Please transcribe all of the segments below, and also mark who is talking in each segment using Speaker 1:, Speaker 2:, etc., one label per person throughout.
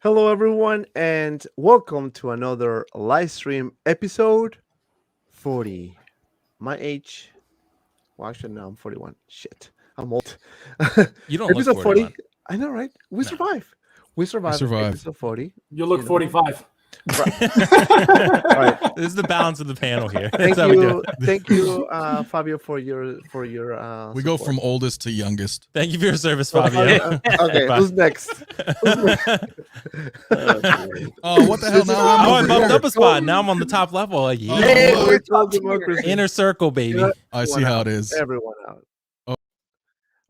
Speaker 1: Hello, everyone, and welcome to another live stream episode 40. My age, well, actually, no, I'm 41. Shit, I'm old.
Speaker 2: You don't look
Speaker 1: Episode 40.
Speaker 2: 41.
Speaker 1: I know, right? We
Speaker 2: No.
Speaker 1: survive. We survived
Speaker 3: survive.
Speaker 1: episode 40.
Speaker 4: You look
Speaker 1: You know.
Speaker 4: 45.
Speaker 1: Right. All right.
Speaker 2: This is the balance of the panel here. That's
Speaker 1: Thank
Speaker 2: how we do
Speaker 1: you,
Speaker 2: it.
Speaker 1: thank you, Fabio, for your
Speaker 3: We go
Speaker 1: support.
Speaker 3: from oldest to youngest.
Speaker 2: Thank you for your service,
Speaker 1: So,
Speaker 2: Fabio.
Speaker 1: okay,
Speaker 2: Bye.
Speaker 1: who's next? Who's next?
Speaker 3: Oh, what the hell?
Speaker 1: This is-
Speaker 3: Now
Speaker 2: Oh, I
Speaker 3: I'm over
Speaker 2: bumped
Speaker 3: here.
Speaker 2: up a spot. Now I'm on the top level. Yeah.
Speaker 1: Hey,
Speaker 3: what?
Speaker 1: we told democracy.
Speaker 2: Inner circle, baby.
Speaker 3: I see how it is.
Speaker 1: Everyone out.
Speaker 3: Oh.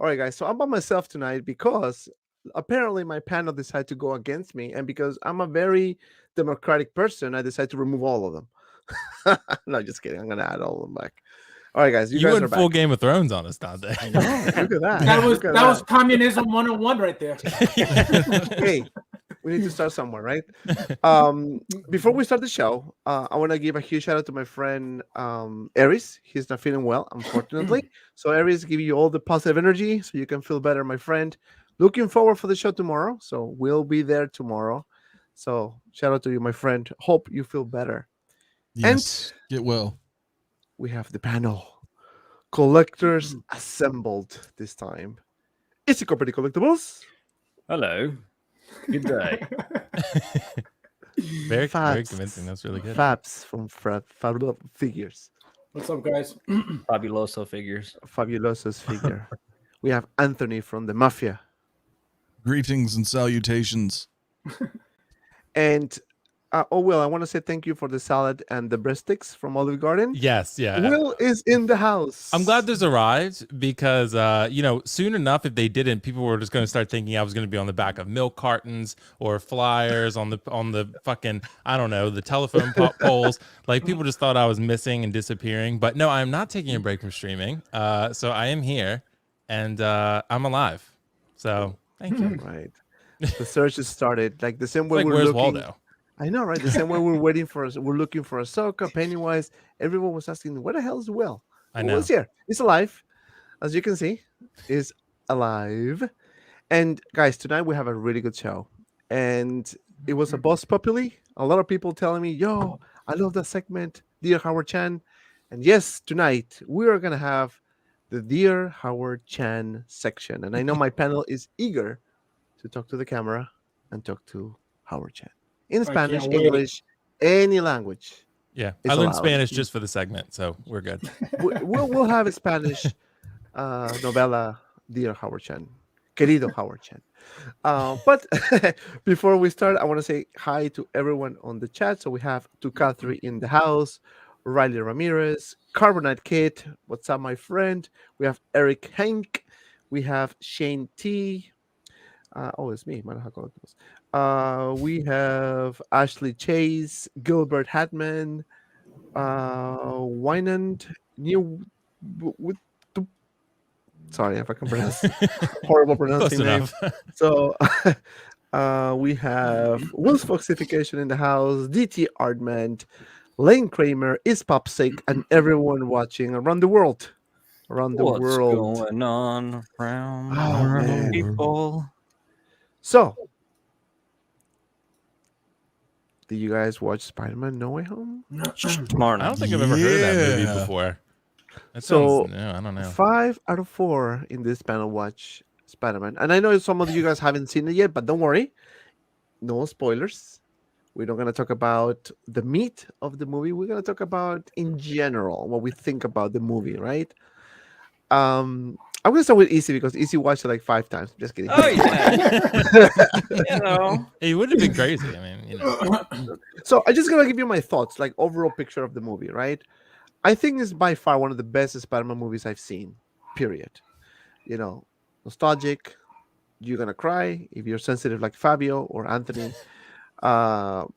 Speaker 1: All right, guys. So I'm by myself tonight because apparently my panel decided to go against me, and because I'm a very democratic person, I decided to remove all of them. No, just kidding. I'm gonna add all of them back. All right, guys. You
Speaker 2: You
Speaker 1: guys
Speaker 2: went
Speaker 1: are
Speaker 2: full
Speaker 1: back.
Speaker 2: Game of Thrones on us, Dante.
Speaker 1: I know. Look at that.
Speaker 4: That was
Speaker 1: Look at
Speaker 4: that was communism 101 right there.
Speaker 1: Hey, we need to start somewhere, right? Before we start the show, I want to give a huge shout out to my friend Aries. He's not feeling well, unfortunately. So Aries, give you all the positive energy so you can feel better, my friend. Looking forward for the show tomorrow. So we'll be there tomorrow. So shout out to you, my friend. Hope you feel better.
Speaker 3: Yes. Get well.
Speaker 1: We have the panel. Collectors assembled this time. It's a Property Collectibles.
Speaker 5: Hello. Good day.
Speaker 2: Very
Speaker 1: Fabs.
Speaker 2: convincing. That's really good.
Speaker 1: Fabs from Fab Figures.
Speaker 4: What's up, guys?
Speaker 5: Fabuloso figures.
Speaker 1: Fabuloso's figure. We have Anthony from the Mafia.
Speaker 3: Greetings and salutations.
Speaker 1: And Will, I want to say thank you for the salad and the breadsticks from Olive Garden.
Speaker 2: Yes, yeah.
Speaker 1: Will is in the house.
Speaker 2: I'm glad this arrived because, soon enough, if they didn't, people were just going to start thinking I was going to be on the back of milk cartons or flyers on the fucking, I don't know, the telephone poles. Like, people just thought I was missing and disappearing. But no, I'm not taking a break from streaming. So I am here and I'm alive. So thank you.
Speaker 1: Right. The search has started. Like the same
Speaker 2: It's
Speaker 1: way
Speaker 2: like,
Speaker 1: we're
Speaker 2: where's
Speaker 1: looking.
Speaker 2: Waldo?
Speaker 1: I know, right? The same way we're waiting for us. We're looking for Ahsoka, Pennywise. Everyone was asking, where the hell is Will?
Speaker 2: I know.
Speaker 1: Will's here. He's alive. As you can see, he's alive. And guys, tonight we have a really good show. And it was a buzz populi. A lot of people telling me, yo, I love that segment, Dear Howard Chan. And yes, tonight we are going to have the Dear Howard Chan section. And I know my panel is eager to talk to the camera and talk to Howard Chan. In Spanish,
Speaker 4: can't wait.
Speaker 1: English, any language.
Speaker 2: Yeah,
Speaker 1: It's
Speaker 2: I learned
Speaker 1: allowed.
Speaker 2: Spanish just for the segment, so we're good.
Speaker 1: We'll have a Spanish novela, Dear Howard Chan, Querido Howard Chan. But before we start, I want to say hi to everyone on the chat. So we have Tucatri in the house, Riley Ramirez, Carbonite Kid. What's up, my friend? We have Eric Hank. We have Shane T. It's me. We have Ashley Chase, Gilbert Hatman, Wynand, New. Sorry if I can pronounce horrible
Speaker 2: Close
Speaker 1: pronouncing name.
Speaker 2: enough.
Speaker 1: So we have WILLFOXIFICATION in the house, DT Ardment, Lane Kramer, Is Popsick, and everyone watching around the world. Around the
Speaker 5: What's
Speaker 1: world.
Speaker 5: going on around
Speaker 1: Oh,
Speaker 5: the world,
Speaker 1: man.
Speaker 5: people?
Speaker 1: So, did you guys watch Spider-Man No Way Home?
Speaker 5: Tomorrow
Speaker 2: I don't
Speaker 5: night.
Speaker 2: think I've ever heard of that movie
Speaker 3: Yeah.
Speaker 2: before. That
Speaker 1: So,
Speaker 2: sounds, I don't know.
Speaker 1: 5 out of 4 in this panel watch Spider-Man. And I know some of you guys haven't seen it yet, but don't worry. No spoilers. We're not going to talk about the meat of the movie. We're going to talk about, in general, what we think about the movie, right? I'm going to start with Easy because Easy watched it like 5 times. Just kidding.
Speaker 5: Oh yeah. You know.
Speaker 2: It would have been crazy. I mean,
Speaker 1: So I'm just going to give you my thoughts, like overall picture of the movie, right? I think it's by far one of the best Spider-Man movies I've seen, period. Nostalgic. You're going to cry if you're sensitive like Fabio or Anthony.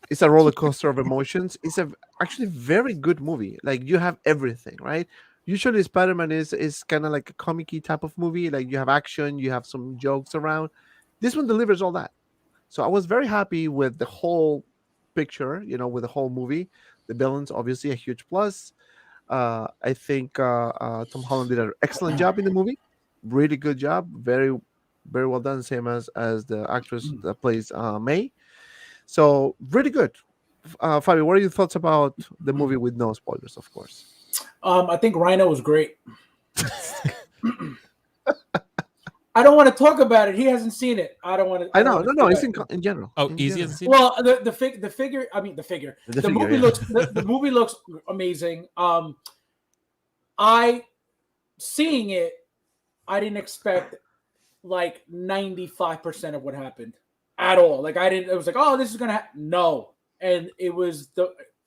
Speaker 1: It's a roller coaster of emotions. It's actually very good movie. Like you have everything, right? Usually Spider-Man is kind of like a comic-y type of movie. Like you have action, you have some jokes around. This one delivers all that. So I was very happy with the whole picture, with the whole movie. The villains, obviously, a huge plus. I think Tom Holland did an excellent job in the movie. Really good job. Very, very well done. Same as the actress that plays May. So really good. Fabio, what are your thoughts about the movie with no spoilers, of course?
Speaker 4: I think Rhino was great. I don't want to talk about it. He hasn't seen it. I don't want to.
Speaker 1: I know, no, it's in general.
Speaker 2: Oh,
Speaker 1: in
Speaker 2: easy
Speaker 1: general.
Speaker 2: hasn't seen it?
Speaker 4: Well, the figure. I mean, the figure. The
Speaker 1: figure,
Speaker 4: movie
Speaker 1: yeah.
Speaker 4: looks. The movie looks amazing. I seeing it, I didn't expect like 95% of what happened at all. Like I didn't. It was like, oh, this is gonna happen. No, and it was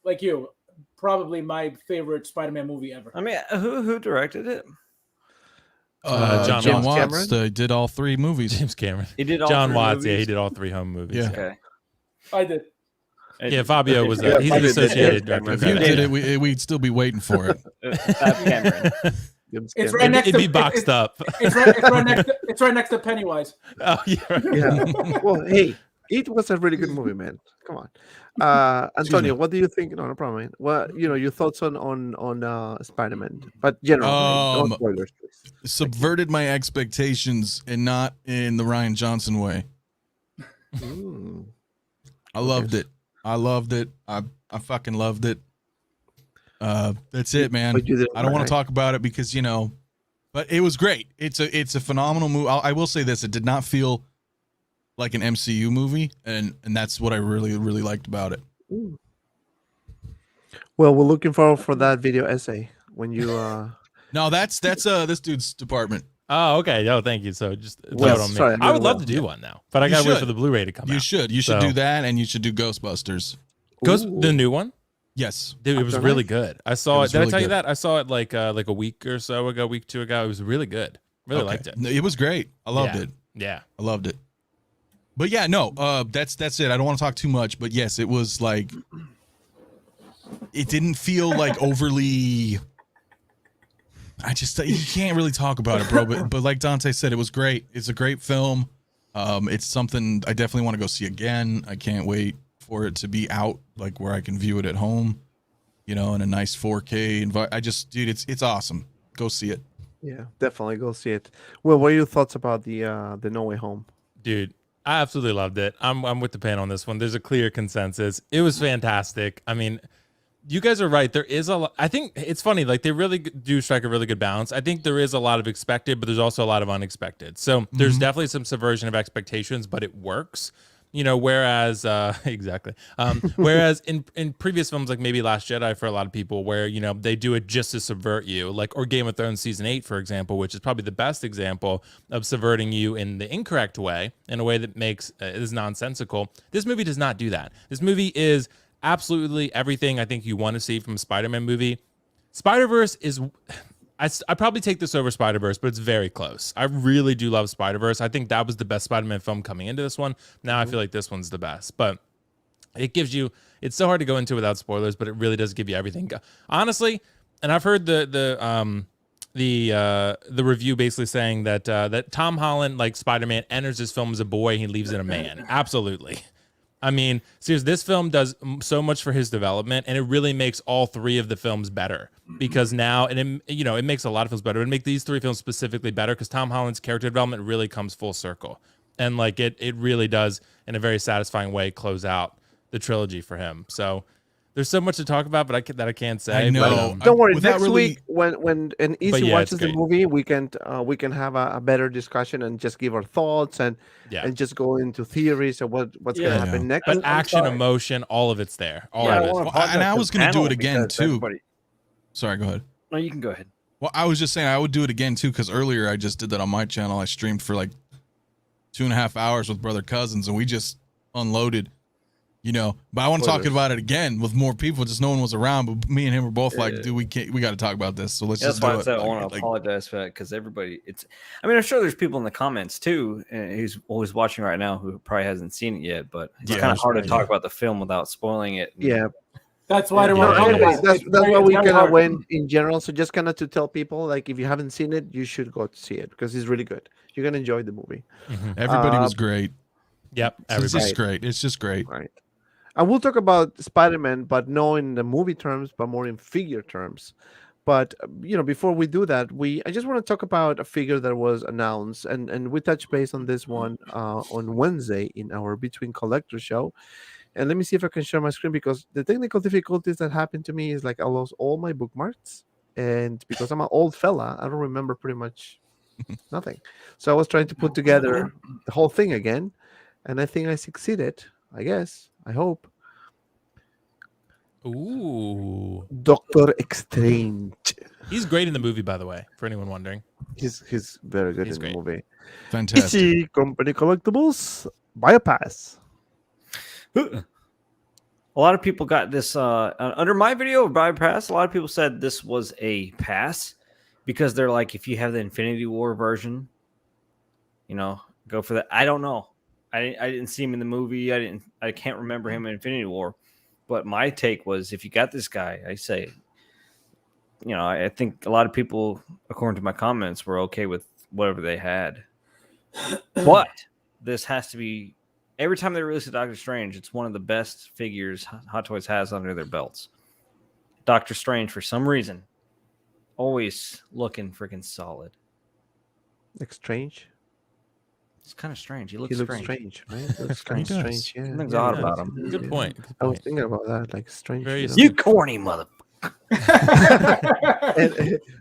Speaker 4: like you, probably my favorite Spider-Man movie ever.
Speaker 5: I mean, who directed it?
Speaker 2: John
Speaker 3: John
Speaker 2: Watts.
Speaker 3: Watts did all 3 movies.
Speaker 2: James Cameron.
Speaker 5: He did all
Speaker 2: John
Speaker 5: 3
Speaker 2: Watts,
Speaker 5: movies?
Speaker 2: yeah, he did all 3 home movies.
Speaker 3: Yeah.
Speaker 5: Okay.
Speaker 4: I did.
Speaker 2: Yeah, Fabio was
Speaker 1: Yeah,
Speaker 2: he's
Speaker 1: Fabio
Speaker 2: an
Speaker 1: did,
Speaker 2: associated
Speaker 1: yeah.
Speaker 2: director.
Speaker 3: If
Speaker 2: of
Speaker 3: you
Speaker 2: that.
Speaker 3: did it, we'd still be waiting for it.
Speaker 5: Cameron.
Speaker 4: It's right next
Speaker 2: It'd
Speaker 4: to
Speaker 2: be boxed up.
Speaker 4: It's right next to Pennywise.
Speaker 2: Oh, yeah. Right.
Speaker 1: Yeah. Well, hey, it was a really good movie, man. Come on. Antonio, what do you think? No problem, man. Well, your thoughts on Spider-Man, but general, no spoilers, please.
Speaker 3: Subverted my expectations and not in the Ryan Johnson way.
Speaker 1: Mm.
Speaker 3: I loved it. I fucking loved it. That's it, man.
Speaker 1: But you did
Speaker 3: I don't want
Speaker 1: right.
Speaker 3: to talk about it because but it was great. It's a phenomenal movie. I will say this: it did not feel like an MCU movie, and that's what I really liked about it.
Speaker 1: Ooh. Well, we're looking forward for that video essay when you.
Speaker 3: No, that's this dude's department.
Speaker 2: Oh, okay. No, thank you. So just
Speaker 1: Well,
Speaker 2: vote on me.
Speaker 1: sorry,
Speaker 2: I would love
Speaker 1: well,
Speaker 2: to do one now, but I
Speaker 3: You
Speaker 2: gotta wait
Speaker 3: should.
Speaker 2: for the Blu-ray to come
Speaker 3: You
Speaker 2: out.
Speaker 3: should
Speaker 2: So-
Speaker 3: do that, and you should do Ghostbusters.
Speaker 1: Ooh.
Speaker 2: The new one?
Speaker 3: Yes.
Speaker 2: Dude, it was
Speaker 1: After
Speaker 2: really
Speaker 1: Life?
Speaker 2: good. I saw
Speaker 3: It
Speaker 2: it.
Speaker 3: was
Speaker 2: Did I
Speaker 3: really
Speaker 2: tell you
Speaker 3: good.
Speaker 2: that? I saw it like a week or so ago, week 2 ago. It was really good. Really
Speaker 3: Okay.
Speaker 2: liked it.
Speaker 3: No, it was great. I loved
Speaker 2: Yeah.
Speaker 3: it.
Speaker 2: Yeah.
Speaker 3: I loved it. But yeah, no, that's it. I don't want to talk too much, but yes, it was like it didn't feel like overly. You can't really talk about it, bro. But like Dante said, it was great. It's a great film. It's something I definitely want to go see again. I can't wait for it to be out, like where I can view it at home, in a nice 4K. Dude, it's awesome. Go see it.
Speaker 1: Yeah, definitely go see it. Well, what are your thoughts about the No Way Home?
Speaker 2: Dude, I absolutely loved it. I'm with the pan on this one. There's a clear consensus. It was fantastic. I mean, you guys are right. There is a lot. I think it's funny. Like they really do strike a really good balance. I think there is a lot of expected, but there's also a lot of unexpected. So there's definitely some subversion of expectations, but it works. Whereas exactly. Whereas in previous films, like maybe Last Jedi for a lot of people, where they do it just to subvert you, or Game of Thrones season 8, for example, which is probably the best example of subverting you in the incorrect way, in a way that makes is nonsensical. This movie does not do that. This movie is absolutely everything I think you want to see from a Spider-Man movie. Spider-Verse is. I probably take this over Spider-Verse, but it's very close. I really do love Spider-Verse. I think that was the best Spider-Man film coming into this one. Now I feel like this one's the best, but it gives you. It's so hard to go into without spoilers, but it really does give you everything. Honestly, and I've heard the review basically saying that that Tom Holland, like Spider-Man, enters this film as a boy and he leaves it a man. Absolutely. I mean, seriously, this film does so much for his development, and it really makes all 3 of the films better because now, and it makes a lot of films better. It makes these 3 films specifically better because Tom Holland's character development really comes full circle, and like it really does in a very satisfying way close out the trilogy for him. So there's so much to talk about, but I can't say.
Speaker 3: I know.
Speaker 1: Don't worry.
Speaker 3: Without
Speaker 1: Next
Speaker 3: really-
Speaker 1: week, when an Easy
Speaker 2: yeah,
Speaker 1: watches
Speaker 2: it's
Speaker 1: the
Speaker 2: great.
Speaker 1: movie, we can have a better discussion and just give our thoughts and just go into theories of what's gonna
Speaker 5: Yeah.
Speaker 1: happen next.
Speaker 2: But
Speaker 4: I'm
Speaker 2: action,
Speaker 4: sorry.
Speaker 2: emotion, all of it's there. All
Speaker 5: Yeah,
Speaker 2: of
Speaker 5: I
Speaker 2: it.
Speaker 5: wanna
Speaker 3: Well, and I
Speaker 5: apologize
Speaker 3: was
Speaker 5: to
Speaker 3: gonna
Speaker 5: the
Speaker 3: do it
Speaker 5: panel
Speaker 3: again,
Speaker 5: because
Speaker 3: too.
Speaker 5: everybody-
Speaker 3: Sorry, go ahead.
Speaker 5: No, you can go ahead.
Speaker 3: Well, I was just saying I would do it again too, because earlier I just did that on my channel. I streamed for like 2.5 hours with Brother Cousins, and we just unloaded, But I want to talk
Speaker 1: Spoilers.
Speaker 3: about it again with more people. Just no one was around, but me and him were both like, "Dude, we got to talk about this." So let's
Speaker 5: Yeah,
Speaker 3: just
Speaker 5: that's why
Speaker 3: do
Speaker 5: I
Speaker 3: it.
Speaker 5: said I
Speaker 3: Like-
Speaker 5: want to
Speaker 3: like-
Speaker 5: apologize for that because everybody. I'm sure there's people in the comments too, and who's always watching right now who probably hasn't seen it yet. But it's
Speaker 3: Yeah,
Speaker 5: kind of
Speaker 3: that's
Speaker 5: hard
Speaker 3: right,
Speaker 5: to talk
Speaker 3: yeah.
Speaker 5: about the film without spoiling it.
Speaker 1: Yeah,
Speaker 4: That's why I don't
Speaker 2: Yeah,
Speaker 4: want to
Speaker 2: yeah,
Speaker 4: talk
Speaker 2: yeah.
Speaker 4: about it.
Speaker 1: that's
Speaker 4: It's
Speaker 1: why we
Speaker 4: very
Speaker 1: kind of
Speaker 4: hard.
Speaker 1: went in general. So just kind of to tell people, like, if you haven't seen it, you should go to see it because it's really good. You're gonna enjoy the movie.
Speaker 2: Mhm.
Speaker 3: Everybody was great.
Speaker 2: Yep.
Speaker 3: It's
Speaker 2: Everybody.
Speaker 3: just great. It's just great.
Speaker 1: Right. And we'll talk about Spider-Man, but not in the movie terms, but more in figure terms. But before we do that, I just want to talk about a figure that was announced, and we touched base on this one on Wednesday in our Between Collector show. And let me see if I can share my screen, because the technical difficulties that happened to me is like I lost all my bookmarks, and because I'm an old fella, I don't remember pretty much nothing. So I was trying to put together the whole thing again, and I think I succeeded. I guess. I hope.
Speaker 2: Ooh,
Speaker 1: Doctor Strange.
Speaker 2: he's great in the movie, by the way. For anyone wondering,
Speaker 1: He's very good
Speaker 2: He's
Speaker 1: in
Speaker 2: great.
Speaker 1: the movie.
Speaker 3: Fantastic.
Speaker 1: DC Company Collectibles. Buy a pass.
Speaker 5: A lot of people got this under my video of bypass. A lot of people said this was a pass because they're like, if you have the Infinity War version, you know, go for that. I don't know. I didn't see him in the movie. I can't remember him in Infinity War. But my take was, if you got this guy, I say, you know, I think a lot of people, according to my comments, were okay with whatever they had. But this has to be, every time they release a Doctor Strange, it's one of the best figures Hot Toys has under their belts. Doctor Strange, for some reason, always looking freaking solid.
Speaker 1: Like Strange.
Speaker 5: It's kind of strange. He
Speaker 1: He
Speaker 5: looks
Speaker 1: looks
Speaker 5: strange.
Speaker 1: strange, right? He looks kind of
Speaker 3: He does.
Speaker 1: strange. Yeah.
Speaker 5: Something's
Speaker 1: yeah,
Speaker 5: odd
Speaker 1: yeah.
Speaker 5: about him.
Speaker 2: good point. Good
Speaker 1: I was
Speaker 2: point.
Speaker 1: thinking about that, like strange.
Speaker 2: Very
Speaker 1: you know?
Speaker 5: You corny mother.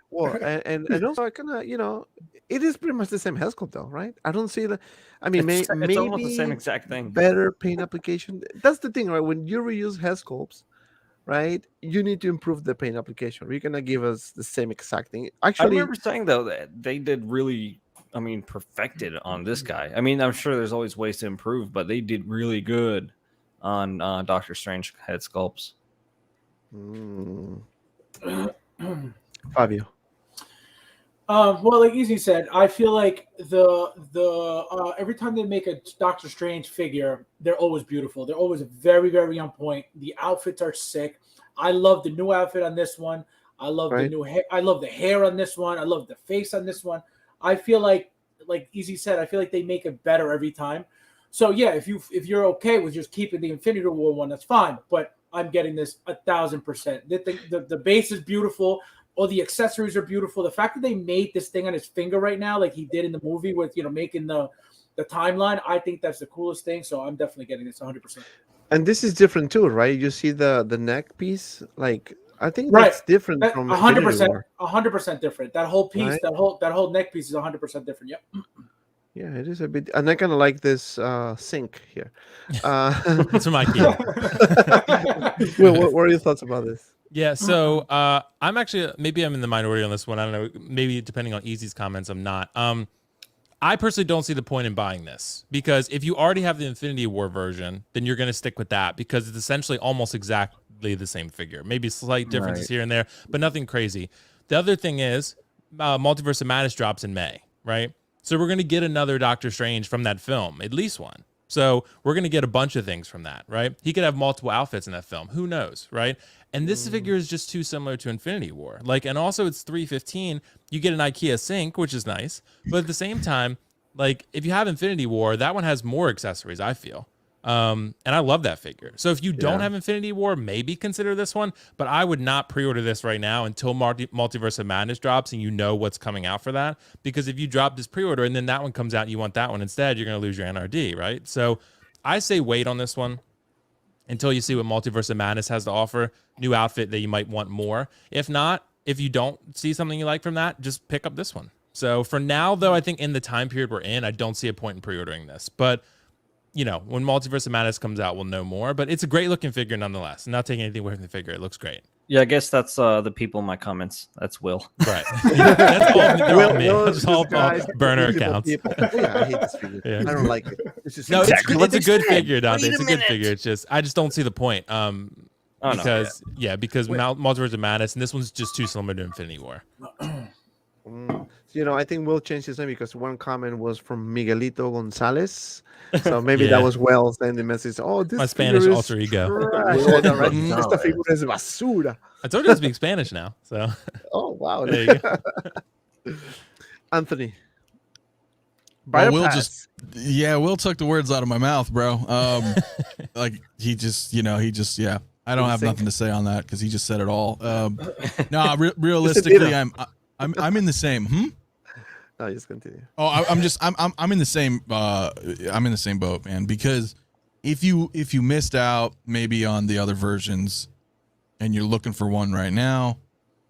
Speaker 1: and also I kind of, you know, it is pretty much the same head sculpt though, right? I don't see the. I mean,
Speaker 5: It's
Speaker 1: maybe
Speaker 5: almost the same exact thing.
Speaker 1: better paint application. That's the thing, right? When you reuse head sculpts, right, you need to improve the paint application. You're gonna give us the same exact thing.
Speaker 5: I
Speaker 1: Actually,
Speaker 5: remember saying though that they did really, I mean, perfected on this guy. I mean, I'm sure there's always ways to improve, but they did really good on Doctor Strange head sculpts.
Speaker 1: Fabio.
Speaker 4: Well, like Easy said, I feel like the every time they make a Doctor Strange figure, they're always beautiful. They're always very, very on point. The outfits are sick. I love the new outfit on this one. I love the new hair. I love the hair on this one. I love the face on this one. I feel like Easy said, I feel like they make it better every time. So yeah, if you're okay with just keeping the Infinity War one, that's fine. But I'm getting this 1,000%. The base is beautiful. All the accessories are beautiful. The fact that they made this thing on his finger right now, like he did in the movie with, you know, making the timeline, I think that's the coolest thing. So I'm definitely getting this 100%.
Speaker 1: And this is different too, right? You see the neck piece, like I think
Speaker 4: Right.
Speaker 1: that's different from
Speaker 4: 100%. 100% different. That whole piece,
Speaker 1: Right.
Speaker 4: that whole neck piece is 100% different. Yep.
Speaker 1: Yeah, it is a bit, and I kind of like this sink here.
Speaker 2: That's my key.
Speaker 1: Will, what are your thoughts about this?
Speaker 2: Yeah, so I'm actually, maybe I'm in the minority on this one. I don't know. Maybe depending on Easy's comments, I'm not. I personally don't see the point in buying this, because if you already have the Infinity War version, then you're going to stick with that, because it's essentially almost exactly the same figure. Maybe slight differences here and there, but nothing crazy. The other thing is, Multiverse of Madness drops in May, right? So we're going to get another Doctor Strange from that film, at least one. So we're going to get a bunch of things from that, right? He could have multiple outfits in that film. Who knows, right? And this figure is just too similar to Infinity War. Like, and also it's $315. You get an IKEA sink, which is nice. But at the same time, like, if you have Infinity War, that one has more accessories, I feel. And I love that figure. So if you don't have Infinity War, maybe consider this one. But I would not pre-order this right now until Multiverse of Madness drops and you know what's coming out for that. Because if you drop this pre-order and then that one comes out and you want that one instead, you're going to lose your NRD, right? So I say wait on this one until you see what Multiverse of Madness has to offer. New outfit that you might want more. If not, if you don't see something you like from that, just pick up this one. So for now, though, I think in the time period we're in, I don't see a point in pre-ordering this. But you know, when Multiverse of Madness comes out, we'll know more. But it's a great looking figure nonetheless. Not taking anything away from the figure. It looks great.
Speaker 5: Yeah, I guess that's the people in my comments. That's Will.
Speaker 2: Right. That's all, they're all me.
Speaker 1: Will,
Speaker 2: Just all
Speaker 1: guys,
Speaker 2: burner
Speaker 1: multiple
Speaker 2: accounts.
Speaker 1: people. Yeah, I hate this figure.
Speaker 2: Yeah.
Speaker 1: I don't like it. It's just
Speaker 2: No,
Speaker 1: exactly what
Speaker 2: it's a
Speaker 1: they
Speaker 2: good
Speaker 1: said.
Speaker 2: figure, Dante.
Speaker 5: Wait
Speaker 2: It's
Speaker 5: a
Speaker 2: a good
Speaker 5: minute.
Speaker 2: figure. It's just I just don't see the point. Because Multiverse of Madness, and this one's just too similar to Infinity War.
Speaker 1: You know, I think Will changed his name because one comment was from Miguelito Gonzalez. So maybe
Speaker 2: Yeah.
Speaker 1: that was Will sending the message. Oh, this
Speaker 2: My Spanish
Speaker 1: figure is
Speaker 2: alter ego.
Speaker 1: trash."
Speaker 5: Will
Speaker 1: Right?
Speaker 5: Gonzalez.
Speaker 1: Esta figura es basura.
Speaker 2: I told you I speak Spanish now. So
Speaker 1: Oh, wow.
Speaker 2: there you go.
Speaker 1: Anthony.
Speaker 3: Well,
Speaker 1: Buy a
Speaker 3: Will
Speaker 1: pass.
Speaker 3: Will took the words out of my mouth, bro. Like he just, yeah. I don't have nothing to say on that because he just said it all. No, realistically, I'm in the same.
Speaker 1: No, just continue.
Speaker 3: Oh, I'm in the same. I'm in the same boat, man. Because if you missed out maybe on the other versions and you're looking for one right now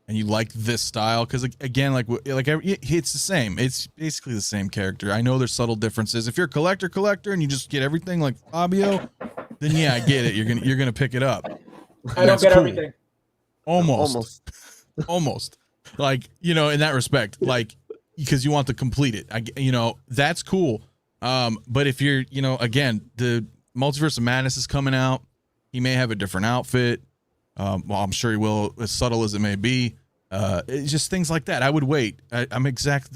Speaker 3: and you like this style, because again, it's the same. It's basically the same character. I know there's subtle differences. If you're a collector and you just get everything like Fabio, then yeah, I get it. You're gonna pick it up.
Speaker 4: I don't get everything.
Speaker 3: Almost. Like, you know, in that respect, like, because you want to complete it. That's cool. But if you're, you know, again, the Multiverse of Madness is coming out. He may have a different outfit. Well, I'm sure he will, as subtle as it may be. It's just things like that. I would wait.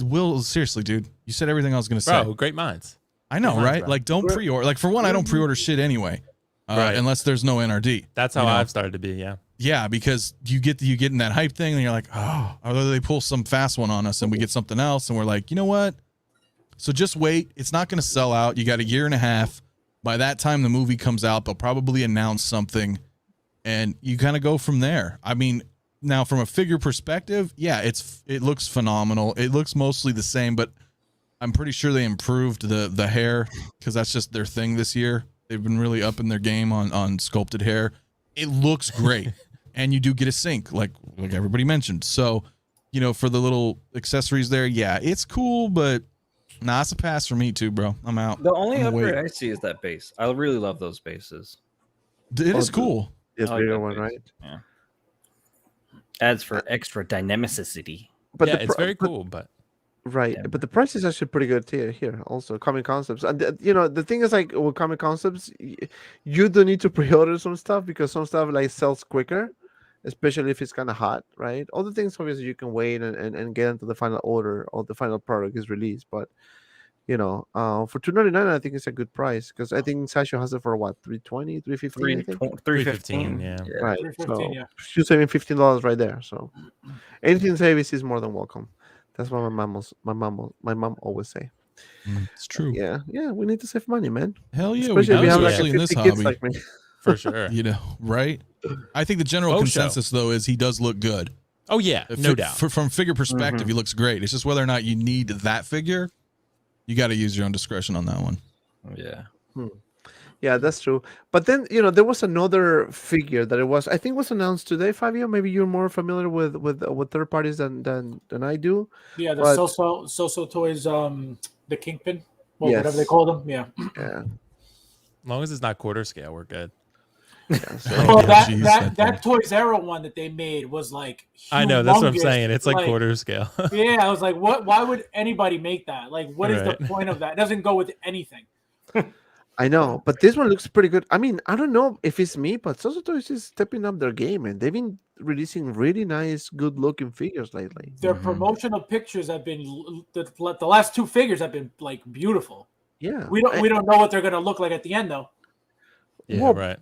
Speaker 3: Will, seriously, dude, you said everything I was going to say.
Speaker 2: Bro, great minds.
Speaker 3: I know,
Speaker 2: Great minds,
Speaker 3: right?
Speaker 2: bro.
Speaker 3: Like, don't pre-order. Like, for one, I don't pre-order shit anyway,
Speaker 2: Right.
Speaker 3: unless there's no NRD.
Speaker 2: That's how I've started to be, yeah.
Speaker 3: Yeah, because you get in that hype thing and you're like, oh, or they pull some fast one on us and we get something else and we're like, you know what? So just wait. It's not going to sell out. You got a year and a half. By that time the movie comes out, they'll probably announce something and you kind of go from there. I mean, now from a figure perspective, yeah, it looks phenomenal. It looks mostly the same, but I'm pretty sure they improved the hair because that's just their thing this year. They've been really upping their game on sculpted hair. It looks great. And you do get a sync, like everybody mentioned. So, you know, for the little accessories there, yeah, it's cool, but nah, it's a pass for me too, bro. I'm out.
Speaker 5: The only upgrade I see is that base. I really love those bases.
Speaker 3: It is cool.
Speaker 1: Yes,
Speaker 5: I like
Speaker 1: bigger
Speaker 5: that
Speaker 1: one,
Speaker 5: base.
Speaker 1: right?
Speaker 5: Yeah. Adds for extra dynamicity.
Speaker 1: But
Speaker 2: yeah,
Speaker 1: the
Speaker 2: it's
Speaker 1: pro-
Speaker 2: very
Speaker 1: but-
Speaker 2: cool, but
Speaker 1: Right,
Speaker 5: Yeah.
Speaker 1: but the price is actually pretty good here. Also, Comic Concepts, and you know the thing is like with Comic Concepts, you do need to pre-order some stuff because some stuff like sells quicker, especially if it's kind of hot, right? Other things obviously you can wait and get into the final order or the final product is released, but you know, for $2.99, I think it's a good price because I think Sasha has it for what 320, 315, I think.
Speaker 2: 315, yeah.
Speaker 1: Right,
Speaker 4: 315,
Speaker 1: so
Speaker 4: yeah.
Speaker 1: you're saving $15 right there. So anything savings is more than welcome. That's what my mom always say.
Speaker 3: It's true.
Speaker 1: Yeah, we need to save money, man.
Speaker 3: Hell yeah,
Speaker 1: Especially if
Speaker 3: we
Speaker 1: you
Speaker 3: do,
Speaker 1: have like
Speaker 3: especially in this
Speaker 1: 50 kids
Speaker 3: hobby.
Speaker 1: like me.
Speaker 2: for sure.
Speaker 3: You know, right? I think the general
Speaker 2: Faux
Speaker 3: consensus though is he does look good.
Speaker 2: Oh yeah, no doubt.
Speaker 3: From figure perspective, he looks great. It's just whether or not you need that figure. You got to use your own discretion on that one.
Speaker 5: Yeah.
Speaker 1: Yeah, that's true. But then you know there was another figure that I think was announced today, Fabio. Maybe you're more familiar with third parties than I do.
Speaker 4: Yeah, the
Speaker 1: But-
Speaker 4: so Toys, the Kingpin, well, whatever they
Speaker 1: Yes.
Speaker 4: call them. Yeah.
Speaker 1: Yeah,
Speaker 2: As long as it's not quarter scale, we're good.
Speaker 1: yeah. So,
Speaker 3: Oh,
Speaker 4: Well,
Speaker 3: yeah, geez,
Speaker 4: that
Speaker 3: that
Speaker 4: Toys R Us one that they made was like.
Speaker 2: I know, that's what I'm
Speaker 4: humongous.
Speaker 2: saying. It's like quarter scale.
Speaker 4: Yeah, I was like, what? Why would anybody make that? Like, what is
Speaker 2: Right.
Speaker 4: the point of that? It doesn't go with anything.
Speaker 1: I know, but this one looks pretty good. I mean, I don't know if it's me, but Soso Toys is stepping up their game, and they've been releasing really nice, good-looking figures lately.
Speaker 4: Their
Speaker 3: Mhm.
Speaker 4: promotional pictures have been the last two figures have been like beautiful.
Speaker 1: Yeah,
Speaker 4: We don't know what they're gonna look like at the end though.
Speaker 2: Yeah,
Speaker 1: Well,
Speaker 2: right.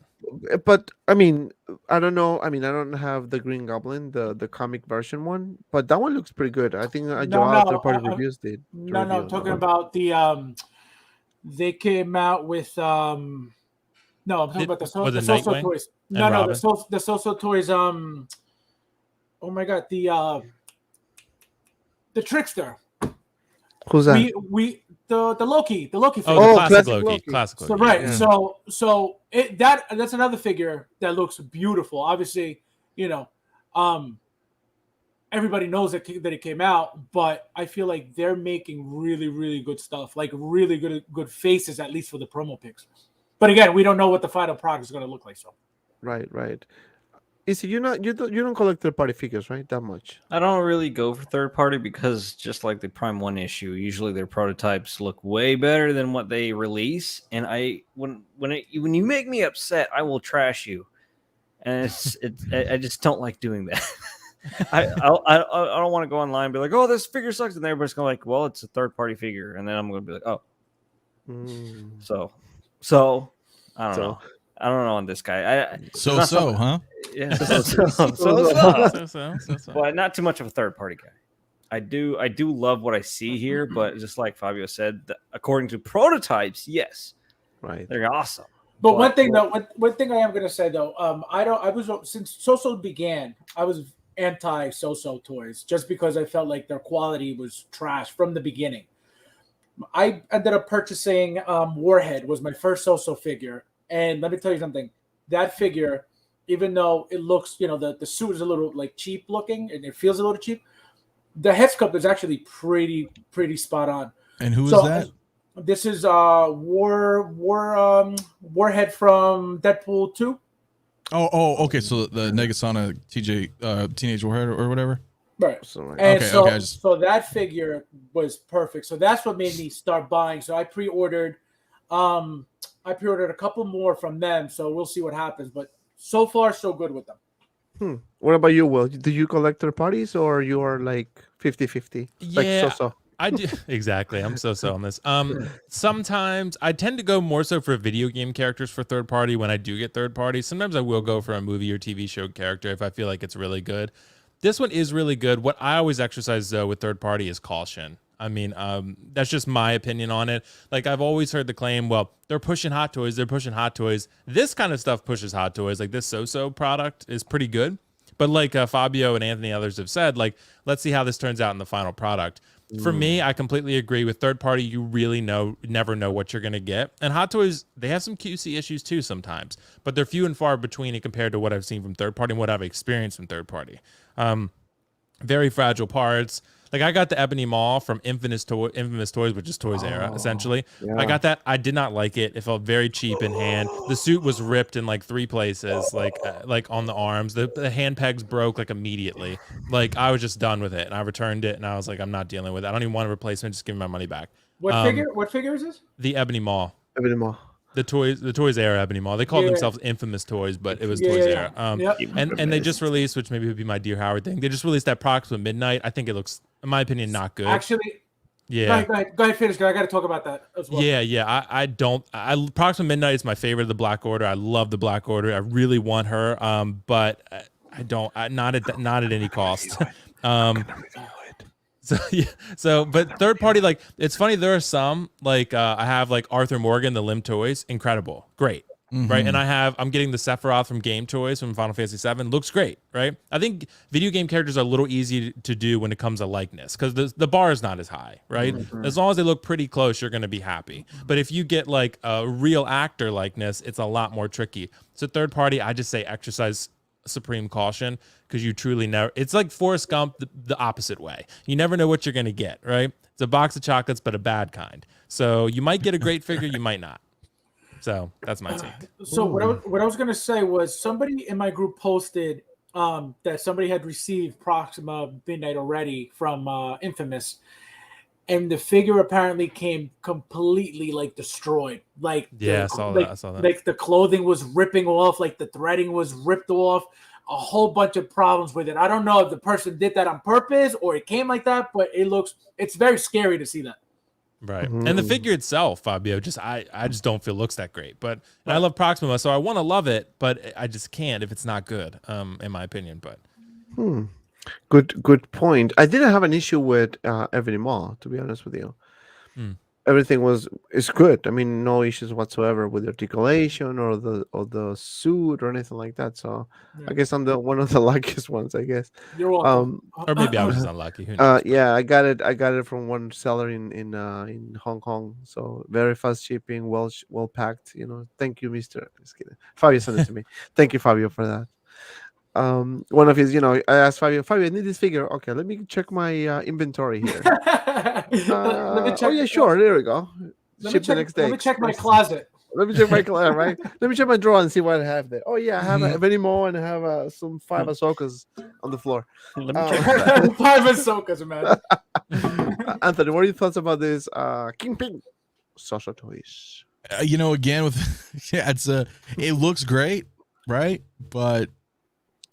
Speaker 1: But I mean, I don't know. I mean, I don't have the Green Goblin, the comic version one, but that one looks pretty good. I think Joao third-party reviews did.
Speaker 4: No,
Speaker 1: review
Speaker 4: I'm talking
Speaker 1: that one.
Speaker 4: about the they came out with no, I'm talking about the
Speaker 2: Was it
Speaker 4: Soso
Speaker 2: Nightwing
Speaker 4: Toys.
Speaker 2: and
Speaker 4: No,
Speaker 2: Robin?
Speaker 4: the Soso Toys. Oh my god, the Trickster.
Speaker 1: Who's that?
Speaker 4: The Loki
Speaker 2: Oh,
Speaker 4: figure.
Speaker 2: the
Speaker 1: Oh,
Speaker 2: classic
Speaker 1: classic
Speaker 2: Loki.
Speaker 1: Loki.
Speaker 2: Classic
Speaker 4: So
Speaker 2: Loki.
Speaker 4: right,
Speaker 1: yeah.
Speaker 4: so that's another figure that looks beautiful. Obviously, you know, everybody knows that it came out, but I feel like they're making really, really good stuff, like really good faces, at least for the promo pics. But again, we don't know what the final product is going to look like. So
Speaker 1: Right. Is it you don't collect third-party figures, right? That much.
Speaker 5: I don't really go for third party because just like the Prime 1 issue, usually their prototypes look way better than what they release. And when you make me upset, I will trash you. And I just don't like doing that. I don't want to go online and be like, oh, this figure sucks, and everybody's going like, well, it's a third party figure, and then I'm going to be like, oh,
Speaker 1: Mm.
Speaker 5: so I don't know. I don't know on this guy.
Speaker 3: So,
Speaker 5: not something-
Speaker 3: huh?
Speaker 5: Yeah,
Speaker 2: So.
Speaker 5: Well, not too much of a third party guy. I do love what I see here, but just like Fabio said, according to prototypes, yes,
Speaker 1: Right.
Speaker 5: they're awesome.
Speaker 4: But one thing I am going to say though, since Soso began, I was anti Soso Toys just because I felt like their quality was trash from the beginning. I ended up purchasing Warhead, was my first Soso figure, And let me tell you something. That figure, even though it looks, the suit is a little like cheap looking and it feels a little cheap, the head sculpt is actually pretty spot on.
Speaker 3: And who is that?
Speaker 4: This is Warhead from Deadpool 2.
Speaker 3: Okay. So the Negasonic Teenage Warhead or whatever.
Speaker 4: Right.
Speaker 3: And
Speaker 4: so that figure was perfect. So that's what made me start buying. So I pre-ordered a couple more from them. So we'll see what happens. But so far, so good with them.
Speaker 1: What about you, Will? Do you collect third parties or you are like 50-50?
Speaker 2: Yeah,
Speaker 1: Like so.
Speaker 2: I do. Exactly. I'm so on this. Sometimes I tend to go more so for video game characters for third party when I do get third party. Sometimes I will go for a movie or TV show character if I feel like it's really good. This one is really good. What I always exercise though with third party is caution. I mean, that's just my opinion on it. Like I've always heard the claim, well, they're pushing hot toys. This kind of stuff pushes hot toys. Like this so product is pretty good. But like Fabio and Anthony and others have said, like, let's see how this turns out in the final product. For me, I completely agree with third party. You really never know what you're going to get. And hot toys, they have some QC issues too sometimes, but they're few and far between compared to what I've seen from third party and what I've experienced from third party. Very fragile parts. Like I got the Ebony Maw from Infamous Toys, which is Toys Era, essentially. Yeah. I got that. I did not like it. It felt very cheap in hand. The suit was ripped in like 3 places, like on the arms. The hand pegs broke like immediately. Like I was just done with it, and I returned it, and I was like, I'm not dealing with it. I don't even want a replacement. Just give me my money back.
Speaker 4: What figure is this?
Speaker 2: The Ebony Maw.
Speaker 1: Ebony Maw.
Speaker 2: The Toys Era Ebony Maw. They called themselves Infamous Toys, but it was Toys Era. And they just released, which maybe would be my Dear Howard thing. They just released that Proxima Midnight. I think it looks, in my opinion, not good.
Speaker 4: Actually,
Speaker 2: yeah.
Speaker 4: Go ahead, finish. I got to talk about that as well.
Speaker 2: Yeah. I don't. Proxima Midnight is my favorite of the Black Order. I love the Black Order. I really want her. But I don't. Not at any cost. But third party, like it's funny. There are some like I have like Arthur Morgan, the Limb Toys, incredible, great, right? And I'm getting the Sephiroth from Game Toys from Final Fantasy VII, looks great, right? I think video game characters are a little easy to do when it comes to likeness because the bar is not as high, right? As long as they look pretty close, you're gonna be happy. But if you get like a real actor likeness, it's a lot more tricky. So third party, I just say exercise supreme caution because you truly never. It's like Forrest Gump the opposite way. You never know what you're gonna get, right? It's a box of chocolates, but a bad kind. So you might get a great figure, you might not. So that's my take.
Speaker 4: So what I was gonna say was somebody in my group posted that somebody had received Proxima Midnight already from Infamous, and the figure apparently came completely like destroyed. Like
Speaker 2: I saw that.
Speaker 4: Like the clothing was ripping off, like the threading was ripped off. A whole bunch of problems with it. I don't know if the person did that on purpose or it came like that, but it's very scary to see that.
Speaker 2: Right. And the figure itself, Fabio, I just don't feel looks that great. But I love Proxima, so I want to love it, but I just can't if it's not good, in my opinion. But
Speaker 1: Good point. I didn't have an issue with Ebony Maw, to be honest with you. Everything is good. I mean, no issues whatsoever with the articulation or the suit or anything like that. So I guess I'm one of the luckiest ones. I guess.
Speaker 4: You're welcome.
Speaker 2: Or maybe I was just unlucky. Who knows?
Speaker 1: I got it from one seller in Hong Kong. So very fast shipping, well packed. Thank you, Mister. Just kidding. Fabio sent it to me. Thank you, Fabio, for that. One of his, I asked Fabio, I need this figure. Okay, let me check my inventory here.
Speaker 4: Let me check.
Speaker 1: Oh yeah, sure. There we go. Ship the next day.
Speaker 4: Let me check my closet.
Speaker 1: Let me check my closet, right? Let me check my drawer and see what I have there. Oh yeah, I have a Ebony Maw and I have some 5 Ahsokas on the floor.
Speaker 5: Let me check
Speaker 4: 5 Ahsokas, man.
Speaker 1: Anthony, what are your thoughts about this Kingpin social toys?
Speaker 3: Again with it looks great, right? But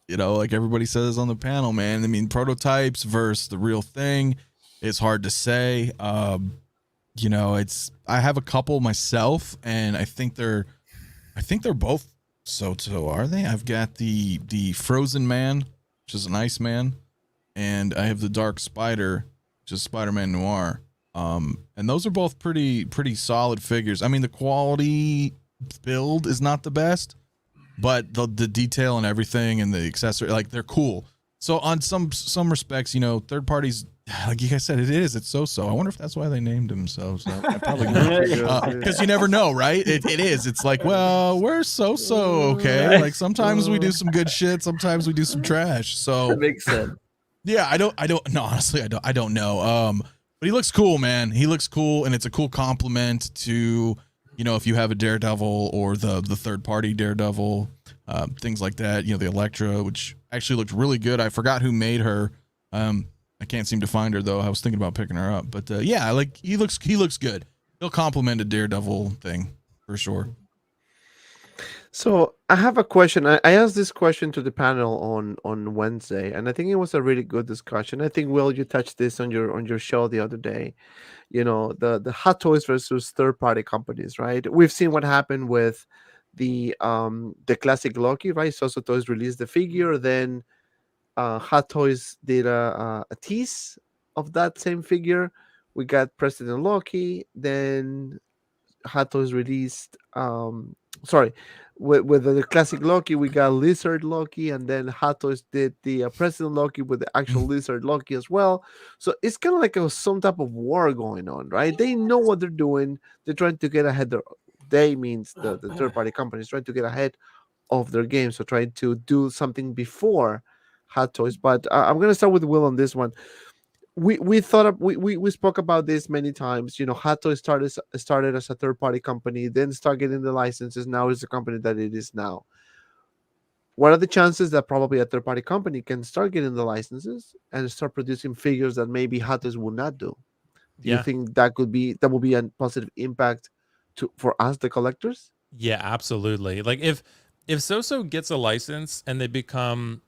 Speaker 3: like everybody says on the panel, man, I mean, prototypes versus the real thing, it's hard to say. I have a couple myself, and I think they're both so are they? I've got the Frozen Man, which is an Iceman, and I have the Dark Spider, which is Spider-Man Noir. And those are both pretty solid figures. I mean, the quality build is not the best, but the detail and everything and the accessory, like, they're cool. So on some respects, third parties like you guys said, it is. It's so. I wonder if that's why they named themselves that. I probably
Speaker 5: Yeah.
Speaker 3: because you never know, right? It is. It's like, well, we're so. Okay, like sometimes we do some good shit, sometimes we do some trash. So
Speaker 5: That makes sense.
Speaker 3: yeah, I don't. No, honestly, I don't know. But he looks cool, man. He looks cool, and it's a cool compliment to, if you have a Daredevil or the third party Daredevil, things like that. The Elektra, which actually looked really good. I forgot who made her. I can't seem to find her though. I was thinking about picking her up, but yeah, like he looks good. He'll compliment a Daredevil thing for sure.
Speaker 1: So I have a question. I asked this question to the panel on Wednesday, and I think it was a really good discussion. I think, Will, you touched this on your show the other day. The Hot Toys versus third party companies, right? We've seen what happened with the classic Loki, right? So Toys released the figure, then Hot Toys did a tease of that same figure. We got President Loki, then Hot Toys released sorry, with the classic Loki, we got Lizard Loki, and then Hot Toys did the President Loki with the actual Lizard Loki as well. So it's kind of like some type of war going on, right? They know what they're doing. They're trying to get ahead. They means the third party companies trying to get ahead of their game, so trying to do something before Hot Toys. But I'm gonna start with Will on this one. We thought of, we spoke about this many times. Hot Toys started as a third party company, then start getting the licenses. Now is the company that it is now. What are the chances that probably a third party company can start getting the licenses and start producing figures that maybe Hot Toys will not do? Do you think that will be a positive impact for us, the collectors?
Speaker 2: Yeah, absolutely. Like if So gets a license and they become,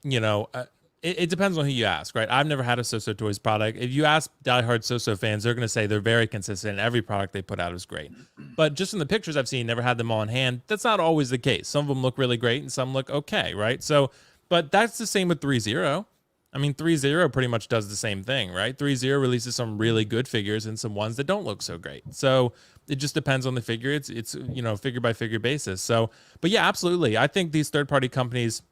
Speaker 2: it depends on who you ask, right? I've never had a So Toys product. If you ask diehard So fans, they're going to say they're very consistent. Every product they put out is great. But just from the pictures I've seen, never had them all in hand. That's not always the case. Some of them look really great and some look okay, right? So, but that's the same with 3-0. I mean, 3-0 pretty much does the same thing, right? 3-0 releases some really good figures and some ones that don't look so great. So it just depends on the figure. It's figure by figure basis. So, but yeah, absolutely. I think these third party companies,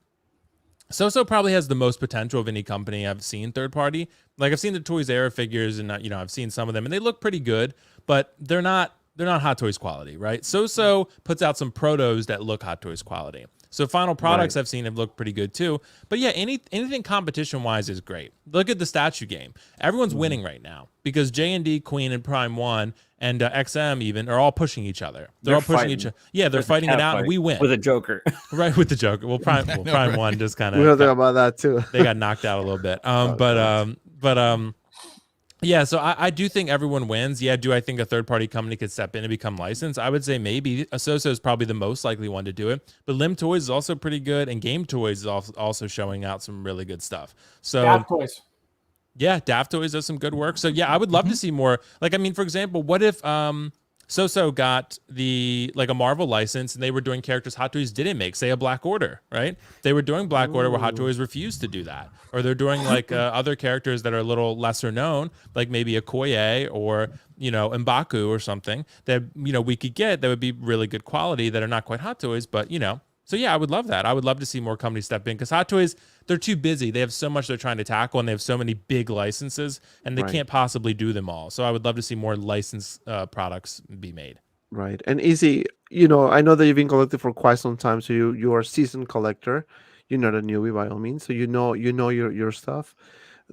Speaker 2: So probably has the most potential of any company I've seen third party. Like I've seen the Toys Era figures, and I've seen some of them, and they look pretty good, but they're not Hot Toys quality, right? So puts out some protos that look Hot Toys quality. So final products I've seen have looked pretty good too. But yeah, anything competition wise is great. Look at the statue game. Everyone's winning right now because J&D, Queen, and Prime 1 and XM even are all pushing each other. They're all pushing each other. Yeah, they're fighting it out, and we win
Speaker 5: with a Joker.
Speaker 2: Right, with the Joker. Well, Prime 1 just kind of.
Speaker 1: We don't think about that too.
Speaker 2: They got knocked out a little bit. Yeah, so I do think everyone wins. Yeah, do I think a third-party company could step in and become licensed? I would say maybe. So is probably the most likely one to do it. But Lim Toys is also pretty good, and Game Toys is also showing out some really good stuff. So
Speaker 4: Daft Toys.
Speaker 2: Yeah, Daft Toys does some good work. So yeah, I would love to see more. Like, I mean, for example, what if So got a Marvel license and they were doing characters Hot Toys didn't make, say a Black Order, right? They were doing Black Order where Hot Toys refused to do that. Or they're doing other characters that are a little lesser known, like maybe a Koye or, M'Baku or something that, we could get that would be really good quality that are not quite Hot Toys, but, So yeah, I would love that. I would love to see more companies step in because Hot Toys, they're too busy. They have so much they're trying to tackle and they have so many big licenses and they can't possibly do them all. So I would love to see more licensed products be made.
Speaker 1: Right. And Easy, I know that you've been collecting for quite some time. So you are a seasoned collector. You're not a newbie by all means. So you know your stuff.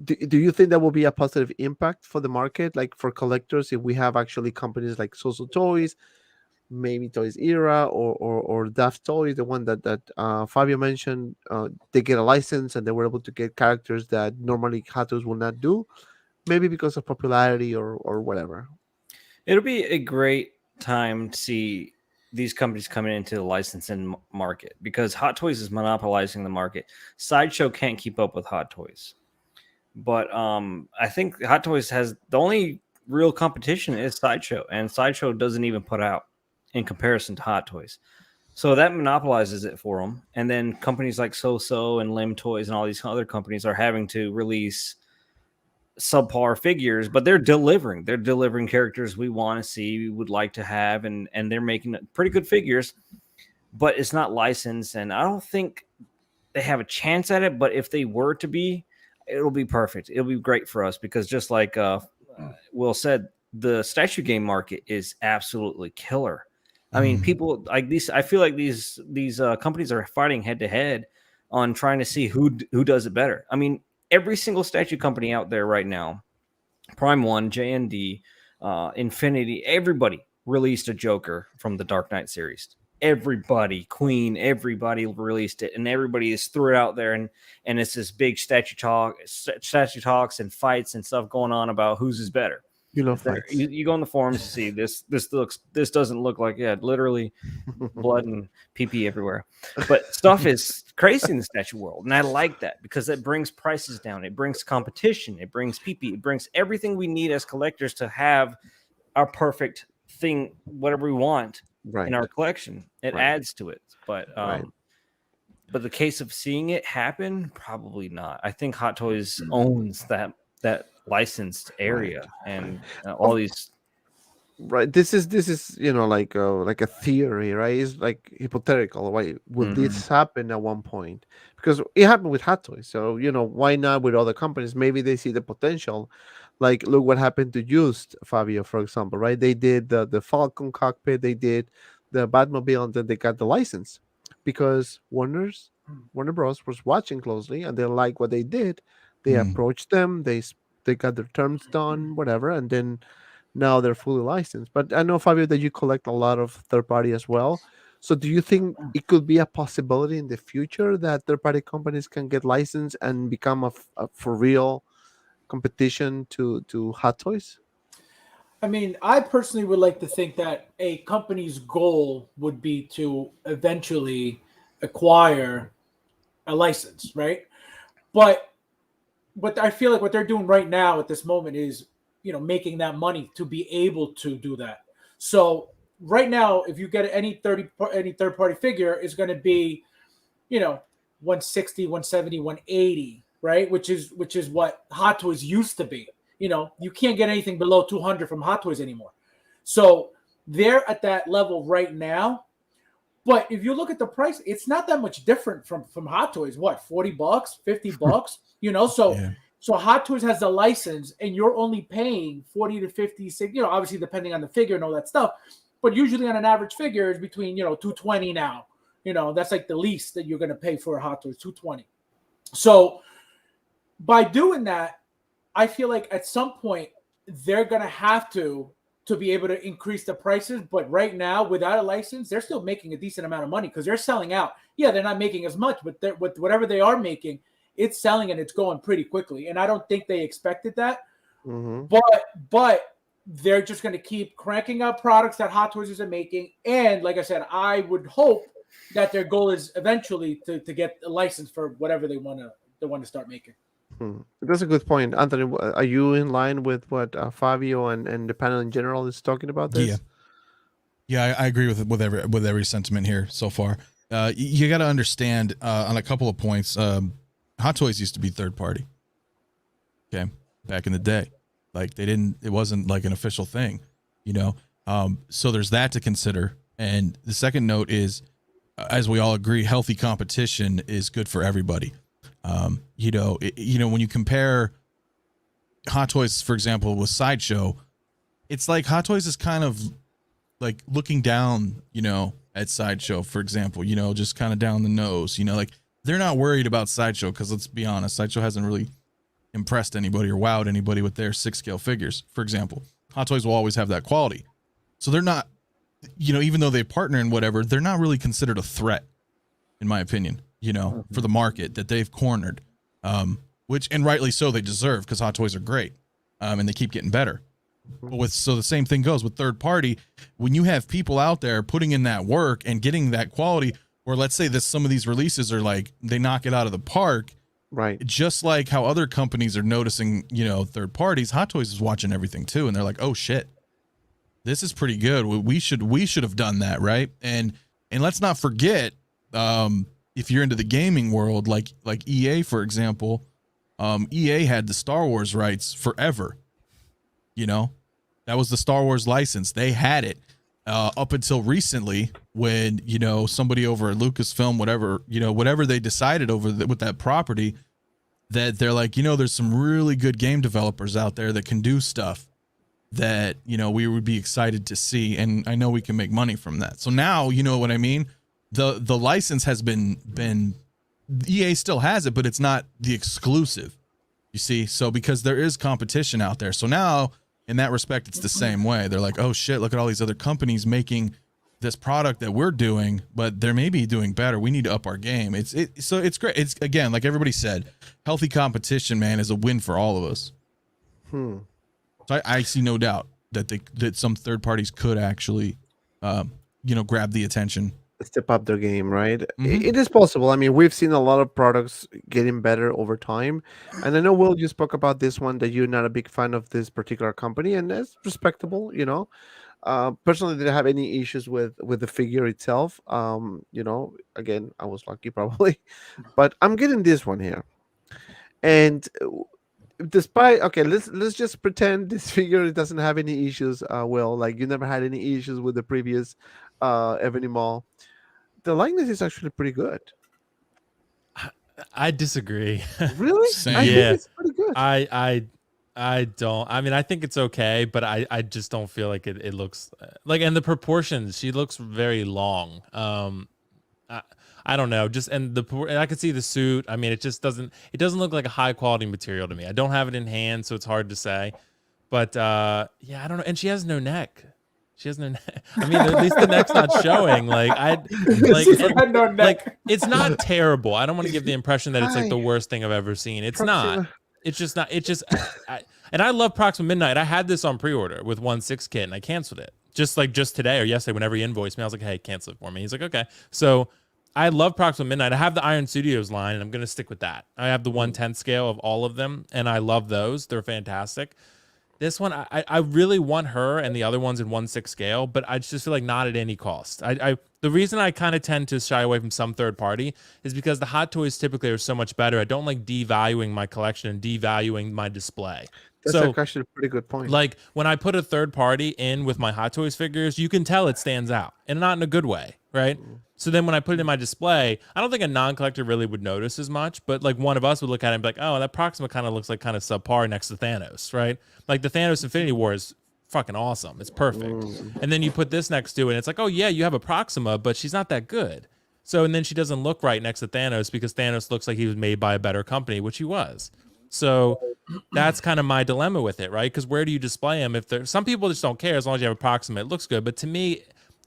Speaker 1: Do you think that will be a positive impact for the market, like for collectors, if we have actually companies like So Toys, maybe Toys Era or Daft Toys, the one that Fabio mentioned, they get a license and they were able to get characters that normally Hot Toys will not do, maybe because of popularity or whatever.
Speaker 5: It'll be a great time to see these companies coming into the licensing market because Hot Toys is monopolizing the market. Sideshow can't keep up with Hot Toys, but I think Hot Toys has the only real competition is Sideshow, and Sideshow doesn't even put out in comparison to Hot Toys. So that monopolizes it for them. And then companies like So and Lim Toys and all these other companies are having to release subpar figures, but they're delivering. They're delivering characters we want to see, we would like to have, and they're making pretty good figures, but it's not licensed. And I don't think they have a chance at it. But if they were to be, it'll be perfect. It'll be great for us because just like Will said, the statue game market is absolutely killer. I mean, people like these. I feel like these companies are fighting head to head on trying to see who does it better. I mean, every single statue company out there right now, Prime One, JND, Infinity, everybody released a Joker from the Dark Knight series. Everybody, Queen, everybody released it, and everybody is threw it out there, and it's this big statue talks and fights and stuff going on about whose is better.
Speaker 1: You love fights.
Speaker 5: You go on the forums to see this doesn't look like literally blood and pee everywhere, but stuff is crazy in the statue world, and I like that because it brings prices down, it brings competition, it brings it brings everything we need as collectors to have our perfect thing, whatever we want in our collection. It adds to it, but but the case of seeing it happen, probably not. I think Hot Toys owns that licensed area and all these.
Speaker 1: This is like a theory, right? It's like hypothetical. Why would this happen at one point? Because it happened with Hot Toys, so why not with other companies? Maybe they see the potential. Like, look what happened to used Fabio, for example, right? They did the Falcon cockpit, they did the Batmobile, and then they got the license because Warner Bros was watching closely, and they like what they did. They approached them, they got their terms done, whatever, and then now they're fully licensed. But I know, Fabio, that you collect a lot of third party as well. So do you think it could be a possibility in the future that third party companies can get licensed and become a for real competition to Hot Toys?
Speaker 4: I mean, I personally would like to think that a company's goal would be to eventually acquire a license, right? But I feel like what they're doing right now at this moment is, making that money to be able to do that. So right now, if you get any third party figure, is going to be, 160, 170, 180, right? Which is what Hot Toys used to be. You can't get anything below 200 from Hot Toys anymore. So they're at that level right now. But if you look at the price, it's not that much different from Hot Toys. What, $40, $50? So Hot Toys has the license, and you're only paying 40 to 50, obviously depending on the figure and all that stuff. But usually on an average figure is between, $220 now. That's like the least that you're going to pay for a Hot Toys, $220. So by doing that, I feel like at some point they're going to have to be able to increase the prices. But right now, without a license, they're still making a decent amount of money because they're selling out. Yeah, they're not making as much, but with whatever they are making, it's selling and it's going pretty quickly. And I don't think they expected that. But they're just going to keep cranking out products that Hot Toys is making. And like I said, I would hope that their goal is eventually to get a license for whatever they want to start making.
Speaker 1: That's a good point, Anthony. Are you in line with what Fabio and the panel in general is talking about this?
Speaker 3: Yeah, I agree with every sentiment here so far. You got to understand on a couple of points. Hot Toys used to be third party. Okay, back in the day, like it wasn't like an official thing, So there's that to consider. And the second note is, as we all agree, healthy competition is good for everybody. When you compare Hot Toys, for example, with Sideshow, it's like Hot Toys is kind of like looking down, at Sideshow, for example, just kind of down the nose, like they're not worried about Sideshow because let's be honest, Sideshow hasn't really impressed anybody or wowed anybody with their 6-scale figures, for example. Hot Toys will always have that quality. So they're not, even though they partner and whatever, they're not really considered a threat, in my opinion. For the market that they've cornered, which, and rightly so, they deserve because Hot Toys are great, and they keep getting better. But so the same thing goes with third party. When you have people out there putting in that work and getting that quality, or let's say that some of these releases are like, they knock it out of the park,
Speaker 1: right?
Speaker 3: Just like how other companies are noticing, third parties, Hot Toys is watching everything too. And they're like, oh shit, this is pretty good. We should have done that. Right. And let's not forget, if you're into the gaming world, like EA, for example, EA had the Star Wars rights forever. That was the Star Wars license. They had it up until recently when, somebody over at Lucasfilm, whatever they decided with that property, that they're like, there's some really good game developers out there that can do stuff that, we would be excited to see. And I know we can make money from that. So now, you know what I mean? The license has been EA still has it, but it's not the exclusive, you see? So because there is competition out there. So now in that respect, it's the same way. They're like, oh shit, look at all these other companies making this product that we're doing, but they're maybe doing better. We need to up our game. So it's great. It's, again, like everybody said, healthy competition, man, is a win for all of us. So I see no doubt that some third parties could actually, grab the attention.
Speaker 1: Step up their game, right? It is possible. I mean, we've seen a lot of products getting better over time, and I know Will, you spoke about this one that you're not a big fan of this particular company, and that's respectable. Personally, didn't have any issues with the figure itself. Again, I was lucky probably, but I'm getting this one here, and despite let's just pretend this figure doesn't have any issues. Will, like you never had any issues with the previous Ebony Maw. The likeness is actually pretty good.
Speaker 2: I disagree.
Speaker 1: Really?
Speaker 3: Same.
Speaker 1: I
Speaker 2: Yeah.
Speaker 1: think it's pretty good.
Speaker 2: I don't. I mean, I think it's okay, but I just don't feel like it looks like, and the proportions. She looks very long. I don't know. And I could see the suit. I mean, it just doesn't. It doesn't look like a high quality material to me. I don't have it in hand, so it's hard to say. But yeah, I don't know. And she has no neck. She has no neck. I mean, at least the neck's not showing. It's not terrible. I don't want to give the impression that it's like the worst thing I've ever seen. It's not. It's just not. It's just. And I love Proxima Midnight. I had this on pre-order with 1/6 kit, and I canceled it. Just today or yesterday, whenever he invoiced me, I was like, "Hey, cancel it for me." He's like, "Okay." So I love Proxima Midnight. I have the Iron Studios line, and I'm gonna stick with that. I have the 1/10 scale of all of them, and I love those. They're fantastic. This one, I really want her and the other ones in 1/6 scale, but I just feel like not at any cost. The reason I kind of tend to shy away from some third party is because the Hot Toys typically are so much better. I don't like devaluing my collection and devaluing my display.
Speaker 1: That's actually a pretty good point.
Speaker 2: Like when I put a third party in with my Hot Toys figures, you can tell it stands out, and not in a good way, right? So then when I put it in my display, I don't think a non-collector really would notice as much, but like one of us would look at it and be like, oh, that Proxima kind of looks like kind of subpar next to Thanos, right? Like the Thanos Infinity War is fucking awesome. It's perfect. And then you put this next to it, and it's like, oh yeah, you have a Proxima, but she's not that good. So, and then she doesn't look right next to Thanos because Thanos looks like he was made by a better company, which he was. So that's kind of my dilemma with it, right? Because where do you display him? Some people just don't care as long as you have a Proxima, it looks good. But to me,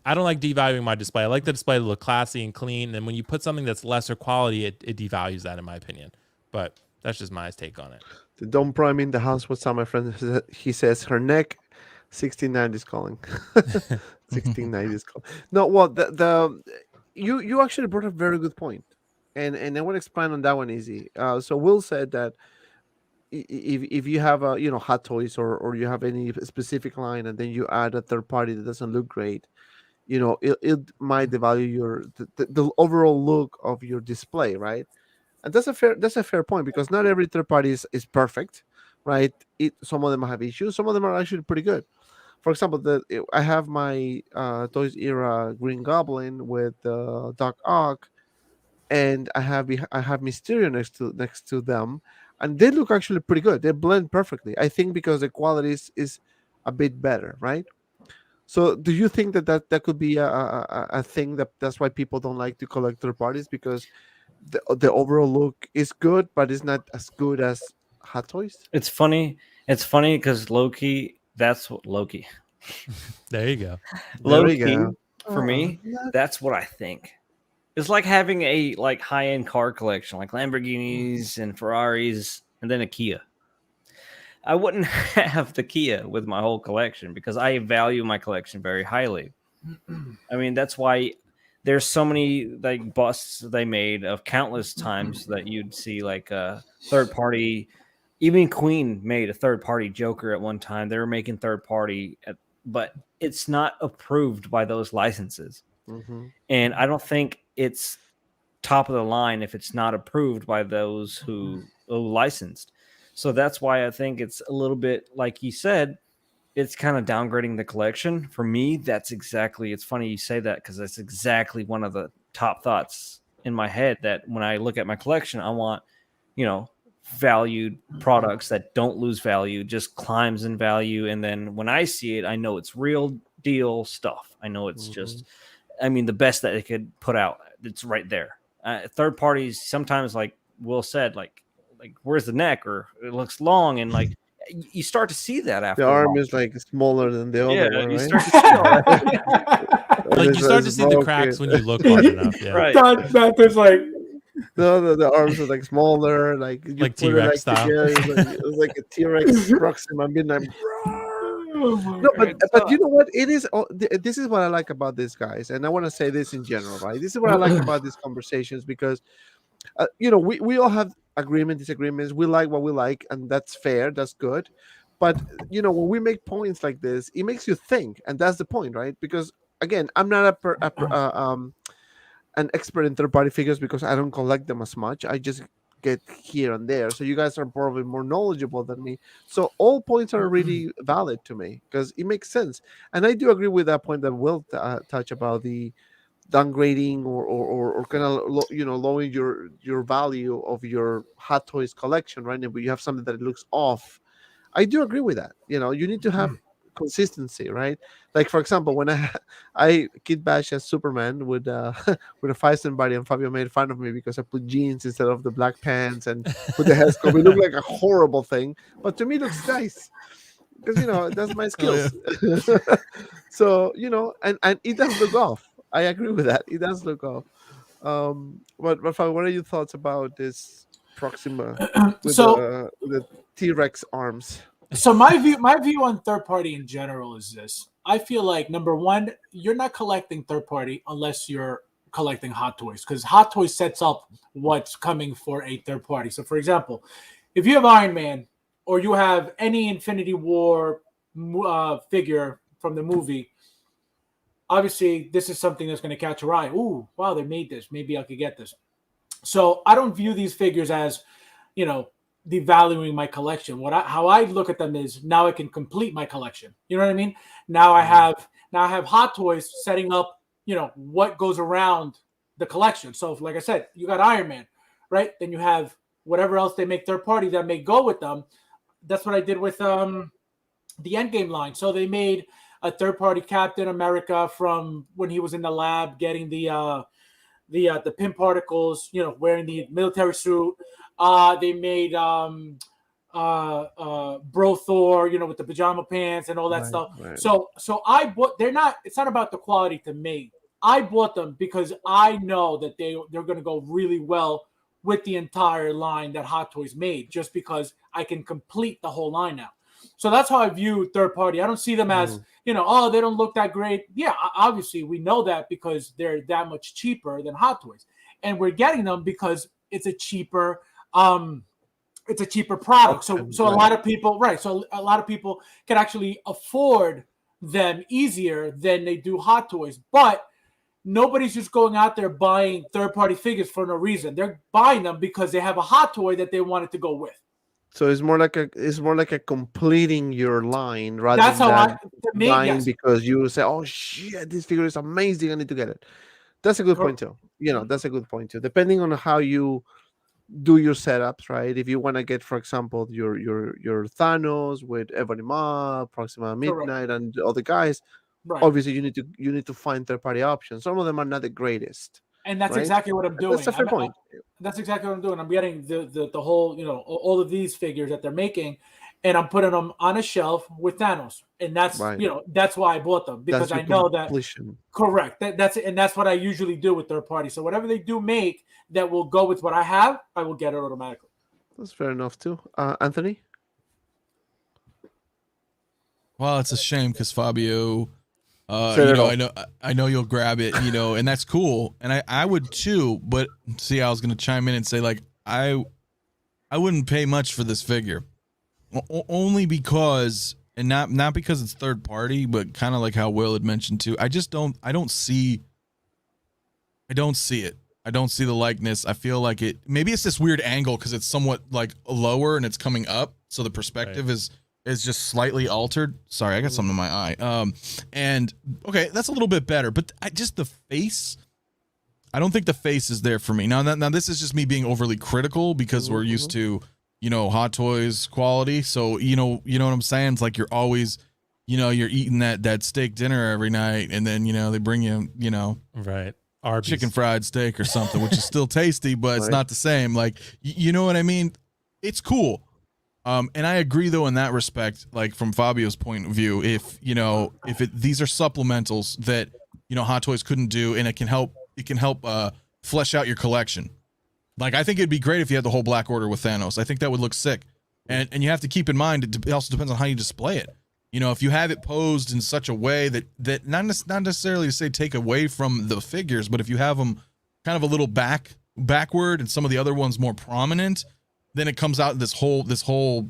Speaker 2: I don't like devaluing my display. I like the display to look classy and clean. And when you put something that's lesser quality, it devalues that, in my opinion. But that's just my take on it.
Speaker 1: The Dom Prime in the house. What's up, my friend? He says her neck. 1690 is calling. 1690 is calling. No, well, you actually brought a very good point, and I want to expand on that one easy. So Will said that if you have a Hot Toys or you have any specific line, and then you add a third party that doesn't look great, it might devalue the overall look of your display, right? And that's a fair point, because not every third party is perfect, right? Some of them have issues, some of them are actually pretty good. For example, I have my Toys Era Green Goblin with Doc Ock, and I have Mysterio next to them, and they look actually pretty good. They blend perfectly. I think because the quality is a bit better, right? So, do you think that could be a thing that's why people don't like to collect third parties, because the overall look is good, but it's not as good as Hot Toys?
Speaker 5: It's funny. It's funny because Loki. That's what Loki.
Speaker 2: There you go.
Speaker 5: Loki, for me, that's what I think. It's like having a high-end car collection, like Lamborghinis and Ferraris, and then a Kia. I wouldn't have the Kia with my whole collection because I value my collection very highly. I mean, that's why there's so many busts they made of countless times that you'd see a third party. Even Queen made a third party Joker at one time. They were making third party, but it's not approved by those licenses. And I don't think it's top of the line if it's not approved by those who licensed. So that's why I think it's a little bit, like you said, it's kind of downgrading the collection. For me, it's funny you say that, because that's exactly one of the top thoughts in my head, that when I look at my collection, I want, valued products that don't lose value, just climbs in value. And then when I see it, I know it's real deal stuff. I know it's just, I mean, the best that they could put out. It's right there. Third parties sometimes, like Will said, like where's the neck, or it looks long, and like you start to see that after
Speaker 1: The
Speaker 5: a
Speaker 1: arm
Speaker 5: while.
Speaker 1: is like smaller than the other one,
Speaker 5: you
Speaker 1: right?
Speaker 5: start to see all that.
Speaker 2: Like you start to see the cracks when you look hard enough. Yeah.
Speaker 5: Right.
Speaker 4: That's like,
Speaker 1: No, the arms are like smaller, like you
Speaker 2: Like
Speaker 1: put it
Speaker 2: T-Rex
Speaker 1: like
Speaker 2: style.
Speaker 1: together, it's like a T-Rex Proxima being like.
Speaker 4: oh my
Speaker 1: No,
Speaker 4: God.
Speaker 1: but you know what? It is. This is what I like about these guys, and I want to say this in general, right? This is what I like about these conversations because, you know, we all have disagreements. We like what we like, and that's fair. That's good. But you know, when we make points like this, it makes you think, and that's the point, right? Because again, I'm not an expert in third-party figures because I don't collect them as much. I just get here and there. So you guys are probably more knowledgeable than me. So all points are really valid to me because it makes sense. And I do agree with that point that Will touch about the downgrading or kind of lowering your value of your Hot Toys collection, right? And you have something that looks off. I do agree with that. You know, you need to have consistency, right? Like for example, when I kid bash as Superman with with a Feisten body, and Fabio made fun of me because I put jeans instead of the black pants and put the headscarf. It looked like a horrible thing, but to me it looks nice because you know that's my skills. So you know, and it does look off. I agree with that. It does look off. But Rafael, what are your thoughts about this Proxima with the T-Rex arms?
Speaker 4: So my view on third party in general is this. I feel like number one, you're not collecting third party unless you're collecting Hot Toys, because Hot Toys sets up what's coming for a third party. So for example, if you have Iron Man or you have any Infinity War figure from the movie, obviously this is something that's going to catch your eye. Ooh, wow, they made this. Maybe I could get this. So I don't view these figures as, you know, devaluing my collection. How I look at them is now I can complete my collection. You know what I mean? Now I have Hot Toys setting up, you know, what goes around the collection. So like I said, you got Iron Man, right? Then you have whatever else they make third party that may go with them. That's what I did with the Endgame line. So they made a third party Captain America from when he was in the lab getting the pin particles, you know, wearing the military suit. They made Bro Thor, you know, with the pajama pants and all that stuff.
Speaker 1: Right.
Speaker 4: So I bought. It's not about the quality to me. I bought them because I know that they're going to go really well with the entire line that Hot Toys made, just because I can complete the whole line now. So that's how I view third party. I don't see them as, you know, oh, they don't look that great. Yeah, obviously we know that because they're that much cheaper than Hot Toys, and we're getting them because it's a cheaper product. So a lot of people, right? So a lot of people can actually afford them easier than they do Hot Toys. But nobody's just going out there buying third-party figures for no reason. They're buying them because they have a Hot Toy that they wanted to go with.
Speaker 1: So it's more like a completing your line rather
Speaker 4: That's how
Speaker 1: than buying
Speaker 4: yes.
Speaker 1: because you say, "Oh shit, this figure is amazing! I need to get it." That's a good point too. You know, that's a good point too. Depending on how you do your setups, right? If you want to get, for example, your Thanos with Ebony Maw, Proxima Midnight, and all the guys, obviously you need to find third-party options. Some of them are not the greatest.
Speaker 4: And that's exactly what I'm doing.
Speaker 1: That's a fair point.
Speaker 4: That's exactly what I'm doing. I'm getting the whole, you know, all of these figures that they're making, and I'm putting them on a shelf with Thanos. And that's, you know, that's why I bought them, because I know completion. That. Correct. That's what I usually do with third party. So whatever they do make that will go with what I have, I will get it automatically.
Speaker 1: That's fair enough too. Anthony?
Speaker 3: Well, it's a shame because Fabio, you know, I know you'll grab it, you know, and that's cool, and I would too. But see, I was gonna chime in and say, like, I wouldn't pay much for this figure, only because, and not because it's third party, but kind of like how Will had mentioned too. I don't see it. I don't see the likeness. I feel like maybe it's this weird angle because it's somewhat like lower and it's coming up, so the perspective is just slightly altered. Sorry, I got something in my eye. And okay, that's a little bit better, but the face, I don't think the face is there for me. Now this is just me being overly critical because we're used to, Hot Toys quality. So you know what I'm saying. It's like you're always, you're eating that steak dinner every night, and then they bring you
Speaker 2: Right. Arby's.
Speaker 3: chicken fried steak or something, which is still tasty, but it's
Speaker 1: Right.
Speaker 3: not the same. Like you know what I mean? It's cool. And I agree though in that respect, like from Fabio's point of view, if these are supplementals that Hot Toys couldn't do, and it can help flesh out your collection. Like I think it'd be great if you had the whole Black Order with Thanos. I think that would look sick. And you have to keep in mind it also depends on how you display it. If you have it posed in such a way that not necessarily to say take away from the figures, but if you have them kind of a little backward and some of the other ones more prominent, then it comes out this whole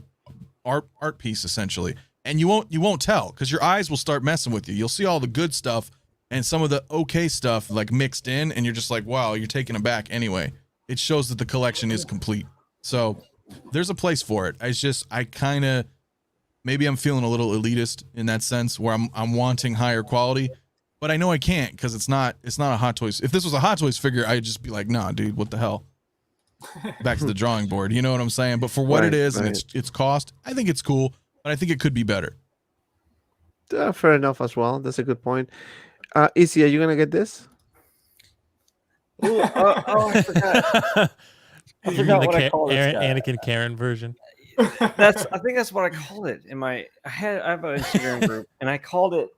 Speaker 3: art piece essentially, and you won't tell because your eyes will start messing with you. You'll see all the good stuff and some of the okay stuff like mixed in, and you're just like, wow, you're taken aback. Anyway, it shows that the collection is complete. So there's a place for it. I kind of maybe I'm feeling a little elitist in that sense where I'm wanting higher quality, but I know I can't because it's not a Hot Toys. If this was a Hot Toys figure, I'd just be like, nah, dude, what the hell? Back to the drawing board. You know what I'm saying? But for what it is and its cost, I think it's cool, but I think it could be better.
Speaker 1: Fair enough as well. That's a good point. Izzy, are you gonna get this?
Speaker 5: Ooh, I forgot. I
Speaker 2: You
Speaker 5: forgot
Speaker 2: mean
Speaker 5: what I call this guy.
Speaker 2: Anakin Karen version.
Speaker 5: I think that's what I called it in my. I have an Instagram group, and I called it.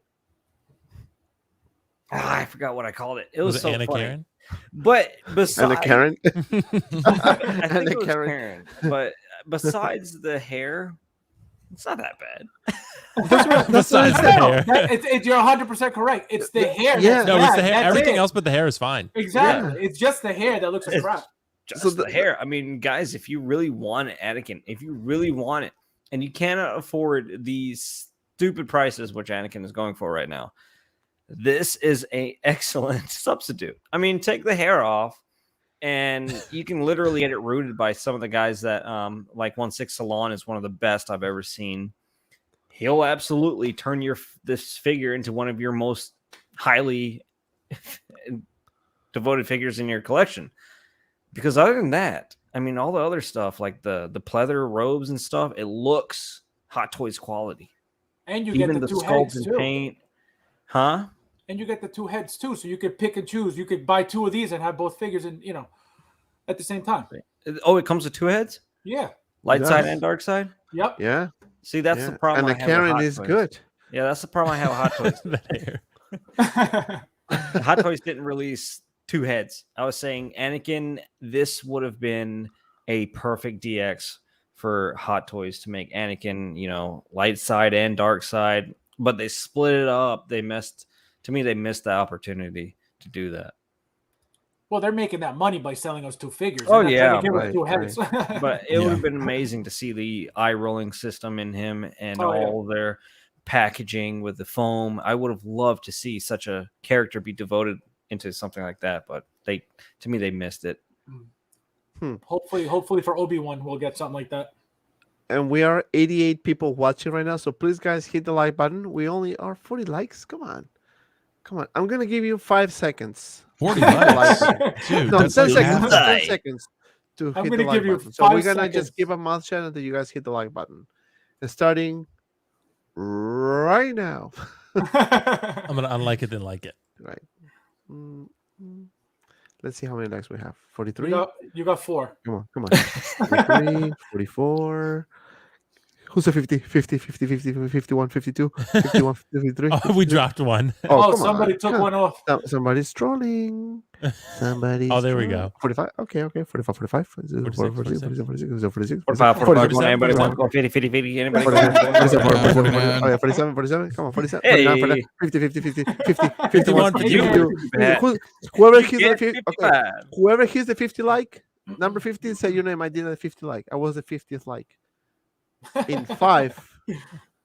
Speaker 5: I forgot what I called it. It was so
Speaker 2: Anna
Speaker 5: funny.
Speaker 2: Karen?
Speaker 5: But besides,
Speaker 1: Anna Karen.
Speaker 5: I think
Speaker 1: Anna
Speaker 5: it was
Speaker 1: Karen.
Speaker 5: Karen. But besides the hair, it's not that bad.
Speaker 1: That's what I
Speaker 2: Besides the
Speaker 1: said.
Speaker 2: hair.
Speaker 4: You're 100% correct. It's the hair.
Speaker 1: Yeah.
Speaker 4: that's
Speaker 2: No, it's
Speaker 4: bad.
Speaker 2: the hair.
Speaker 4: That's
Speaker 2: Everything
Speaker 4: it.
Speaker 2: else but the hair is fine.
Speaker 4: Exactly. It's just the hair that looks like crap.
Speaker 5: Just
Speaker 1: So
Speaker 5: the hair. I mean, guys, if you really want Anakin, if you really want it, and you cannot afford these stupid prices, which Anakin is going for right now, this is a excellent substitute. I mean, take the hair off, and you can literally get it rooted by some of the guys that, like 1/6 Salon is one of the best I've ever seen. He'll absolutely turn this figure into one of your most highly devoted figures in your collection. Because other than that, I mean, all the other stuff like the pleather robes and stuff, it looks Hot Toys quality.
Speaker 4: And you
Speaker 5: Even
Speaker 4: get the two
Speaker 5: sculpt
Speaker 4: heads
Speaker 5: and
Speaker 4: too.
Speaker 5: paint, huh?
Speaker 4: And you get the two heads too, so you could pick and choose. You could buy two of these and have both figures, and at the same time.
Speaker 5: Oh, it comes with two heads,
Speaker 4: Yeah.
Speaker 5: light
Speaker 1: It
Speaker 5: side
Speaker 1: does.
Speaker 5: and dark side.
Speaker 4: Yep.
Speaker 1: Yeah.
Speaker 5: See, that's
Speaker 1: yeah.
Speaker 5: the problem.
Speaker 1: And
Speaker 5: I
Speaker 1: the
Speaker 5: have with
Speaker 1: Karen
Speaker 5: Hot
Speaker 1: is
Speaker 5: Toys.
Speaker 1: good.
Speaker 5: Yeah, that's the problem I have with Hot Toys.
Speaker 2: The hair.
Speaker 5: Hot Toys didn't release two heads. I was saying Anakin, this would have been a perfect DX for Hot Toys to make Anakin, light side and dark side, but they split it up. They missed the opportunity to do that.
Speaker 4: Well, they're making that money by selling us two figures.
Speaker 5: Oh,
Speaker 4: They're not trying to
Speaker 5: yeah,
Speaker 4: give us
Speaker 1: right,
Speaker 4: two heads.
Speaker 5: But it would
Speaker 3: Yeah.
Speaker 5: have been amazing to see the eye rolling system in him and
Speaker 4: Oh, yeah.
Speaker 5: all their packaging with the foam. I would have loved to see such a character be devoted into something like that, but they missed it.
Speaker 4: Hopefully for Obi-Wan, we'll get something like that.
Speaker 1: And we are 88 people watching right now. So please, guys, hit the like button. We only are 40 likes. Come on. I'm going to give you 5 seconds.
Speaker 3: 40 likes. Dude,
Speaker 1: No, 10
Speaker 3: that's like
Speaker 1: seconds.
Speaker 3: half-
Speaker 1: 10 seconds to
Speaker 4: I'm
Speaker 1: hit
Speaker 4: gonna
Speaker 1: the like
Speaker 4: give you
Speaker 1: button. So we're
Speaker 4: 5
Speaker 1: going to
Speaker 4: seconds.
Speaker 1: just give a mouth shut until you guys hit the like button. And starting right now.
Speaker 2: I'm gonna unlike it, then like it.
Speaker 1: Right. Let's see how many likes we have. 43?
Speaker 4: You got 4.
Speaker 1: Come on. 43, 44. Who's the 50, 50, 50, 50, 51, 52, 51, 53?
Speaker 2: Oh, we dropped one.
Speaker 4: Oh,
Speaker 1: come
Speaker 4: somebody
Speaker 1: on.
Speaker 4: took one off.
Speaker 1: Somebody's trolling. Somebody's
Speaker 2: Oh, there we
Speaker 1: trolling.
Speaker 2: go.
Speaker 1: 45. Okay. 45, 45.
Speaker 2: 46,
Speaker 1: 46.
Speaker 5: 45, 45. Anybody want to go 50, 50, 50? Anybody
Speaker 1: 47. Come on, 47.
Speaker 5: Hey.
Speaker 1: 49, 50, 50, 50, 50,
Speaker 2: 51,
Speaker 1: 52. Whoever hits the 50, okay. Whoever hits the 50 like, number 50, say your name. I did a 50 like. I was the 50th like. In 5.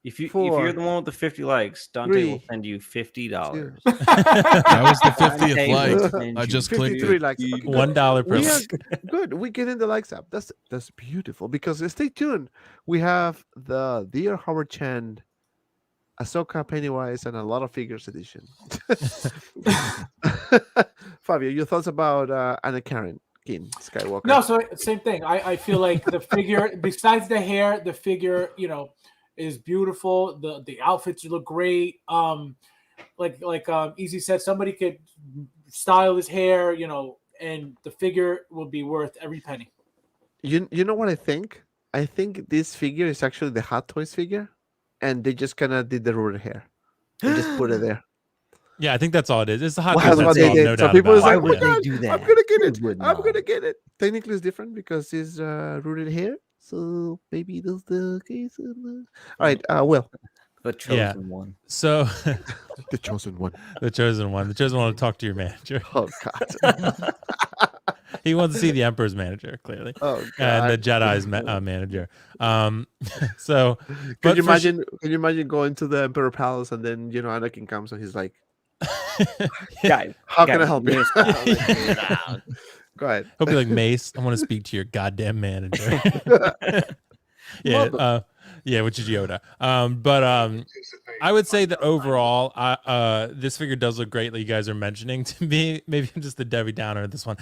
Speaker 5: If you're
Speaker 1: 4,
Speaker 5: the one with the 50 likes, Dante
Speaker 1: 3,
Speaker 5: will send you $50.
Speaker 3: That was the 50th
Speaker 5: Dante
Speaker 3: like.
Speaker 5: will send
Speaker 3: I
Speaker 5: you
Speaker 3: just clicked
Speaker 1: 53
Speaker 3: it.
Speaker 1: likes. Okay, good.
Speaker 2: $1 per
Speaker 1: We are
Speaker 2: like.
Speaker 1: good. We get in the likes up. That's beautiful because stay tuned. We have the Dear Howard Chan, Ahsoka, Pennywise, and a lot of figures edition. Fabio, your thoughts about Anna Karen? Anakin Skywalker.
Speaker 4: No, so same thing. I feel like the figure, besides the hair, the figure, is beautiful. The outfits look great. Like Easy said, somebody could style his hair, and the figure will be worth every penny.
Speaker 1: You know what I think? I think this figure is actually the Hot Toys figure, and they just kind of did the rooted hair and just put it there.
Speaker 2: Yeah, I think that's all it is. It's the hot
Speaker 1: Wow,
Speaker 2: toys.
Speaker 1: that's what
Speaker 2: That's
Speaker 1: they
Speaker 2: all,
Speaker 1: did.
Speaker 2: no
Speaker 1: So
Speaker 2: doubt
Speaker 1: people is
Speaker 2: about
Speaker 1: like,
Speaker 2: it.
Speaker 5: Why would
Speaker 2: Yeah.
Speaker 5: they do that?
Speaker 1: I'm gonna get
Speaker 5: Who
Speaker 1: it.
Speaker 5: would
Speaker 1: I'm
Speaker 5: not?
Speaker 1: gonna get it. Technically, it's different because it's rooted hair. So maybe that's the case. All right, Will,
Speaker 5: The chosen
Speaker 2: Yeah.
Speaker 5: one.
Speaker 2: So
Speaker 1: the chosen one.
Speaker 2: the chosen one to talk to your manager.
Speaker 1: Oh God.
Speaker 2: He wants to see the Emperor's manager, clearly,
Speaker 1: Oh
Speaker 2: and the
Speaker 1: God.
Speaker 2: Jedi's manager. So,
Speaker 1: Can
Speaker 2: but
Speaker 1: you
Speaker 2: for
Speaker 1: imagine? Can you imagine going to the Emperor Palace and then Anakin comes and he's like,
Speaker 5: Guys,
Speaker 1: "How can I
Speaker 5: guys,
Speaker 1: help you?"
Speaker 5: yes.
Speaker 1: Go ahead.
Speaker 2: He'll be like, Mace, I want to speak to your goddamn manager. Yeah, which is Yoda. I would say that overall, this figure does look great. Like you guys are mentioning to me. Maybe I'm just the Debbie Downer of this one.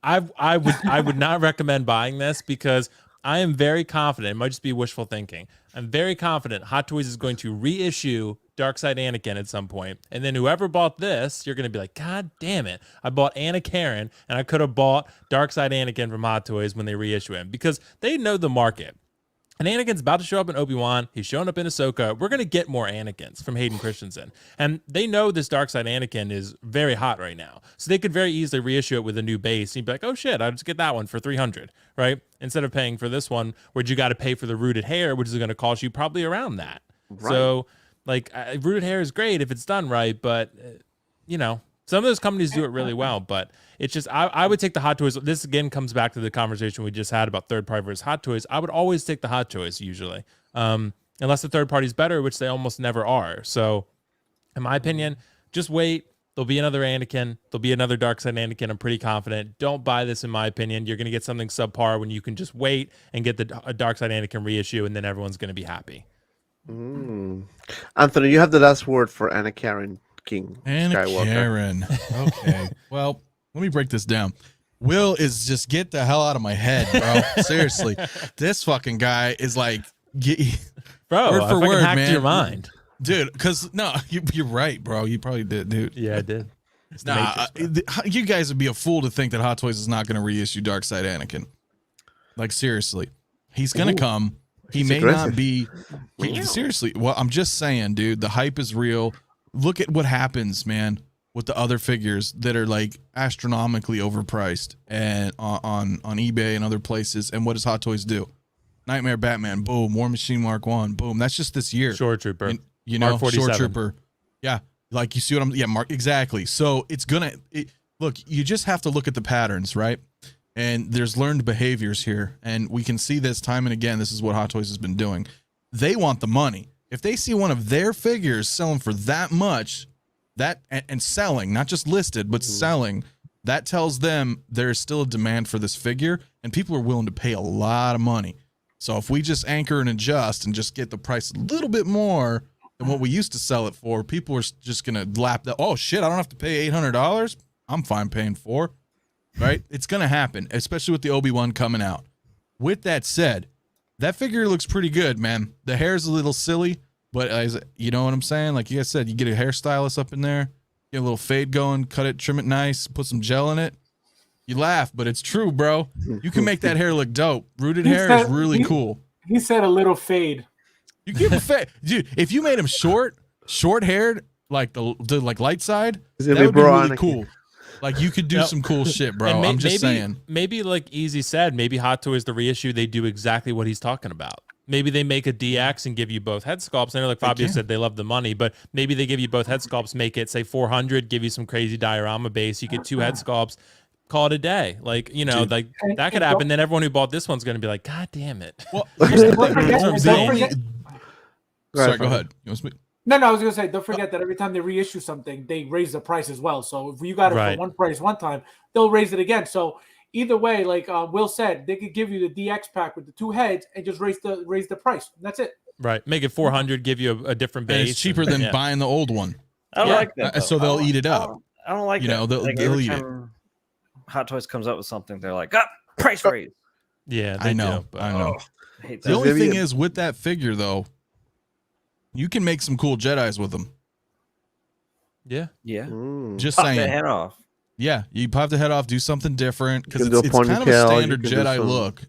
Speaker 2: I would not recommend buying this because I am very confident. It might just be wishful thinking. I'm very confident Hot Toys is going to reissue Darkseid Anakin at some point, and then whoever bought this, you're going to be like, God damn it! I bought Anna Karen, and I could have bought Darkseid Anakin from Hot Toys when they reissue him because they know the market. And Anakin's about to show up in Obi-Wan. He's showing up in Ahsoka. We're going to get more Anakins from Hayden Christensen. And they know this Darkseid Anakin is very hot right now. So they could very easily reissue it with a new base. And you'd be like, oh shit, I'll just get that one for $300, right? Instead of paying for this one where you got to pay for the rooted hair, which is going to cost you probably around that.
Speaker 1: Right.
Speaker 2: So like rooted hair is great if it's done right. But, some of those companies do it really well, but it's just I would take the Hot Toys. This again comes back to the conversation we just had about third party versus Hot Toys. I would always take the Hot Toys usually, unless the third party's better, which they almost never are. So, in my opinion, just wait. There'll be another Anakin. There'll be another Darkseid Anakin. I'm pretty confident. Don't buy this, in my opinion. You're gonna get something subpar when you can just wait and get the Darkseid Anakin reissue, and then everyone's gonna be happy.
Speaker 1: Anthony, you have the last word for Anna Karen King
Speaker 3: Anna
Speaker 1: Skywalker.
Speaker 3: Karen. Okay. Well, let me break this down. Will is just get the hell out of my head, bro. Seriously. This fucking guy is like,
Speaker 2: Bro,
Speaker 3: word
Speaker 2: I
Speaker 3: for
Speaker 2: fucking
Speaker 3: word,
Speaker 2: hacked
Speaker 3: man.
Speaker 2: your mind.
Speaker 3: Dude, because no, you're right, bro. You probably did, dude.
Speaker 2: Yeah, I did. It's the
Speaker 3: Nah,
Speaker 2: Matrix, bro.
Speaker 3: you guys would be a fool to think that Hot Toys is not going to reissue Darkseid Anakin. Like, seriously. He's going to come. He
Speaker 1: He's
Speaker 3: may
Speaker 1: aggressive.
Speaker 3: not be. Seriously. Well, I'm just saying, dude, the hype is real. Look at what happens, man, with the other figures that are like astronomically overpriced and on eBay and other places. And what does Hot Toys do? Nightmare Batman, boom. War Machine Mark 1, boom. That's just this year.
Speaker 2: Shore Trooper.
Speaker 3: You know,
Speaker 2: Mark 47.
Speaker 3: Shore Trooper. Yeah. Like, you see what I'm, yeah, Mark, exactly. So it's gonna, look, you just have to look at the patterns, right? And there's learned behaviors here. And we can see this time and again. This is what Hot Toys has been doing. They want the money. If they see one of their figures selling for that much, and selling, not just listed, but selling, that tells them there's still a demand for this figure, and people are willing to pay a lot of money. So if we just anchor and adjust and just get the price a little bit more than what we used to sell it for, people are just gonna lap that. Oh shit, I don't have to pay $800. I'm fine paying $400. Right? It's gonna happen, especially with the Obi-Wan coming out. With that said, that figure looks pretty good, man. The hair's a little silly, but you know what I'm saying? Like you guys said, you get a hairstylist up in there, get a little fade going, cut it, trim it nice, put some gel in it. You laugh, but it's true, bro. You can make that hair look dope. Rooted hair is really cool.
Speaker 4: He said a little fade.
Speaker 3: You give a fade, dude. If you made him short haired, like the like light side, that would be really cool. Like you could do some cool shit, bro.
Speaker 2: And
Speaker 3: I'm just saying.
Speaker 2: Maybe like Easy said, maybe Hot Toys the reissue, they do exactly what he's talking about. Maybe they make a DX and give you both head sculpts. I know, like Fabio said, they love the money, but maybe they give you both head sculpts, make it say 400, give you some crazy diorama base. You get 2 head sculpts, call it a day. Like, you know, like that could happen. Then everyone who bought this one's going to be like, God damn it.
Speaker 3: Well,
Speaker 4: Sorry,
Speaker 3: go ahead. You want to speak?
Speaker 4: No, I was gonna say, don't forget that every time they reissue something, they raise the price as well. So if you got it for one price one time, they'll raise it again. So either way, like Will said, they could give you the DX pack with the 2 heads and just raise the price. That's it.
Speaker 2: Right. Make it 400, give you a different base.
Speaker 3: And it's cheaper than buying the old one.
Speaker 5: I don't like that.
Speaker 3: So they'll eat it up.
Speaker 5: I don't like
Speaker 3: you
Speaker 5: that.
Speaker 3: know, they'll
Speaker 5: like
Speaker 3: eat it.
Speaker 5: Hot Toys comes up with something, they're like, price raise.
Speaker 2: Yeah,
Speaker 3: I
Speaker 2: they
Speaker 3: know.
Speaker 2: do, but-
Speaker 3: I know.
Speaker 5: I hate
Speaker 3: The
Speaker 5: that.
Speaker 3: only
Speaker 1: Maybe
Speaker 3: thing
Speaker 1: it-
Speaker 3: is with that figure though, you can make some cool Jedis with them.
Speaker 2: Yeah.
Speaker 5: Yeah.
Speaker 3: Just
Speaker 5: Pop the
Speaker 3: saying.
Speaker 5: head off.
Speaker 3: Yeah, you pop the head off, do something different because
Speaker 1: You can
Speaker 3: it's
Speaker 1: do a
Speaker 3: kind of a
Speaker 1: ponytail, you
Speaker 3: standard
Speaker 1: can do
Speaker 3: Jedi
Speaker 1: some-
Speaker 3: look.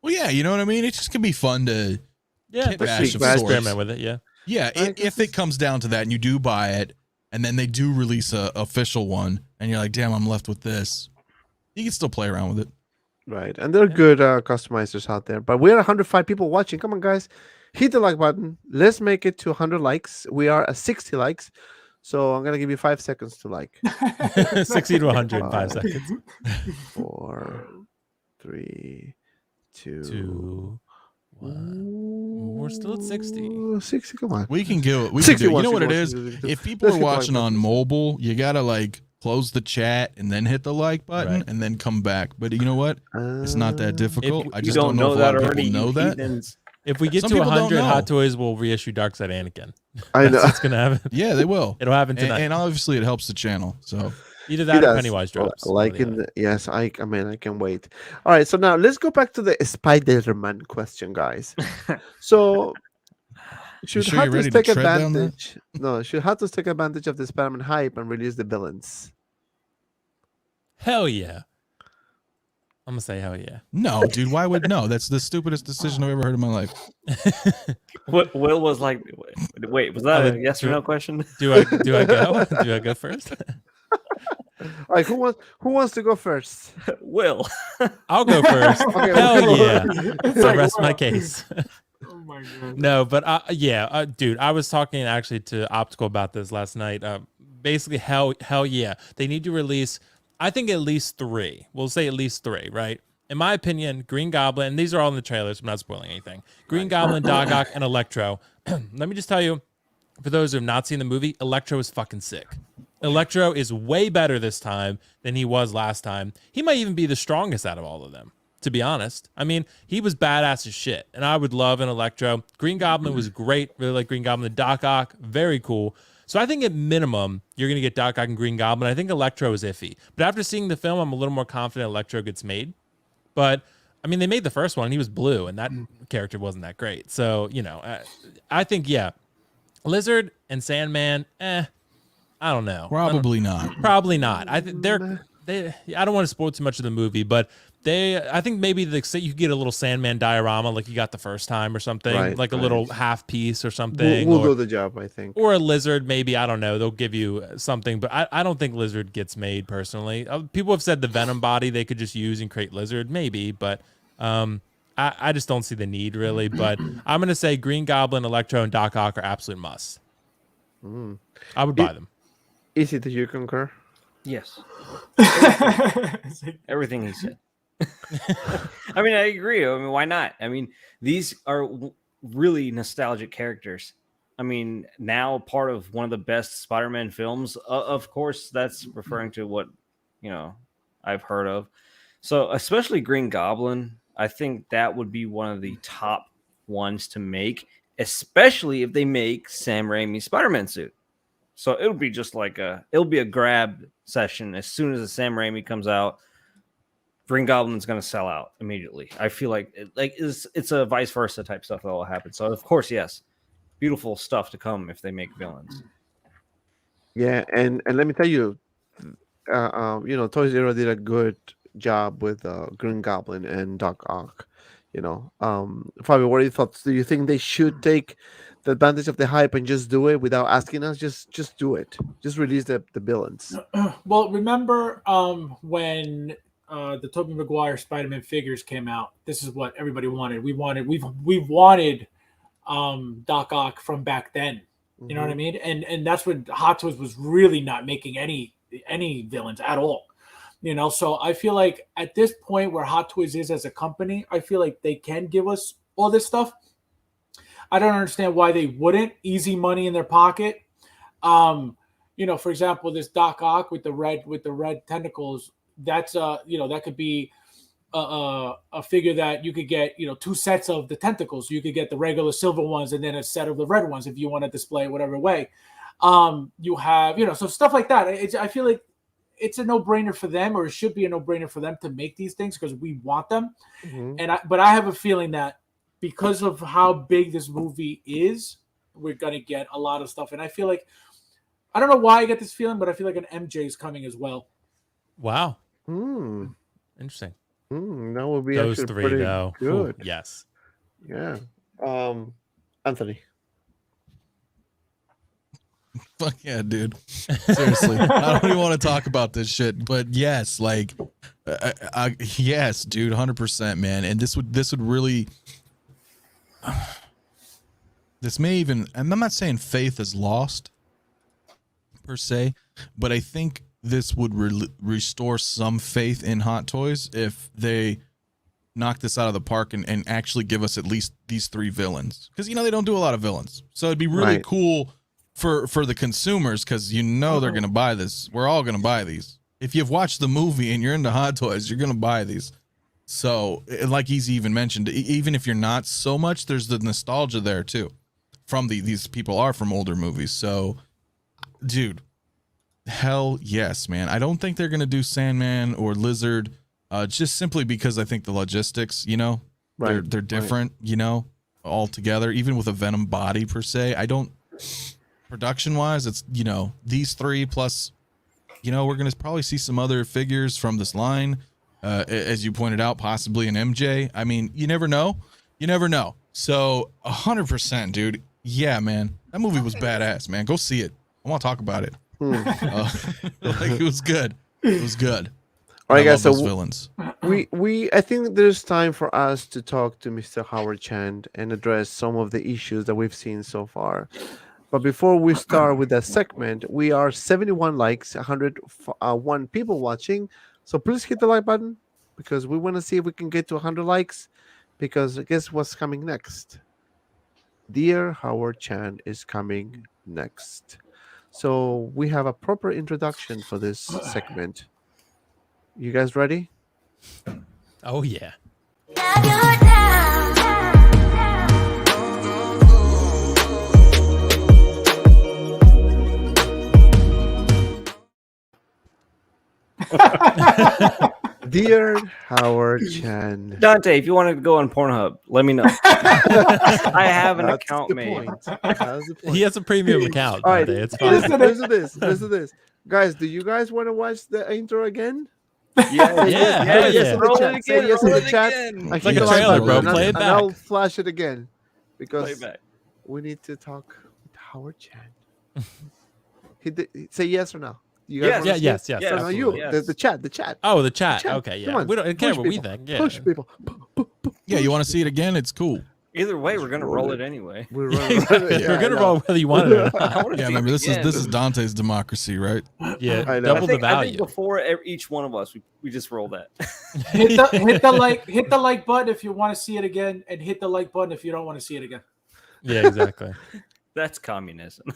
Speaker 3: Well, yeah, you know what I mean. It just can be fun to
Speaker 2: Yeah,
Speaker 3: kit
Speaker 2: but
Speaker 3: bash
Speaker 1: Chic
Speaker 3: of
Speaker 1: bash.
Speaker 3: sorts.
Speaker 2: experiment with it. Yeah.
Speaker 3: Yeah, if it comes down to that, and you do buy it, and then they do release a official one, and you're like, damn, I'm left with this. You can still play around with it.
Speaker 1: Right, and there are good customizers out there. But we're 105 people watching. Come on, guys, hit the like button. Let's make it to 100 likes. We are at 60 likes, so I'm gonna give you 5 seconds to like.
Speaker 2: 60 to 100 in 5
Speaker 1: Five.
Speaker 2: seconds.
Speaker 1: 4, 3, 2,
Speaker 2: 2, 1. We're still at 60.
Speaker 1: 60. Come on.
Speaker 3: We can go. We can do it. You know what it is?
Speaker 1: 61.
Speaker 3: If people
Speaker 1: Let's
Speaker 3: are
Speaker 1: hit the like
Speaker 3: watching on
Speaker 1: button.
Speaker 3: mobile, you gotta like close the chat and then hit the like button
Speaker 2: Right.
Speaker 3: and then come back. But you know what? It's not that difficult. I
Speaker 5: You
Speaker 3: just don't know if a lot of
Speaker 5: already,
Speaker 3: people know
Speaker 5: you
Speaker 3: that.
Speaker 5: heathens.
Speaker 2: If we get
Speaker 3: Some
Speaker 2: to
Speaker 3: people don't
Speaker 2: 100, Hot
Speaker 3: know.
Speaker 2: Toys will reissue Darkseid Anakin.
Speaker 1: I know.
Speaker 2: That's what's gonna happen.
Speaker 3: Yeah, they will.
Speaker 2: It'll happen
Speaker 3: And,
Speaker 2: tonight.
Speaker 3: and obviously, it helps the channel. So
Speaker 2: Either
Speaker 1: He
Speaker 2: that or
Speaker 1: does.
Speaker 2: Pennywise drops.
Speaker 1: Like
Speaker 2: one or the
Speaker 1: in
Speaker 2: other.
Speaker 1: yes, I mean I can wait. All right, so now let's go back to the Spider-Man question, guys. So should
Speaker 3: sure you're
Speaker 1: Hatos
Speaker 3: ready to
Speaker 1: take
Speaker 3: tread down that?
Speaker 1: advantage? No, should Hatos take advantage of the Spider-Man hype and release the villains?
Speaker 2: Hell yeah. I'm gonna say hell yeah.
Speaker 3: no, dude. Why would no? That's the stupidest decision I've ever heard in my life.
Speaker 5: What Will was like, wait, was that a yes or no question?
Speaker 2: Do I go? Do I go first?
Speaker 1: All right, who wants to go first?
Speaker 5: Will.
Speaker 2: I'll go first.
Speaker 1: Okay,
Speaker 2: Hell yeah.
Speaker 4: It's
Speaker 2: I
Speaker 4: like,
Speaker 2: rest my
Speaker 4: wow.
Speaker 2: case.
Speaker 4: Oh my god.
Speaker 2: No, but yeah, dude, I was talking actually to Optical about this last night. Basically, hell yeah, they need to release. I think at least 3. We'll say at least 3, right? In my opinion, Green Goblin. And these are all in the trailers. I'm not spoiling anything. Green Goblin, Doc Ock, and Electro. Let me just tell you, for those who have not seen the movie, Electro is fucking sick. Electro is way better this time than he was last time. He might even be the strongest out of all of them, to be honest. I mean, he was badass as shit, and I would love an Electro. Green Goblin was great. Really like Green Goblin. Doc Ock, very cool. So I think at minimum, you're going to get Doc Ock and Green Goblin. I think Electro is iffy. But after seeing the film, I'm a little more confident Electro gets made. But, I mean, they made the first one, and he was blue, and that character wasn't that great. So, you know, I think, yeah. Lizard and Sandman, I don't know.
Speaker 3: Probably not.
Speaker 2: Probably not. I think they. I don't want to spoil too much of the movie, but I think maybe you could get a little Sandman diorama like you got the first time or something,
Speaker 1: Right,
Speaker 2: like a
Speaker 1: right.
Speaker 2: little half piece or something,
Speaker 1: We'll
Speaker 2: or,
Speaker 1: do the job, I think.
Speaker 2: or a lizard. Maybe, I don't know. They'll give you something, but I don't think lizard gets made personally. People have said the Venom body they could just use and create lizard, maybe, but I just don't see the need really. But I'm gonna say Green Goblin, Electro, and Doc Ock are absolute must. I would buy them.
Speaker 1: Easy, do you concur?
Speaker 5: Yes. Everything he said. I mean, I agree. I mean, why not? I mean, these are really nostalgic characters. I mean, now part of one of the best Spider-Man films. Of course, that's referring to what, I've heard of. So, especially Green Goblin, I think that would be one of the top ones to make, especially if they make Sam Raimi's Spider-Man suit. So it'll be just like it'll be a grab session as soon as the Sam Raimi comes out. Green Goblin's going to sell out immediately. I feel like it's a vice versa type stuff that will happen. So of course, yes, beautiful stuff to come if they make villains.
Speaker 1: Yeah, and let me tell you, Toys R Us did a good job with Green Goblin and Doc Ock. Fabio, what are your thoughts? Do you think they should take the advantage of the hype and just do it without asking us? Just do it. Just release the villains.
Speaker 4: Well, remember when the Tobey Maguire Spider-Man figures came out? This is what everybody wanted. We've wanted Doc Ock from back then. You know what I mean? And that's when Hot Toys was really not making any villains at all. So I feel like at this point where Hot Toys is as a company, I feel like they can give us all this stuff. I don't understand why they wouldn't. Easy money in their pocket. For example, this Doc Ock with the red tentacles. That's that could be a figure that you could get. 2 sets of the tentacles. You could get the regular silver ones and then a set of the red ones if you want to display it whatever way. You have so stuff like that. I feel like it's a no-brainer for them, or it should be a no-brainer for them to make these things because we want them.
Speaker 1: Mhm.
Speaker 4: But I have a feeling that because of how big this movie is, we're gonna get a lot of stuff. And I feel like I don't know why I get this feeling, but I feel like an MJ is coming as well.
Speaker 2: Wow.
Speaker 1: Mm.
Speaker 2: Interesting.
Speaker 1: That would be
Speaker 2: Those
Speaker 1: actually
Speaker 2: three,
Speaker 1: pretty
Speaker 2: though.
Speaker 1: good.
Speaker 2: Yes.
Speaker 1: Yeah. Anthony.
Speaker 3: Fuck yeah, dude. Seriously, I don't even want to talk about this shit, but yes, like, yes, dude, 100%, man. And this would really, this may even, and I'm not saying faith is lost per se, but I think this would restore some faith in Hot Toys if they knock this out of the park and actually give us at least these 3 villains, because they don't do a lot of villains, so it'd be really cool for the consumers, because they're gonna buy this. We're all gonna buy these. If you've watched the movie and you're into Hot Toys, you're gonna buy these. So, like Easy even mentioned, even if you're not so much, there's the nostalgia there too. From these people are from older movies. So, dude, hell yes, man. I don't think they're gonna do Sandman or Lizard, just simply because I think the logistics, they're different, all together. Even with a Venom body per se, I don't. Production wise, it's these 3 plus, we're gonna probably see some other figures from this line, as you pointed out, possibly an MJ. I mean, you never know. So 100%, dude. Yeah, man, that movie was badass, man. Go see it. I want to talk about it. Like, it was good. It was good.
Speaker 1: All right, guys. So
Speaker 3: villains.
Speaker 1: I think there's time for us to talk to Mr. Howard Chand and address some of the issues that we've seen so far. But before we start with that segment, we are 71 likes, 101 people watching. So please hit the like button, because we want to see if we can get to 100 likes, because guess what's coming next? Dear Howard Chand is coming next. So we have a proper introduction for this segment. You guys ready?
Speaker 2: Oh, yeah.
Speaker 1: Dear Howard Chand.
Speaker 5: Dante, if you want to go on Pornhub, let me know. I have an account made.
Speaker 2: He has a premium account.
Speaker 1: All right,
Speaker 2: Dante. It's fine.
Speaker 1: listen to this. Guys, do you guys want to watch the intro again?
Speaker 5: Yeah,
Speaker 2: yeah.
Speaker 1: Roll it again. Say yes in the chat.
Speaker 2: It's like a trailer, bro. Play it back.
Speaker 1: I'll flash it again, because
Speaker 5: back.
Speaker 1: we need to talk with Howard Chand. Say yes or no. You guys wanna see it?
Speaker 2: Yes.
Speaker 1: No,
Speaker 5: absolutely,
Speaker 1: you.
Speaker 5: yes.
Speaker 1: The chat.
Speaker 2: Oh, the chat.
Speaker 1: Chat.
Speaker 2: Okay,
Speaker 1: Come
Speaker 2: yeah.
Speaker 1: on.
Speaker 2: We don't care
Speaker 1: Push
Speaker 2: what we
Speaker 1: people.
Speaker 2: think. Yeah.
Speaker 1: Push people.
Speaker 3: Yeah, you want to see it again? It's cool.
Speaker 5: Either way, we're gonna roll it anyway.
Speaker 1: We're
Speaker 2: We're gonna roll whether you want it or not.
Speaker 3: Yeah, remember this is Dante's democracy, right?
Speaker 2: Yeah,
Speaker 1: I know.
Speaker 2: double the
Speaker 5: I think
Speaker 2: value.
Speaker 5: before each one of us, we just roll that.
Speaker 4: hit the like button if you want to see it again, and hit the like button if you don't want to see it again.
Speaker 2: Yeah, exactly.
Speaker 5: That's communism.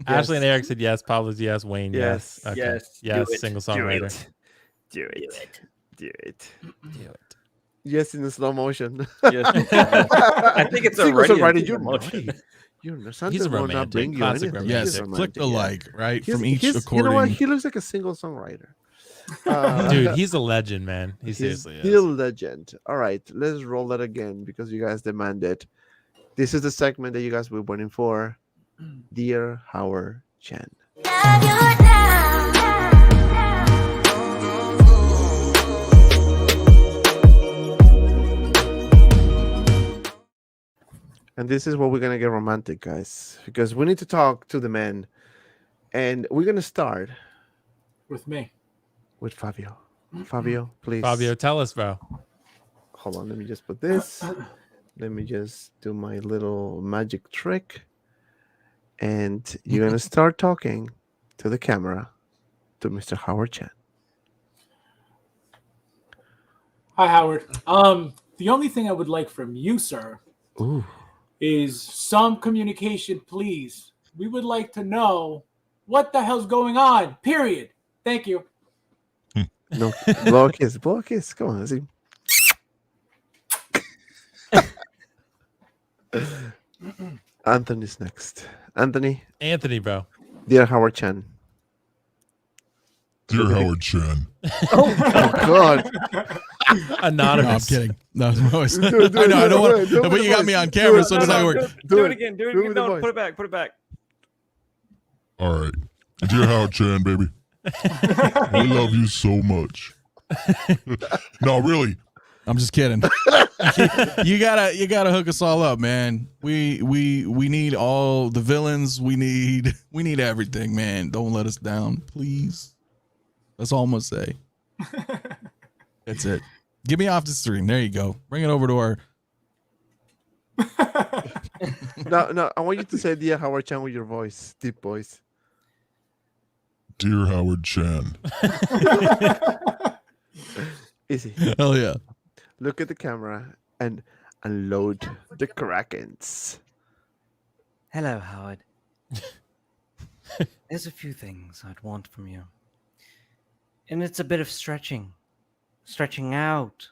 Speaker 2: Ashley and Eric said yes. Pablo's yes. Wayne yes.
Speaker 1: Yes.
Speaker 2: Okay.
Speaker 5: Yes.
Speaker 2: Yes. Single songwriter.
Speaker 5: Do it.
Speaker 2: Do it.
Speaker 1: Yes, in the slow motion.
Speaker 5: Yes. I think it's already
Speaker 1: Right,
Speaker 5: in motion.
Speaker 2: He's a romantic. Classic romantic.
Speaker 3: Yes,
Speaker 2: Romantic,
Speaker 3: click the like, right?
Speaker 1: He's-
Speaker 3: From each
Speaker 1: he's-
Speaker 3: recording.
Speaker 1: You know what? He looks like a single songwriter.
Speaker 2: Dude, he's a legend, man. He seriously
Speaker 1: He's a
Speaker 2: is.
Speaker 1: legend. All right, let's roll that again, because you guys demanded. This is the segment that you guys were waiting for. Dear Howard Chand. And this is where we're gonna get romantic, guys, because we need to talk to the men, and we're gonna start
Speaker 4: With me.
Speaker 1: with Fabio. Fabio, please.
Speaker 2: Fabio, tell us, bro.
Speaker 1: Hold on, let me just put this. Let me just do my little magic trick. And you're going to start talking to the camera to Mr. Howard Chand.
Speaker 4: Hi, Howard. The only thing I would like from you, sir,
Speaker 1: Ooh.
Speaker 4: is some communication, please. We would like to know what the hell's going on. Period. Thank you.
Speaker 1: No, blow a kiss. Blow a kiss. Come on, let's see. Anthony's next. Anthony,
Speaker 2: Anthony, bro.
Speaker 1: dear Howard Chand.
Speaker 6: Dear Howard Chan.
Speaker 1: Oh God!
Speaker 3: No, I'm
Speaker 2: Anonymous.
Speaker 3: kidding. No, it's my voice.
Speaker 1: Do it,
Speaker 3: I know. I don't
Speaker 1: do it,
Speaker 3: want.
Speaker 1: do it
Speaker 3: But
Speaker 1: with
Speaker 3: you
Speaker 1: the
Speaker 3: got me
Speaker 1: voice.
Speaker 3: on camera, so
Speaker 1: Do
Speaker 3: it's
Speaker 1: it.
Speaker 3: not gonna work.
Speaker 5: Do
Speaker 1: it.
Speaker 5: it again. Do it
Speaker 1: Do it
Speaker 5: again.
Speaker 1: with the
Speaker 5: No,
Speaker 1: voice.
Speaker 5: put it back. Put it back.
Speaker 6: All right. Dear Howard Chan, baby. We love you so much. No, really.
Speaker 3: I'm just kidding. you gotta hook us all up, man. We need all the villains. We need everything, man. Don't let us down, please. That's all I'm gonna say. That's it. Get me off the stream. There you go. Bring it over to our.
Speaker 1: No, I want you to say Dear Howard Chan with your voice, deep voice.
Speaker 6: Dear Howard Chan.
Speaker 1: Easy.
Speaker 3: Hell yeah.
Speaker 1: Look at the camera and unload the Krakens.
Speaker 5: Hello, Howard. There's a few things I'd want from you. And it's a bit of stretching out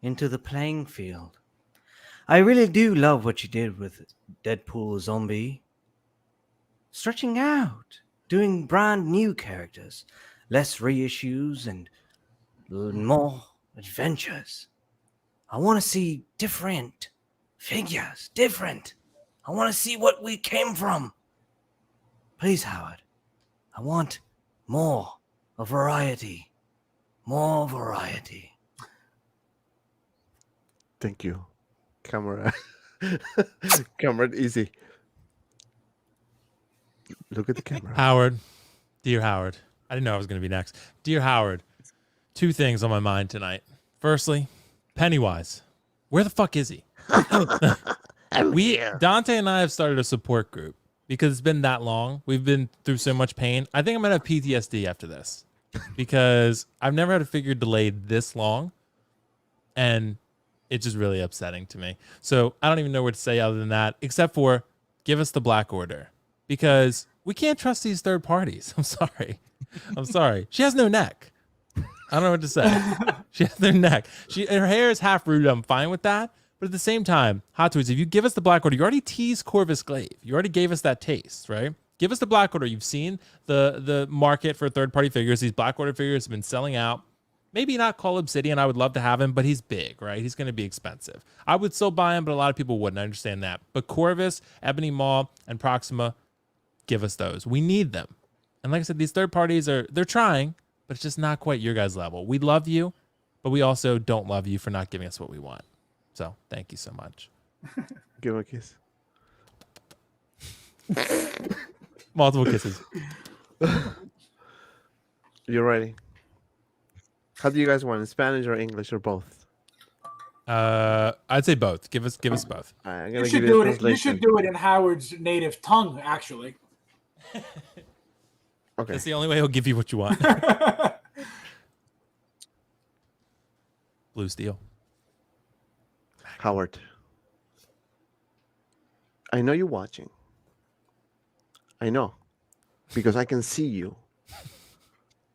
Speaker 5: into the playing field. I really do love what you did with Deadpool Zombie. Stretching out, doing brand new characters, less reissues and more adventures. I want to see different figures, different. I want to see what we came from. Please, Howard, I want more, a variety, more variety.
Speaker 1: Thank you. Camera. Camera, easy. Look at the camera.
Speaker 2: Howard, dear Howard, I didn't know I was going to be next. Dear Howard, two things on my mind tonight. Firstly, Pennywise. Where the fuck is he? Dante and I have started a support group because it's been that long. We've been through so much pain. I think I'm going to have PTSD after this because I've never had a figure delayed this long. And it's just really upsetting to me. So I don't even know what to say other than that, except for give us the Black Order because we can't trust these third parties. I'm sorry. I'm sorry. She has no neck. I don't know what to say. She has no neck. Her hair is half rooted. I'm fine with that. But at the same time, Hot Toys, if you give us the Black Order, you already teased Corvus Glaive. You already gave us that taste, right? Give us the Black Order. You've seen the market for third-party figures. These Black Order figures have been selling out. Maybe not Call Obsidian. I would love to have him, but he's big, right? He's going to be expensive. I would still buy him, but a lot of people wouldn't. I understand that. But Corvus, Ebony Maw, and Proxima, give us those. We need them. And like I said, these third parties they're trying, but it's just not quite your guys' level. We love you, but we also don't love you for not giving us what we want. So thank you so much.
Speaker 1: Give him a kiss.
Speaker 2: Multiple kisses.
Speaker 1: You're ready. How do you guys want? In Spanish or English or both?
Speaker 2: I'd say both. Give us both.
Speaker 1: All right, I'm
Speaker 4: You
Speaker 1: gonna
Speaker 4: should
Speaker 1: give you
Speaker 4: do
Speaker 1: a
Speaker 4: it. You
Speaker 1: translation.
Speaker 4: should do it in Howard's native tongue, actually.
Speaker 1: Okay.
Speaker 2: That's the only way he'll give you what you want. Blue Steel.
Speaker 1: Howard, I know you're watching. I know, because I can see you.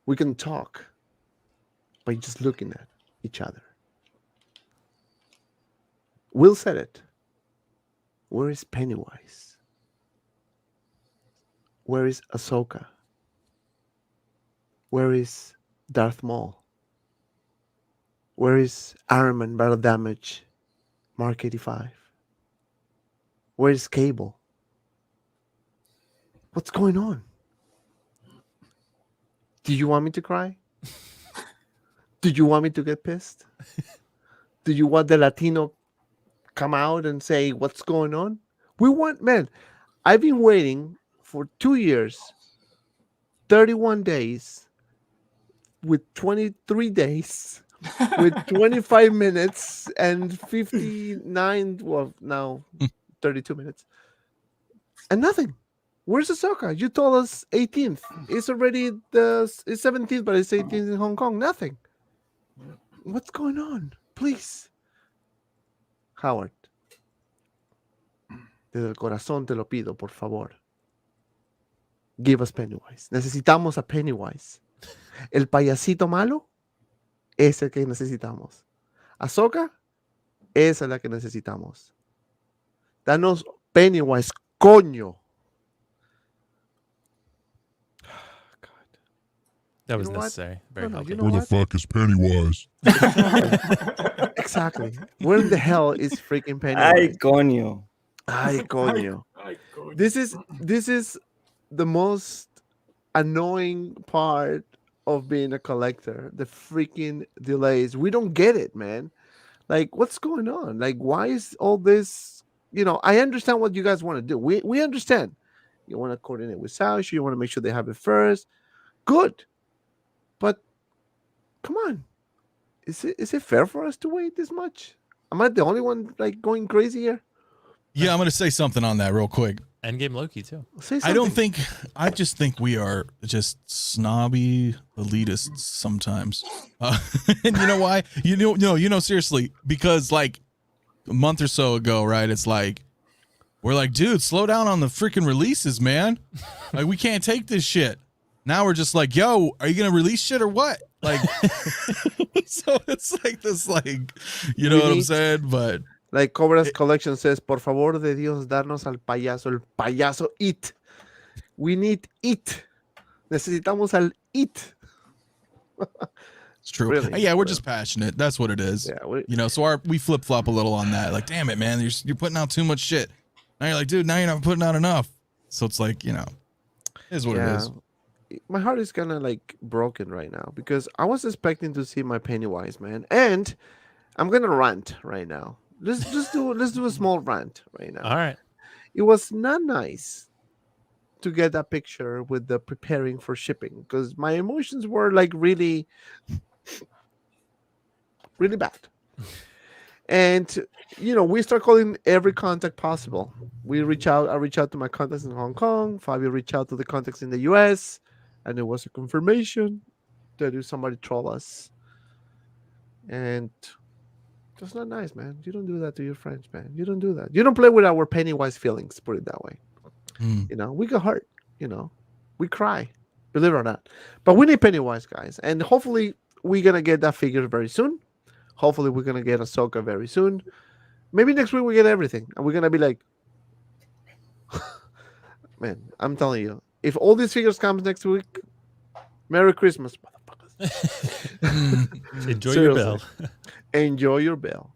Speaker 1: We can talk by just looking at each other. Will said it. Where is Pennywise? Where is Ahsoka? Where is Darth Maul? Where is Iron Man Battle Damage Mark 85? Where is Cable? What's going on? Do you want me to cry? Do you want me to get pissed? Do you want the Latino come out and say what's going on? We want, man, I've been waiting for 2 years, 31 days, with 23 days, with 25 minutes and 59, well, now 32 minutes, and nothing. Where's Ahsoka? You told us 18th. It's already it's 17th, but it's 18th in Hong Kong. Nothing. What's going on? Please. Howard. Desde el corazón te lo pido, por favor. Give us Pennywise. Necesitamos a Pennywise. El payasito malo es el que necesitamos. Ahsoka, esa es la que necesitamos. Danos Pennywise, coño. God.
Speaker 2: That was
Speaker 1: know what?
Speaker 2: necessary. Very
Speaker 1: No,
Speaker 2: healthy.
Speaker 1: you know
Speaker 6: Where the
Speaker 1: what?
Speaker 6: fuck is Pennywise?
Speaker 1: Exactly. Where in the hell is freaking
Speaker 5: Ay,
Speaker 1: Pennywise?
Speaker 5: coño.
Speaker 1: Ay, coño.
Speaker 4: Ay, coño.
Speaker 1: This is the most annoying part of being a collector. The freaking delays. We don't get it, man. Like, what's going on? Like, why is all this? I understand what you guys want to do. We understand. You want to coordinate with South. You want to make sure they have it first. Good, but come on. Is it fair for us to wait this much? Am I the only one like going crazy here?
Speaker 3: Yeah, I'm gonna say something on that real quick.
Speaker 2: Endgame Loki too.
Speaker 1: Say
Speaker 3: I don't
Speaker 1: something.
Speaker 3: think. I just think we are just snobby elitists sometimes. And you know why? Seriously, because like a month or so ago, right? It's like we're like, dude, slow down on the freaking releases, man. Like we can't take this shit. Now we're just like, yo, are you gonna release shit or what? Like, so it's like this, like, you know what I'm saying? But
Speaker 1: like Cobra's collection says, por favor de Dios, darnos al payaso, el payaso it. We need it. Necesitamos al it.
Speaker 3: it's true.
Speaker 1: Really?
Speaker 3: Yeah, we're just passionate. That's what it is.
Speaker 1: Yeah,
Speaker 3: So we flip flop a little on that. Like, damn it, man, you're putting out too much shit. Now you're like, dude, now you're not putting out enough. So it's like, it is what it is.
Speaker 1: My heart is kind of like broken right now because I was expecting to see my Pennywise, man, and I'm gonna rant right now. Let's do a small rant right now.
Speaker 2: All right.
Speaker 1: It was not nice to get that picture with the preparing for shipping because my emotions were like really, really bad. And we start calling every contact possible. I reach out to my contacts in Hong Kong. Fabio reached out to the contacts in the US. And there was a confirmation that somebody troll us. And that's not nice, man. You don't do that to your friends, man. You don't do that. You don't play with our Pennywise feelings, put it that way. We get hurt, we cry, believe it or not. But we need Pennywise, guys. And hopefully we're going to get that figure very soon. Hopefully we're going to get Ahsoka very soon. Maybe next week we get everything. And we're going to be like, man, I'm telling you. If all these figures comes next week, Merry Christmas, motherfuckers.
Speaker 2: Enjoy your bill.
Speaker 1: Enjoy your bill.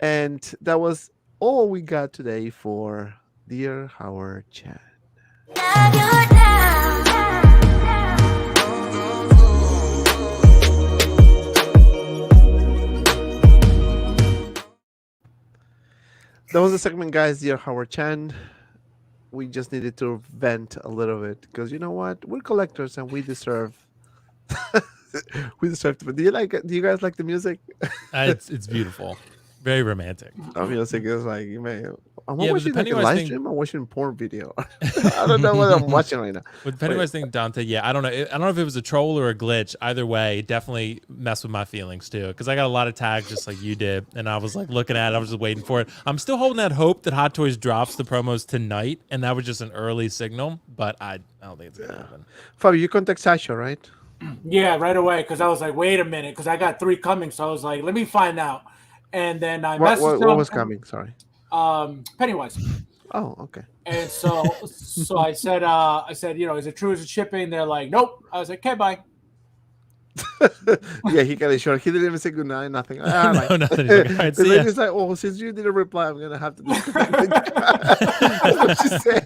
Speaker 1: And that was all we got today for Dear Howard Chan. That was the segment, guys. Dear Howard Chan. We just needed to vent a little bit because you know what? We're collectors and we deserve. We deserve to. Do you guys like the music?
Speaker 2: It's beautiful, very romantic.
Speaker 1: The music is like, man. I'm
Speaker 2: Yeah, but
Speaker 1: watching
Speaker 2: the
Speaker 1: like a
Speaker 2: Pennywise
Speaker 1: live
Speaker 2: thing-
Speaker 1: stream. I'm watching a porn video. I don't know what I'm watching right now.
Speaker 2: With Pennywise thing, Dante, yeah, I don't know. I don't know if it was a troll or a glitch. Either way, it definitely messed with my feelings too. Because I got a lot of tags just like you did, and I was like looking at it. I was just waiting for it. I'm still holding that hope that Hot Toys drops the promos tonight, and that was just an early signal. But I don't think it's gonna happen.
Speaker 1: Fabio, you contact Sasha, right?
Speaker 4: Yeah, right away. Because I was like, wait a minute. Because I got 3 coming. So I was like, let me find out. And then I messaged
Speaker 1: What
Speaker 4: him.
Speaker 1: was coming? Sorry.
Speaker 4: Pennywise.
Speaker 1: Oh, okay.
Speaker 4: And so I said, is it true? Is it shipping? They're like, nope. I was like, okay, bye.
Speaker 1: Yeah, he got it short. He didn't even say goodnight, nothing.
Speaker 2: No, nothing. He's like, all right,
Speaker 1: The
Speaker 2: see ya.
Speaker 1: lady's like, oh, since you didn't reply, I'm gonna have to disconnect. That's what she said.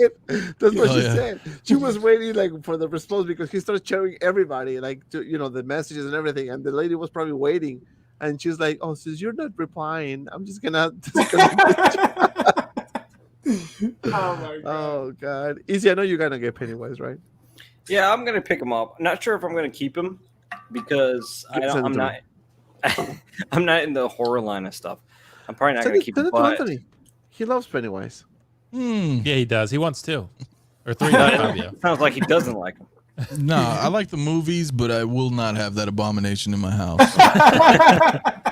Speaker 1: That's what she said. She was waiting like for the response because he started showing everybody like the messages and everything, and the lady was probably waiting, and she's like, oh, since you're not replying, I'm just gonna disconnect.
Speaker 4: Oh my god.
Speaker 1: Oh god, Easy. I know you're gonna get Pennywise, right?
Speaker 5: Yeah, I'm gonna pick him up. I'm not sure if I'm gonna keep him because I'm not. I'm not in the horror line of stuff. I'm probably not gonna keep him.
Speaker 1: Anthony. He loves Pennywise.
Speaker 2: Yeah, he does. He wants 2 or 3. Fabio.
Speaker 5: Sounds like he doesn't like him.
Speaker 3: No, I like the movies, but I will not have that abomination in my house.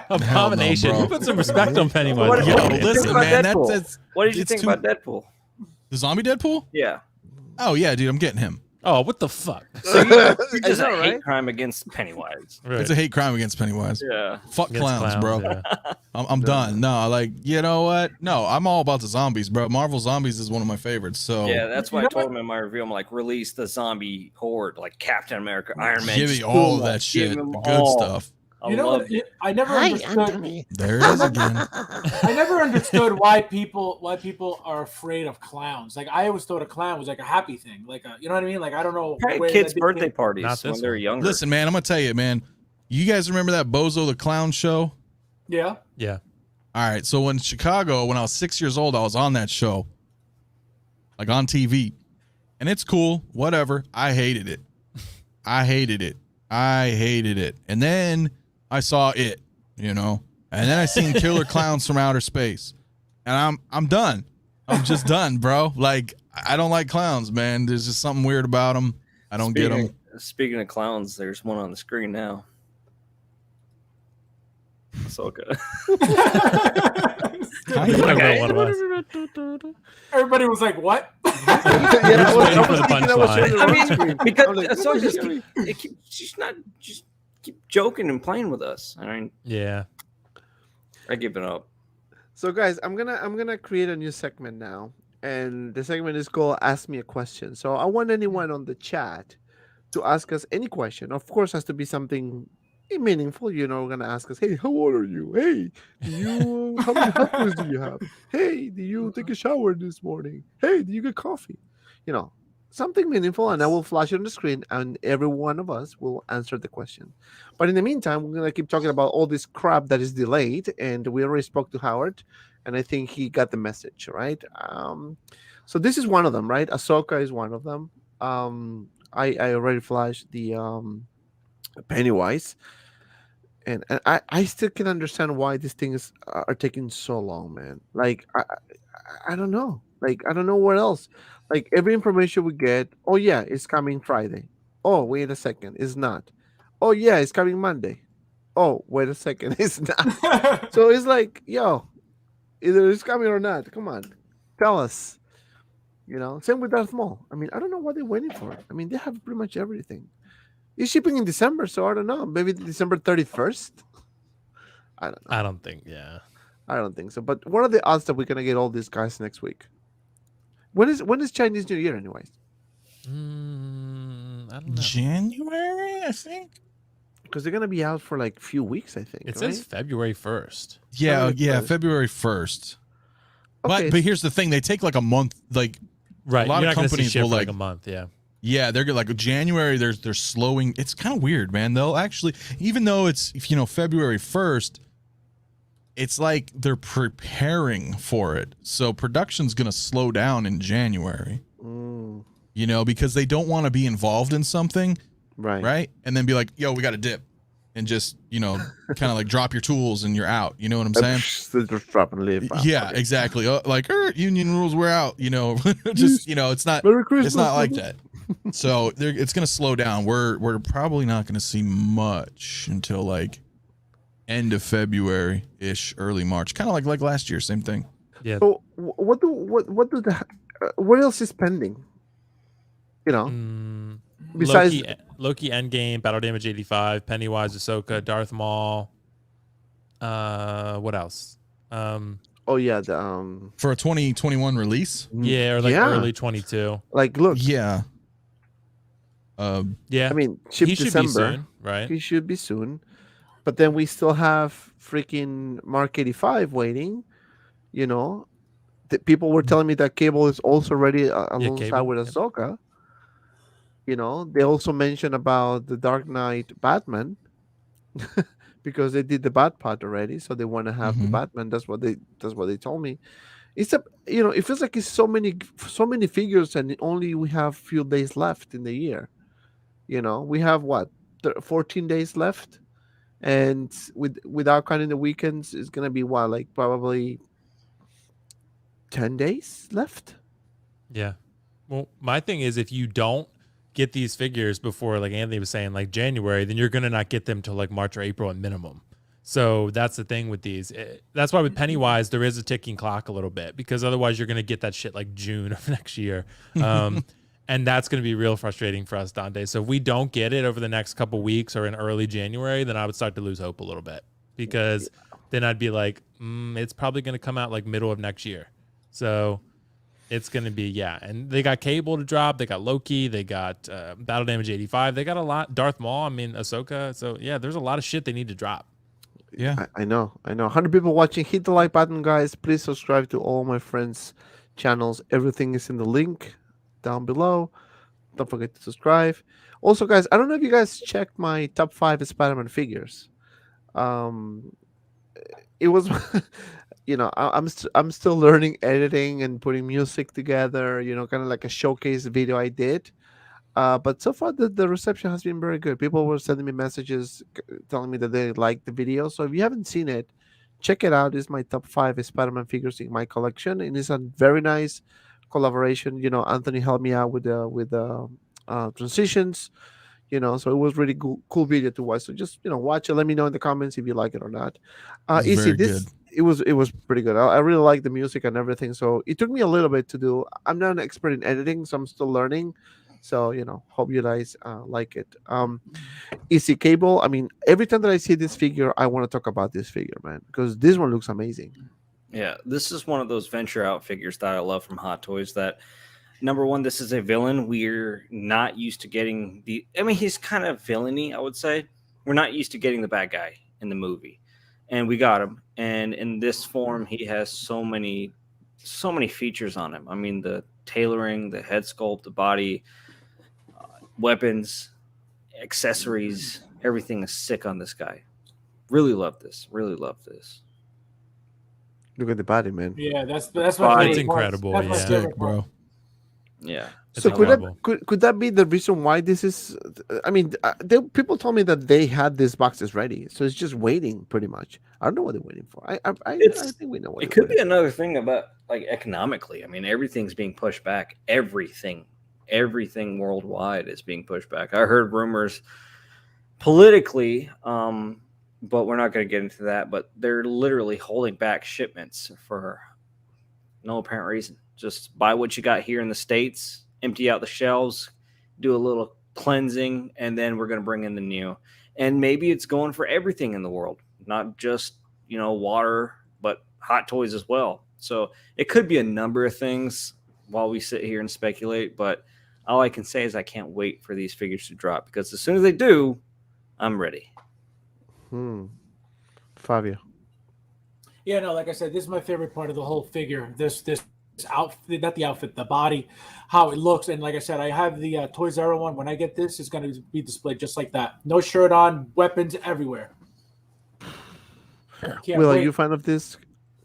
Speaker 2: Abomination.
Speaker 3: Hell no,
Speaker 2: You
Speaker 3: bro.
Speaker 2: put some respect on Pennywise.
Speaker 5: What-
Speaker 3: Yo,
Speaker 5: what did you think
Speaker 3: listen,
Speaker 5: about
Speaker 3: man,
Speaker 5: Deadpool?
Speaker 3: that's
Speaker 5: What did you
Speaker 3: it's
Speaker 5: think
Speaker 3: too-
Speaker 5: about Deadpool?
Speaker 3: the zombie Deadpool.
Speaker 5: Yeah.
Speaker 3: Oh yeah, dude, I'm getting him.
Speaker 2: Oh, what the fuck?
Speaker 5: So you
Speaker 1: I
Speaker 5: just
Speaker 1: know,
Speaker 5: a hate
Speaker 1: right?
Speaker 5: crime against Pennywise.
Speaker 2: Right.
Speaker 3: It's a hate crime against Pennywise.
Speaker 5: Yeah.
Speaker 3: Fuck
Speaker 2: Against
Speaker 3: clowns, bro.
Speaker 2: yeah.
Speaker 3: I'm done. No, like, you know what? No, I'm all about the zombies, bro. Marvel Zombies is one of my favorites. So
Speaker 5: Yeah, that's why
Speaker 4: You
Speaker 5: I
Speaker 4: know
Speaker 5: told
Speaker 4: what?
Speaker 5: him in my review. I'm like, release the zombie horde, like Captain America, Iron Man.
Speaker 3: give me
Speaker 5: just
Speaker 3: all
Speaker 5: boom,
Speaker 3: of that
Speaker 5: give
Speaker 3: shit. The
Speaker 5: them
Speaker 3: good
Speaker 5: all.
Speaker 3: stuff.
Speaker 5: I
Speaker 4: You know what?
Speaker 5: loved it.
Speaker 4: I never understood.
Speaker 3: There it is again.
Speaker 4: I never understood why people are afraid of clowns. Like I always thought a clown was like a happy thing. Like you know what I mean? Like I don't know.
Speaker 5: Hey,
Speaker 4: where
Speaker 5: kids'
Speaker 4: that
Speaker 5: birthday
Speaker 4: became-
Speaker 5: parties
Speaker 2: Not
Speaker 5: when
Speaker 2: this
Speaker 5: they're
Speaker 2: one.
Speaker 5: younger.
Speaker 3: Listen, man, I'm gonna tell you, man. You guys remember that Bozo the Clown show?
Speaker 4: Yeah.
Speaker 2: Yeah.
Speaker 3: All right. So in Chicago, when I was 6 years old, I was on that show, like on TV, and it's cool. Whatever. I hated it. I hated it. And then I saw it, and then I seen Killer Clowns from Outer Space, and I'm done. I'm just done, bro. Like I don't like clowns, man. There's just something weird about them. I don't get them.
Speaker 5: Speaking of clowns, there's one on the screen now. So good.
Speaker 4: Everybody was like, "What?"
Speaker 1: Yeah,
Speaker 2: Just waiting for the
Speaker 1: thinking I was
Speaker 2: punchline.
Speaker 1: showing the
Speaker 5: I
Speaker 1: wrong
Speaker 5: mean,
Speaker 1: screen.
Speaker 5: because
Speaker 1: I'm like,
Speaker 5: so
Speaker 1: what
Speaker 5: just
Speaker 1: is it?
Speaker 5: she's not just keep joking and playing with us. I mean,
Speaker 2: Yeah.
Speaker 5: I give it up.
Speaker 1: So guys, I'm gonna create a new segment now, and the segment is called "Ask Me a Question." So I want anyone on the chat to ask us any question. Of course, has to be something meaningful. We're gonna ask us, "Hey, how old are you? Hey, how many helpers do you have? Hey, do you take a shower this morning? Hey, do you get coffee? Something meaningful, and I will flash it on the screen, and every one of us will answer the question. But in the meantime, we're gonna keep talking about all this crap that is delayed, and we already spoke to Howard, and I think he got the message, right? So this is one of them, right? Ahsoka is one of them. I already flashed the Pennywise, and I still can understand why these things are taking so long, man. Like I don't know. Like I don't know what else. Like every information we get, oh yeah, it's coming Friday. Oh, wait a second, it's not. Oh yeah, it's coming Monday. Oh, wait a second, it's not. So it's like, yo, either it's coming or not. Come on, tell us. Same with Darth Maul. I mean, I don't know what they're waiting for. I mean, they have pretty much everything. It's shipping in December, so I don't know. Maybe December 31st. I don't know.
Speaker 2: I don't think. Yeah.
Speaker 1: I don't think so. But what are the odds that we're gonna get all these guys next week? When is Chinese New Year, anyways?
Speaker 2: I don't know.
Speaker 3: January, I think.
Speaker 1: Because they're gonna be out for like a few weeks, I think.
Speaker 2: It says February 1st.
Speaker 3: Yeah,
Speaker 1: February 1st.
Speaker 3: February 1st.
Speaker 1: Okay,
Speaker 3: But here's the thing: they take like a month. Like
Speaker 2: Right.
Speaker 3: A lot
Speaker 2: You're
Speaker 3: of
Speaker 2: not gonna see
Speaker 3: companies
Speaker 2: shit
Speaker 3: will,
Speaker 2: for like
Speaker 3: like-
Speaker 2: a month. Yeah.
Speaker 3: yeah, they're like January. They're slowing. It's kind of weird, man. They'll actually, even though it's February 1st, it's like they're preparing for it. So production's gonna slow down in January.
Speaker 1: Mm,
Speaker 3: Because they don't want to be involved in something, right? And then be like, yo, we got to dip. And just, kind of like drop your tools and you're out. You know what I'm saying?
Speaker 1: just drop and leave. Wow,
Speaker 3: Yeah,
Speaker 1: okay.
Speaker 3: exactly. Like, union rules, we're out. Just, it's not.
Speaker 1: Merry Christmas.
Speaker 3: It's not like that. So it's going to slow down. We're probably not going to see much until like end of February ish, early March. Kind of like last year, same thing.
Speaker 2: Yeah.
Speaker 1: So what else is pending? Besides
Speaker 2: Loki Endgame, Battle Damage 85, Pennywise, Ahsoka, Darth Maul. What else?
Speaker 1: oh yeah, the
Speaker 3: For a 2021 release.
Speaker 2: Yeah, or like
Speaker 1: Yeah.
Speaker 2: early 22.
Speaker 1: like look,
Speaker 3: Yeah.
Speaker 2: Yeah.
Speaker 1: I mean, ship
Speaker 2: he should
Speaker 1: December.
Speaker 2: be soon, right?
Speaker 1: He should be soon, but then we still have freaking Mark 85 waiting. People were telling me that Cable is also ready alongside
Speaker 2: Cable,
Speaker 1: with
Speaker 2: yep.
Speaker 1: Ahsoka. They also mentioned about the Dark Knight Batman because they did the Bat Pod already, so they want to have the
Speaker 3: Mhm.
Speaker 1: Batman. That's what they told me. It feels like it's so many figures, and only we have few days left in the year. We have what 14 days left, and without counting the weekends, it's gonna be what, like probably 10 days left.
Speaker 2: Yeah. Well, my thing is, if you don't get these figures before, like Anthony was saying, like January, then you're going to not get them till like March or April at minimum. So that's the thing with these. That's why with Pennywise, there is a ticking clock a little bit, because otherwise you're going to get that shit like June of next year. And that's going to be real frustrating for us, Dante. So if we don't get it over the next couple weeks or in early January, then I would start to lose hope a little bit, because then I'd be like, it's probably going to come out like middle of next year. So it's going to be, yeah. And they got Cable to drop. They got Loki. They got Battle Damage 85. They got a lot. Darth Maul. I mean, Ahsoka. So yeah, there's a lot of shit they need to drop.
Speaker 3: Yeah.
Speaker 1: I know. 100 people watching. Hit the like button, guys. Please subscribe to all my friends' channels. Everything is in the link down below. Don't forget to subscribe. Also, guys, I don't know if you guys checked my top 5 Spider-Man figures. It was, I'm still learning editing and putting music together. Kind of like a showcase video I did. But so far, the reception has been very good. People were sending me messages telling me that they liked the video. So if you haven't seen it, check it out. It's my top 5 Spider-Man figures in my collection, and it's a very nice collaboration. Anthony helped me out with transitions. So it was really cool video to watch. So just watch it. Let me know in the comments if you like it or not.
Speaker 3: It's
Speaker 1: Easy.
Speaker 3: very good.
Speaker 1: It was pretty good. I really like the music and everything. So it took me a little bit to do. I'm not an expert in editing, so I'm still learning. So hope you guys like it. Easy Cable. I mean, every time that I see this figure, I want to talk about this figure, man, because this one looks amazing.
Speaker 5: Yeah, this is one of those venture out figures that I love from Hot Toys. That number one, this is a villain. We're not used to getting he's kind of villainy, I would say. We're not used to getting the bad guy in the movie, and we got him. And in this form, he has so many features on him. I mean, the tailoring, the head sculpt, the body, weapons, accessories, everything is sick on this guy. Really love this.
Speaker 1: Look at the body, man.
Speaker 4: Yeah, that's my
Speaker 5: It's
Speaker 4: favorite
Speaker 2: incredible,
Speaker 4: part. That's my
Speaker 2: yeah.
Speaker 4: favorite
Speaker 3: Sick, bro.
Speaker 5: Yeah.
Speaker 1: So
Speaker 2: It's
Speaker 1: could
Speaker 2: incredible.
Speaker 1: that be the reason why this is? I mean, people told me that they had these boxes ready, so it's just waiting, pretty much. I don't know what they're waiting for. I think we know what
Speaker 5: It
Speaker 1: they're
Speaker 5: could be another thing about like economically. I mean, everything's being pushed back. Everything worldwide is being pushed back. I heard rumors politically, but we're not going to get into that. But they're literally holding back shipments for no apparent reason. Just buy what you got here in the States, empty out the shelves, do a little cleansing, and then we're going to bring in the new. And maybe it's going for everything in the world, not just, water, but Hot Toys as well. So it could be a number of things while we sit here and speculate. But all I can say is I can't wait for these figures to drop, because as soon as they do, I'm ready.
Speaker 1: Fabio.
Speaker 4: Yeah, no, like I said, this is my favorite part of the whole figure. This outfit, not the outfit, the body, how it looks. And like I said, I have the Toys R Us one. When I get this, it's going to be displayed just like that. No shirt on, weapons everywhere. Can't
Speaker 1: Will, are
Speaker 4: wait.
Speaker 1: you a fan of this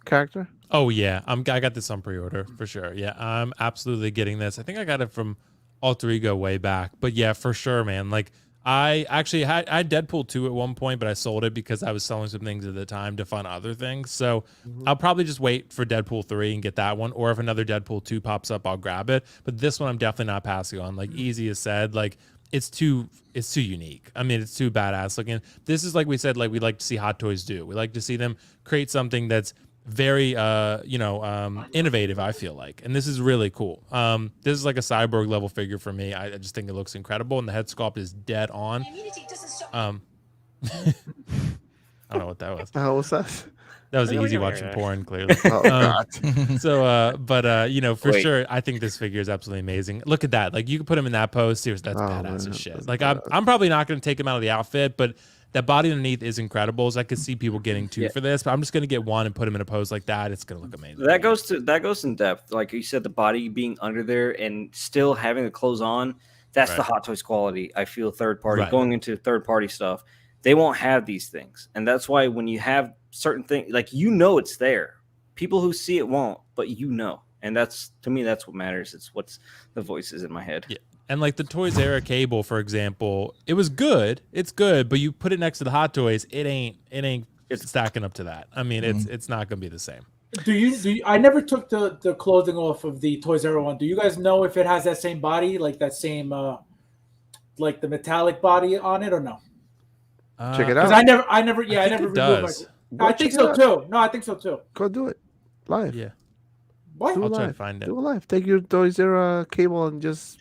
Speaker 1: character?
Speaker 2: Oh yeah, I got this on pre-order for sure. Yeah, I'm absolutely getting this. I think I got it from Alter Ego way back, but yeah, for sure, man. Like I actually had Deadpool 2 at one point, but I sold it because I was selling some things at the time to fund other things. So I'll probably just wait for Deadpool 3 and get that one, or if another Deadpool 2 pops up, I'll grab it. But this one I'm definitely not passing on. Like Easy has said, like it's too unique. I mean, it's too badass looking. This is like we said, like we like to see Hot Toys do. We like to see them create something that's very innovative, I feel like, and this is really cool. This is like a cyborg level figure for me. I just think it looks incredible, and the head sculpt is dead on. I don't know what that was.
Speaker 1: How was that?
Speaker 2: That was Easy watching porn, clearly.
Speaker 1: Oh, God.
Speaker 2: So for
Speaker 5: Wait.
Speaker 2: sure, I think this figure is absolutely amazing. Look at that. Like you can put him in that pose. Seriously, that's
Speaker 1: Oh,
Speaker 2: badass
Speaker 1: man,
Speaker 2: as
Speaker 1: that's
Speaker 2: shit. Like I'm probably not going to take him out of the outfit, but that body underneath is incredible. So I could see people getting two for this, but I'm just going to get one and put him in a pose like that. It's going to look amazing.
Speaker 5: That goes in depth. Like you said, the body being under there and still having the clothes on. That's the Hot Toys quality. I feel third party going into third party stuff. They won't have these things, and that's why when you have certain things, like it's there. People who see it won't, but and that's to me that's what matters. It's what's the voices in my head.
Speaker 2: Yeah. And like the Toys Era cable, for example, it was good. It's good, but you put it next to the Hot Toys, it ain't stacking up to that. I mean, it's not gonna be the same.
Speaker 4: Do you? I never took the clothing off of the Toys R Us one. Do you guys know if it has that same body, like that same, like the metallic body on it, or no?
Speaker 1: Check it out.
Speaker 4: Because I never
Speaker 2: think it
Speaker 4: removed
Speaker 2: does.
Speaker 4: I think so too. No, I think so too.
Speaker 1: Go do it live.
Speaker 2: Yeah,
Speaker 4: What?
Speaker 1: Do it
Speaker 2: I'll try to
Speaker 1: live.
Speaker 2: find it.
Speaker 1: Do it live. Take your Toys R Us cable and just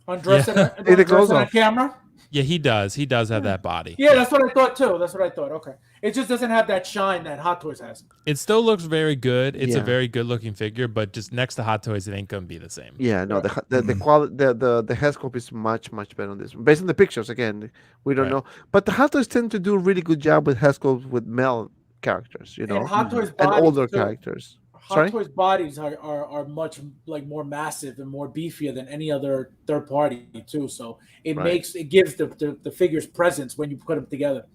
Speaker 4: Undressed
Speaker 2: Yeah.
Speaker 1: Take the
Speaker 4: undressed
Speaker 1: clothes
Speaker 4: on a
Speaker 1: off.
Speaker 4: camera.
Speaker 2: Yeah, he does. He does have that body.
Speaker 4: Yeah, that's what I thought too. That's what I thought. Okay, it just doesn't have that shine that Hot Toys has.
Speaker 2: It still looks very good. It's a
Speaker 1: Yeah.
Speaker 2: very good looking figure, but just next to Hot Toys, it ain't gonna be the same.
Speaker 1: Yeah, no,
Speaker 4: Right.
Speaker 1: the quality, the head sculpt is much better on this one. Based on the pictures, again, we don't
Speaker 2: Right.
Speaker 1: know, but the Hot Toys tend to do a really good job with head sculpts with male characters, you know,
Speaker 4: And Hot Toys
Speaker 1: and
Speaker 4: bodies
Speaker 1: older
Speaker 4: too.
Speaker 1: characters.
Speaker 4: Hot
Speaker 1: Sorry?
Speaker 4: Toys bodies are much like more massive and more beefier than any other third party too. So it
Speaker 1: Right.
Speaker 4: gives the figures presence when you put them together.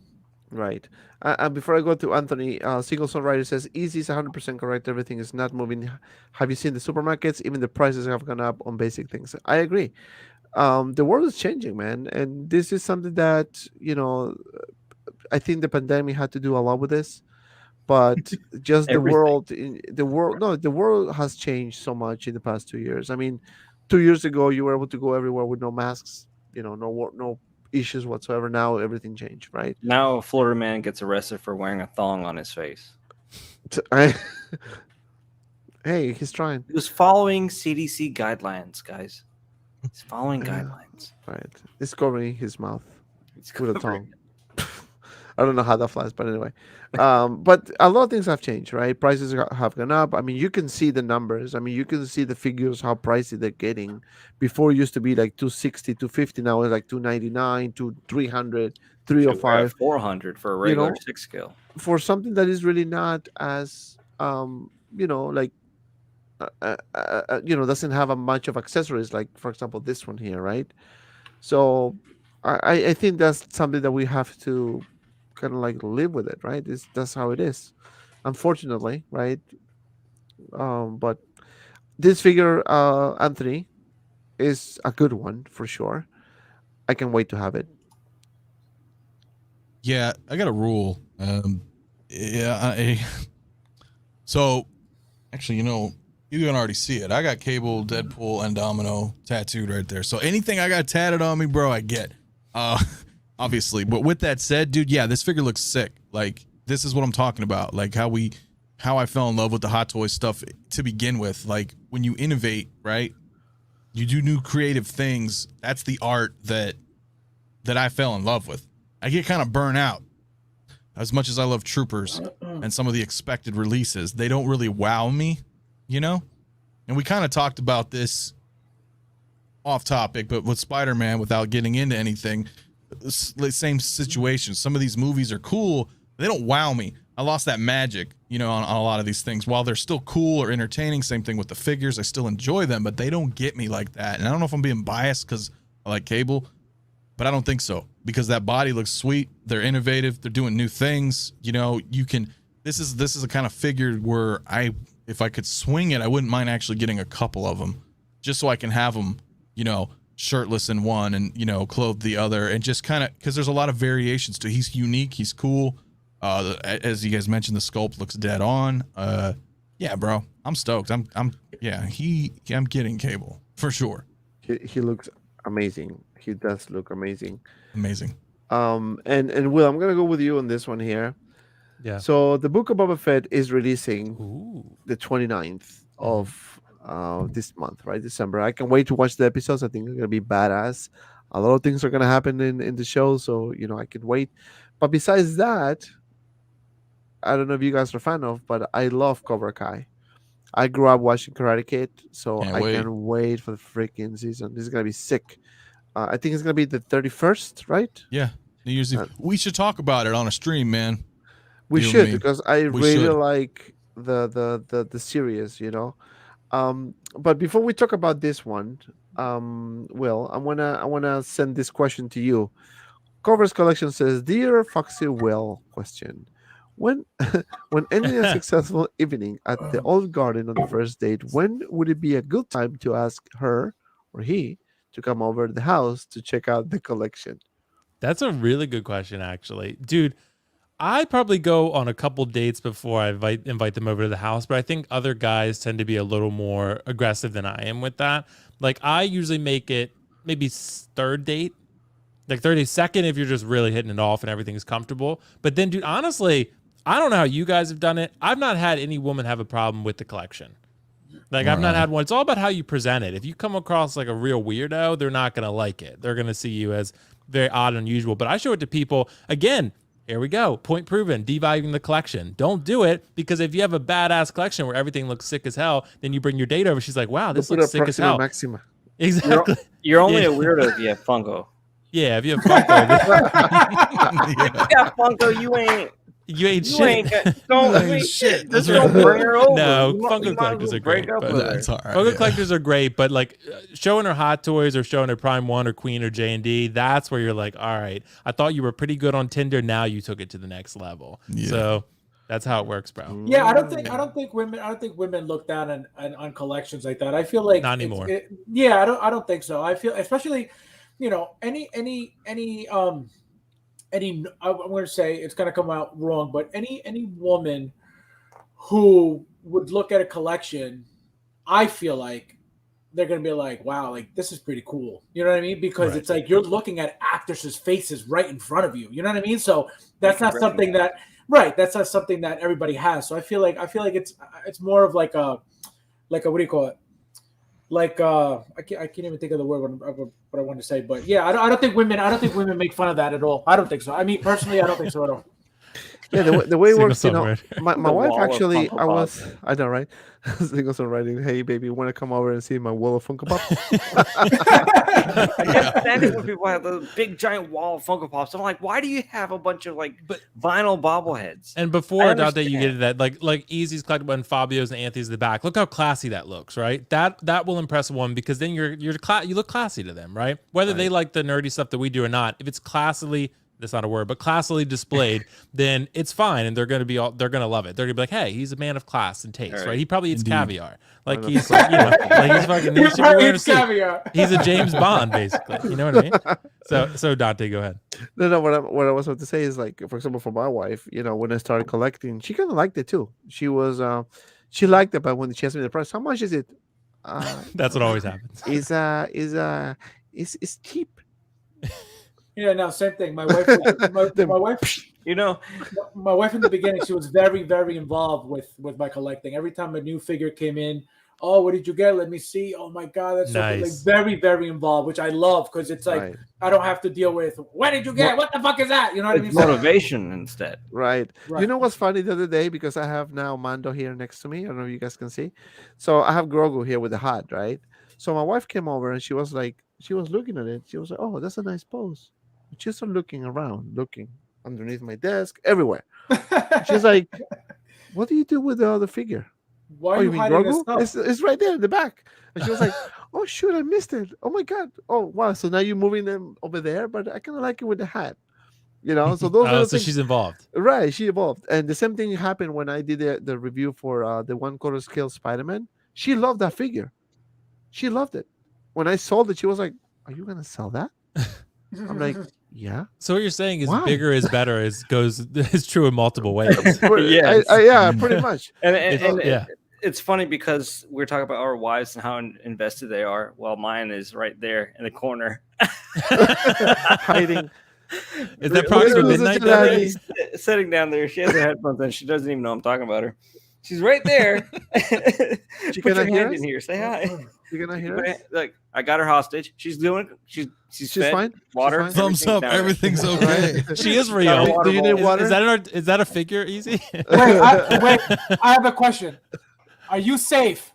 Speaker 1: Right. And before I go to Anthony, Single Songwriter says, Easy is 100% correct. Everything is not moving. Have you seen the supermarkets? Even the prices have gone up on basic things. I agree. The world is changing, man. And this is something that, you know, I think the pandemic had to do a lot with this. But just the
Speaker 5: Everything.
Speaker 1: world has changed so much in the past 2 years. I mean, 2 years ago, you were able to go everywhere with no masks, you know, no issues whatsoever. Now everything changed, right?
Speaker 5: Now a Florida man gets arrested for wearing a thong on his face.
Speaker 1: Hey, he's trying.
Speaker 5: He was following CDC guidelines, guys. He's following
Speaker 1: Yeah.
Speaker 5: guidelines.
Speaker 1: Right. It's covering his mouth
Speaker 5: He's
Speaker 1: with a
Speaker 5: covering-
Speaker 1: tongue. I don't know how that flies, but anyway. But a lot of things have changed, right? Prices have gone up. I mean, you can see the numbers. I mean, you can see the figures, how pricey they're getting. Before it used to be like 260, 250. Now it's like 299, to 300,
Speaker 5: Should wear a
Speaker 1: 305
Speaker 5: 400 for a
Speaker 1: You
Speaker 5: regular
Speaker 1: know,
Speaker 5: 6 scale.
Speaker 1: for something that is really not as, you know, like, you know, doesn't have a bunch of accessories, like, for example, this one here, right? So I think that's something that we have to kind of like live with it, right? That's how it is, unfortunately, right? But this figure, Anthony, is a good one for sure. I can wait to have it.
Speaker 3: Yeah, I got a rule. So, actually, you know, you can already see it. I got Cable, Deadpool, and Domino tattooed right there. So anything I got tatted on me, bro, I get. Obviously. But with that said, dude, yeah, this figure looks sick. Like, this is what I'm talking about. Like how I fell in love with the Hot Toys stuff to begin with. Like, when you innovate, right? You do new creative things. That's the art that I fell in love with. I get kind of burnt out. As much as I love Troopers and some of the expected releases, they don't really wow me, you know? And we kind of talked about this off topic, but with Spider-Man, without getting into anything, same situation. Some of these movies are cool. They don't wow me. I lost that magic, you know, on a lot of these things. While they're still cool or entertaining, same thing with the figures. I still enjoy them, but they don't get me like that. And I don't know if I'm being biased because I like Cable, but I don't think so, because that body looks sweet. They're innovative. They're doing new things. You know, you can, this is a kind of figure where if I could swing it, I wouldn't mind actually getting a couple of them just so I can have them, you know, shirtless in one and, you know, clothed the other, and just kind of, because there's a lot of variations to, he's unique. He's cool. As you guys mentioned, the sculpt looks dead on. Yeah, bro, I'm stoked. I'm getting Cable for sure.
Speaker 1: He looks amazing. He does look amazing.
Speaker 3: Amazing.
Speaker 1: And Will, I'm gonna go with you on this one here.
Speaker 2: Yeah.
Speaker 1: So the Book of Boba Fett is releasing
Speaker 2: Ooh.
Speaker 1: the 29th of this month, right? December. I can wait to watch the episodes. I think they're gonna be badass. A lot of things are gonna happen in the show, so you know I can wait. But besides that, I don't know if you guys are a fan of, but I love Cobra Kai. I grew up watching Karate Kid, so
Speaker 3: Can't
Speaker 1: I
Speaker 3: wait.
Speaker 1: can't wait for the freaking season. This is gonna be sick. I think it's gonna be the 31st, right?
Speaker 3: Yeah. New Year's Eve. We should talk about it on a stream, man.
Speaker 1: We
Speaker 3: You and
Speaker 1: should,
Speaker 3: me.
Speaker 1: because I
Speaker 3: We
Speaker 1: really
Speaker 3: should.
Speaker 1: like the series, you know. But before we talk about this one, Will, I wanna send this question to you. Covers Collection says, "Dear Foxy Will, question: When when ending a successful evening at the Old Garden on the first date, when would it be a good time to ask her or he to come over to the house to check out the collection?"
Speaker 2: That's a really good question, actually. Dude, I probably go on a couple dates before I invite them over to the house, but I think other guys tend to be a little more aggressive than I am with that. Like, I usually make it maybe third date, like 30-second if you're just really hitting it off and everything's comfortable. But then, dude, honestly, I don't know how you guys have done it. I've not had any woman have a problem with the collection. Like I've not had one. It's all about how you present it. If you come across like a real weirdo, they're not going to like it. They're going to see you as very odd and unusual. But I show it to people, again, here we go. Point proven, devaluing the collection. Don't do it, because if you have a badass collection where everything looks sick as hell, then you bring your date over. She's like, wow, this looks sick as hell.
Speaker 1: Maxima.
Speaker 2: Exactly.
Speaker 5: You're only a weirdo if you have Funko.
Speaker 2: Yeah, if you have Funko.
Speaker 5: If you got Funko, you ain't
Speaker 2: shit.
Speaker 5: Don't shit. Just don't bring her over.
Speaker 2: No, Funko collectors are great.
Speaker 3: That's all right.
Speaker 2: Funko collectors are great, but like showing her Hot Toys or showing her Prime 1 or Queen or J&D, that's where you're like, all right, I thought you were pretty good on Tinder. Now you took it to the next level. Yeah. So that's how it works, bro.
Speaker 4: Yeah, I don't think women look down on collections like that. I feel like
Speaker 2: not anymore.
Speaker 4: I don't think so. I feel, especially, any I'm going to say it's going to come out wrong, but any woman who would look at a collection, I feel like they're going to be like, wow, like this is pretty cool. You know what I mean? Because it's like you're looking at actresses' faces right in front of you. You know what I mean? So that's not something that that's not something that everybody has. So I feel like it's more of like a what do you call it? Like I can't even think of the word what I want to say, but yeah, I don't think women make fun of that at all. I don't think so. I mean, personally, I don't think so at all.
Speaker 1: Yeah, the way it works, my wife actually, I know, right? Single songwriting. Hey, baby, want to come over and see my wall of Funko Pops?
Speaker 5: I can't stand it when people have the big giant wall of Funko Pops. I'm like, why do you have a bunch of vinyl bobbleheads?
Speaker 2: And before Dante, you get that like Easy's collectible and Fabio's and Anthony's in the back. Look how classy that looks, right? That will impress a woman, because then you look classy to them, right? Whether they like the nerdy stuff that we do or not, if it's classily, that's not a word, but classily displayed, then it's fine, and they're gonna love it. They're gonna be like, hey, he's a man of class and taste, right? He probably eats caviar, like he's like, he's fucking. He's caviar. He's a James Bond, basically. You know what I mean? So Dante, go ahead.
Speaker 1: No. What I was about to say is, like, for example, for my wife, when I started collecting, she kind of liked it too. She liked it, but when she asked me the price, how much is it?
Speaker 2: That's what always happens.
Speaker 1: It's cheap.
Speaker 4: Yeah, no, same thing. My wife, my wife, my wife in the beginning, she was very, very involved with my collecting. Every time a new figure came in, oh, what did you get? Let me see. Oh my God, that's nice. So, very, very involved, which I love, because it's like I don't have to deal with what did you get? What the fuck is that? You know what I mean?
Speaker 5: Motivation instead.
Speaker 1: Right. You know what's funny the other day, because I have now Mando here next to me. I don't know if you guys can see. So I have Grogu here with the hat, right? So my wife came over and she was looking at it. She was like, oh, that's a nice pose. She started looking around, looking underneath my desk, everywhere. She's like, what do you do with the other figure?
Speaker 4: Why are you hiding this
Speaker 1: stuff? It's right there in the back. And she was like, oh, shoot, I missed it. Oh, my God. Oh, wow. So now you're moving them over there, but I kind of like it with the hat. So those are the things.
Speaker 2: She's involved.
Speaker 1: Right, she involved. And the same thing happened when I did the review for the 1/4 scale Spider-Man. She loved that figure. She loved it. When I sold it, she was like, are you going to sell that? I'm like, yeah.
Speaker 2: So what you're saying is bigger is better is true in multiple ways.
Speaker 1: Yeah, pretty much.
Speaker 5: And it's funny because we're talking about our wives and how invested they are. Well, mine is right there in the corner,
Speaker 1: hiding.
Speaker 2: Is that approximate midnight there?
Speaker 5: Sitting down there, she has her headphones on. She doesn't even know I'm talking about her. She's right there. Put your hand in here. Say hi.
Speaker 1: You gonna hear us?
Speaker 5: Like, I got her hostage. She's fed,
Speaker 1: fine.
Speaker 5: Water.
Speaker 1: She's
Speaker 3: fine. Thumbs up. Everything's okay.
Speaker 2: She is real.
Speaker 1: Do you need water?
Speaker 2: Is that a figure, Easy?
Speaker 4: Wait, I have a question. Are you safe?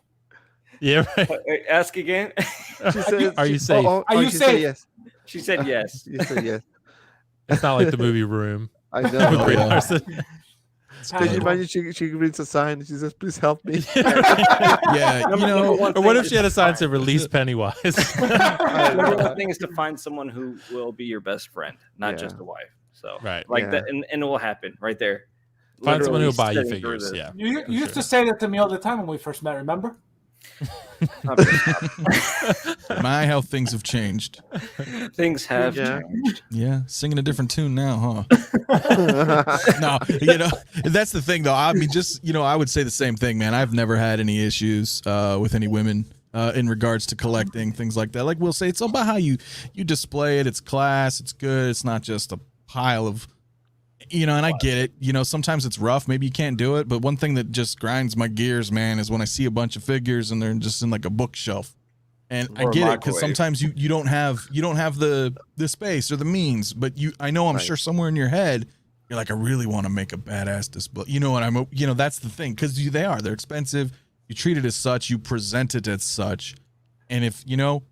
Speaker 2: Yeah. Right.
Speaker 5: Ask again.
Speaker 2: Are you safe?
Speaker 4: Are you safe?
Speaker 1: Yes.
Speaker 5: She said yes.
Speaker 1: You said yes.
Speaker 2: It's not like the movie Room.
Speaker 1: I know.
Speaker 2: Brie Larson.
Speaker 1: Can you imagine she reads a sign and she says, please help me?
Speaker 3: Yeah,
Speaker 2: or what if she had a sign to release Pennywise?
Speaker 5: Number one thing is to find someone who will be your best friend, not just a wife. So that, and it will happen right there.
Speaker 2: Find someone who will buy you figures. Yeah,
Speaker 4: you used to say that to me all the time when we first met. Remember?
Speaker 3: My, how things have changed.
Speaker 5: Things have changed.
Speaker 3: Yeah, singing a different tune now, huh? No, that's the thing, though. I mean, I would say the same thing, man. I've never had any issues with any women in regards to collecting things like that. Like we'll say, it's all about how you display it. It's class. It's good. It's not just a pile of you know, and I get it. You know, sometimes it's rough. Maybe you can't do it. But one thing that just grinds my gears, man, is when I see a bunch of figures and they're just in like a bookshelf. And I
Speaker 5: Or a
Speaker 3: get it because
Speaker 5: microwave.
Speaker 3: sometimes you don't have the space or the means. But I know I'm
Speaker 1: Right.
Speaker 3: sure somewhere in your head you're like, I really want to make a badass display. You know what you know, that's the thing, because they're expensive. You treat it as such. You present it as such. And if you know,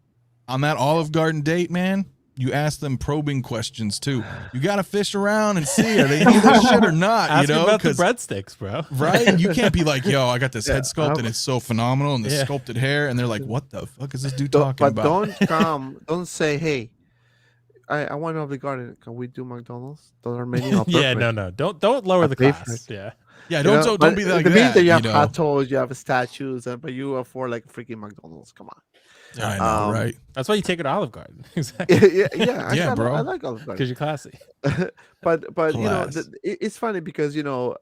Speaker 3: on that Olive Garden date, man, you ask them probing questions too. You got to fish around and see are they into this shit or not.
Speaker 2: Ask
Speaker 3: you know,
Speaker 2: about the
Speaker 3: 'cause-
Speaker 2: breadsticks, bro.
Speaker 3: right? You can't be like, yo, I got this
Speaker 1: Yeah,
Speaker 3: head sculpt and it's so phenomenal and the
Speaker 2: Yeah.
Speaker 3: sculpted hair, and they're like, what the fuck is this dude
Speaker 1: Don't-
Speaker 3: talking
Speaker 1: but
Speaker 3: about?
Speaker 1: don't say, hey, I want Olive Garden. Can we do McDonald's? Those are many.
Speaker 2: Yeah, no. Don't lower
Speaker 1: I
Speaker 2: the
Speaker 1: pay for
Speaker 2: class.
Speaker 1: it.
Speaker 2: Yeah.
Speaker 3: Yeah,
Speaker 1: You
Speaker 3: don't
Speaker 1: know,
Speaker 3: don't
Speaker 1: but
Speaker 3: be like
Speaker 1: the minute
Speaker 3: that.
Speaker 1: you have
Speaker 3: know?
Speaker 1: hot toys, you have statues, but you are for like freaking McDonald's. Come on.
Speaker 3: I know, right?
Speaker 2: That's why you take it to Olive Garden. Exactly.
Speaker 1: yeah,
Speaker 3: Yeah,
Speaker 1: actually,
Speaker 3: bro.
Speaker 1: I like Olive Garden.
Speaker 2: Because you're classy.
Speaker 1: but you know,
Speaker 3: Class.
Speaker 1: it's funny because you know,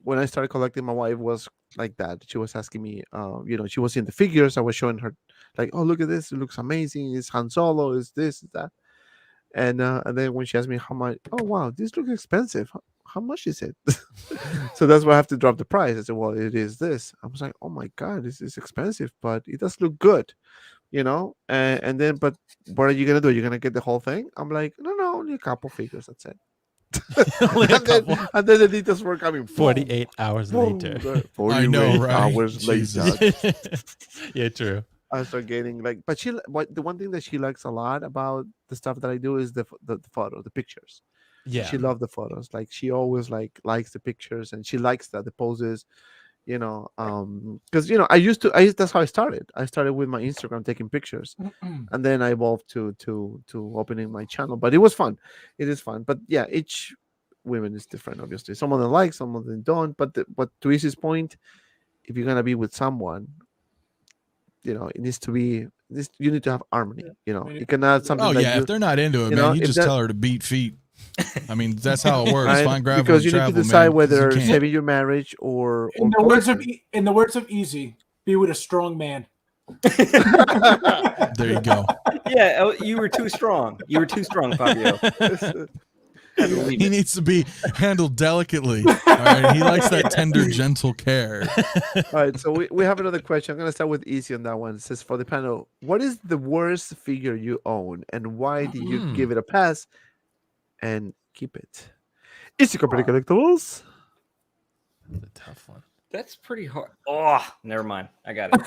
Speaker 1: when I started collecting, my wife was like that. She was asking me, you know, she was in the figures. I was showing her, like, oh, look at this, it looks amazing. It's Han Solo. Is this? Is that? And then when she asked me how much, oh wow, this looks expensive. How much is it? So that's why I have to drop the price. I said, well, it is this. I was like, oh my god, this is expensive, but it does look good, you know. And then, but what are you gonna do? You're gonna get the whole thing? I'm like, no, only a couple figures. That's it.
Speaker 2: Only a
Speaker 1: and, then,
Speaker 2: couple.
Speaker 1: and then the details were coming.
Speaker 2: 48 hours later.
Speaker 1: 48
Speaker 3: I know, right?
Speaker 1: hours
Speaker 3: Jesus.
Speaker 1: later.
Speaker 2: Yeah, true.
Speaker 1: I start getting like, but the one thing that she likes a lot about the stuff that I do is the photo, the pictures.
Speaker 2: Yeah.
Speaker 1: She loved the photos. Like she always likes the pictures, and she likes the poses, you know. Because you know, that's how I started. I started with my Instagram taking pictures, and then I evolved to opening my channel. But it was fun. It is fun. But yeah, each women is different. Obviously, some of them like, some of them don't. But to Izzy's point, if you're gonna be with someone, you know, it needs to be this. You need to have harmony. You know, you cannot something.
Speaker 3: Oh
Speaker 1: that
Speaker 3: yeah,
Speaker 1: you,
Speaker 3: if they're not into it,
Speaker 1: you
Speaker 3: man,
Speaker 1: know,
Speaker 3: you
Speaker 1: if
Speaker 3: just
Speaker 1: that-
Speaker 3: tell her to beat feet. I mean, that's how it works.
Speaker 1: right?
Speaker 3: Fine gravel
Speaker 1: Because
Speaker 3: and
Speaker 1: you
Speaker 3: travel,
Speaker 1: need to decide
Speaker 3: man, 'cause you
Speaker 1: whether
Speaker 3: can't-
Speaker 1: saving your marriage or
Speaker 4: In the words of
Speaker 1: collecting.
Speaker 4: in the words of Easy, be with a strong man.
Speaker 3: There you go.
Speaker 5: Yeah, you were too strong. You were too strong, Fabio. Had to leave
Speaker 3: He
Speaker 5: it.
Speaker 3: needs to be handled delicately. All right, he likes that tender, gentle care.
Speaker 1: All right, so we have another question. I'm gonna start with easy on that one. It says for the panel, what is the worst figure you own, and why did you give it a pass and keep it? Easy company collectibles.
Speaker 2: That's a tough one.
Speaker 5: That's pretty hard. Oh, never mind. I got it.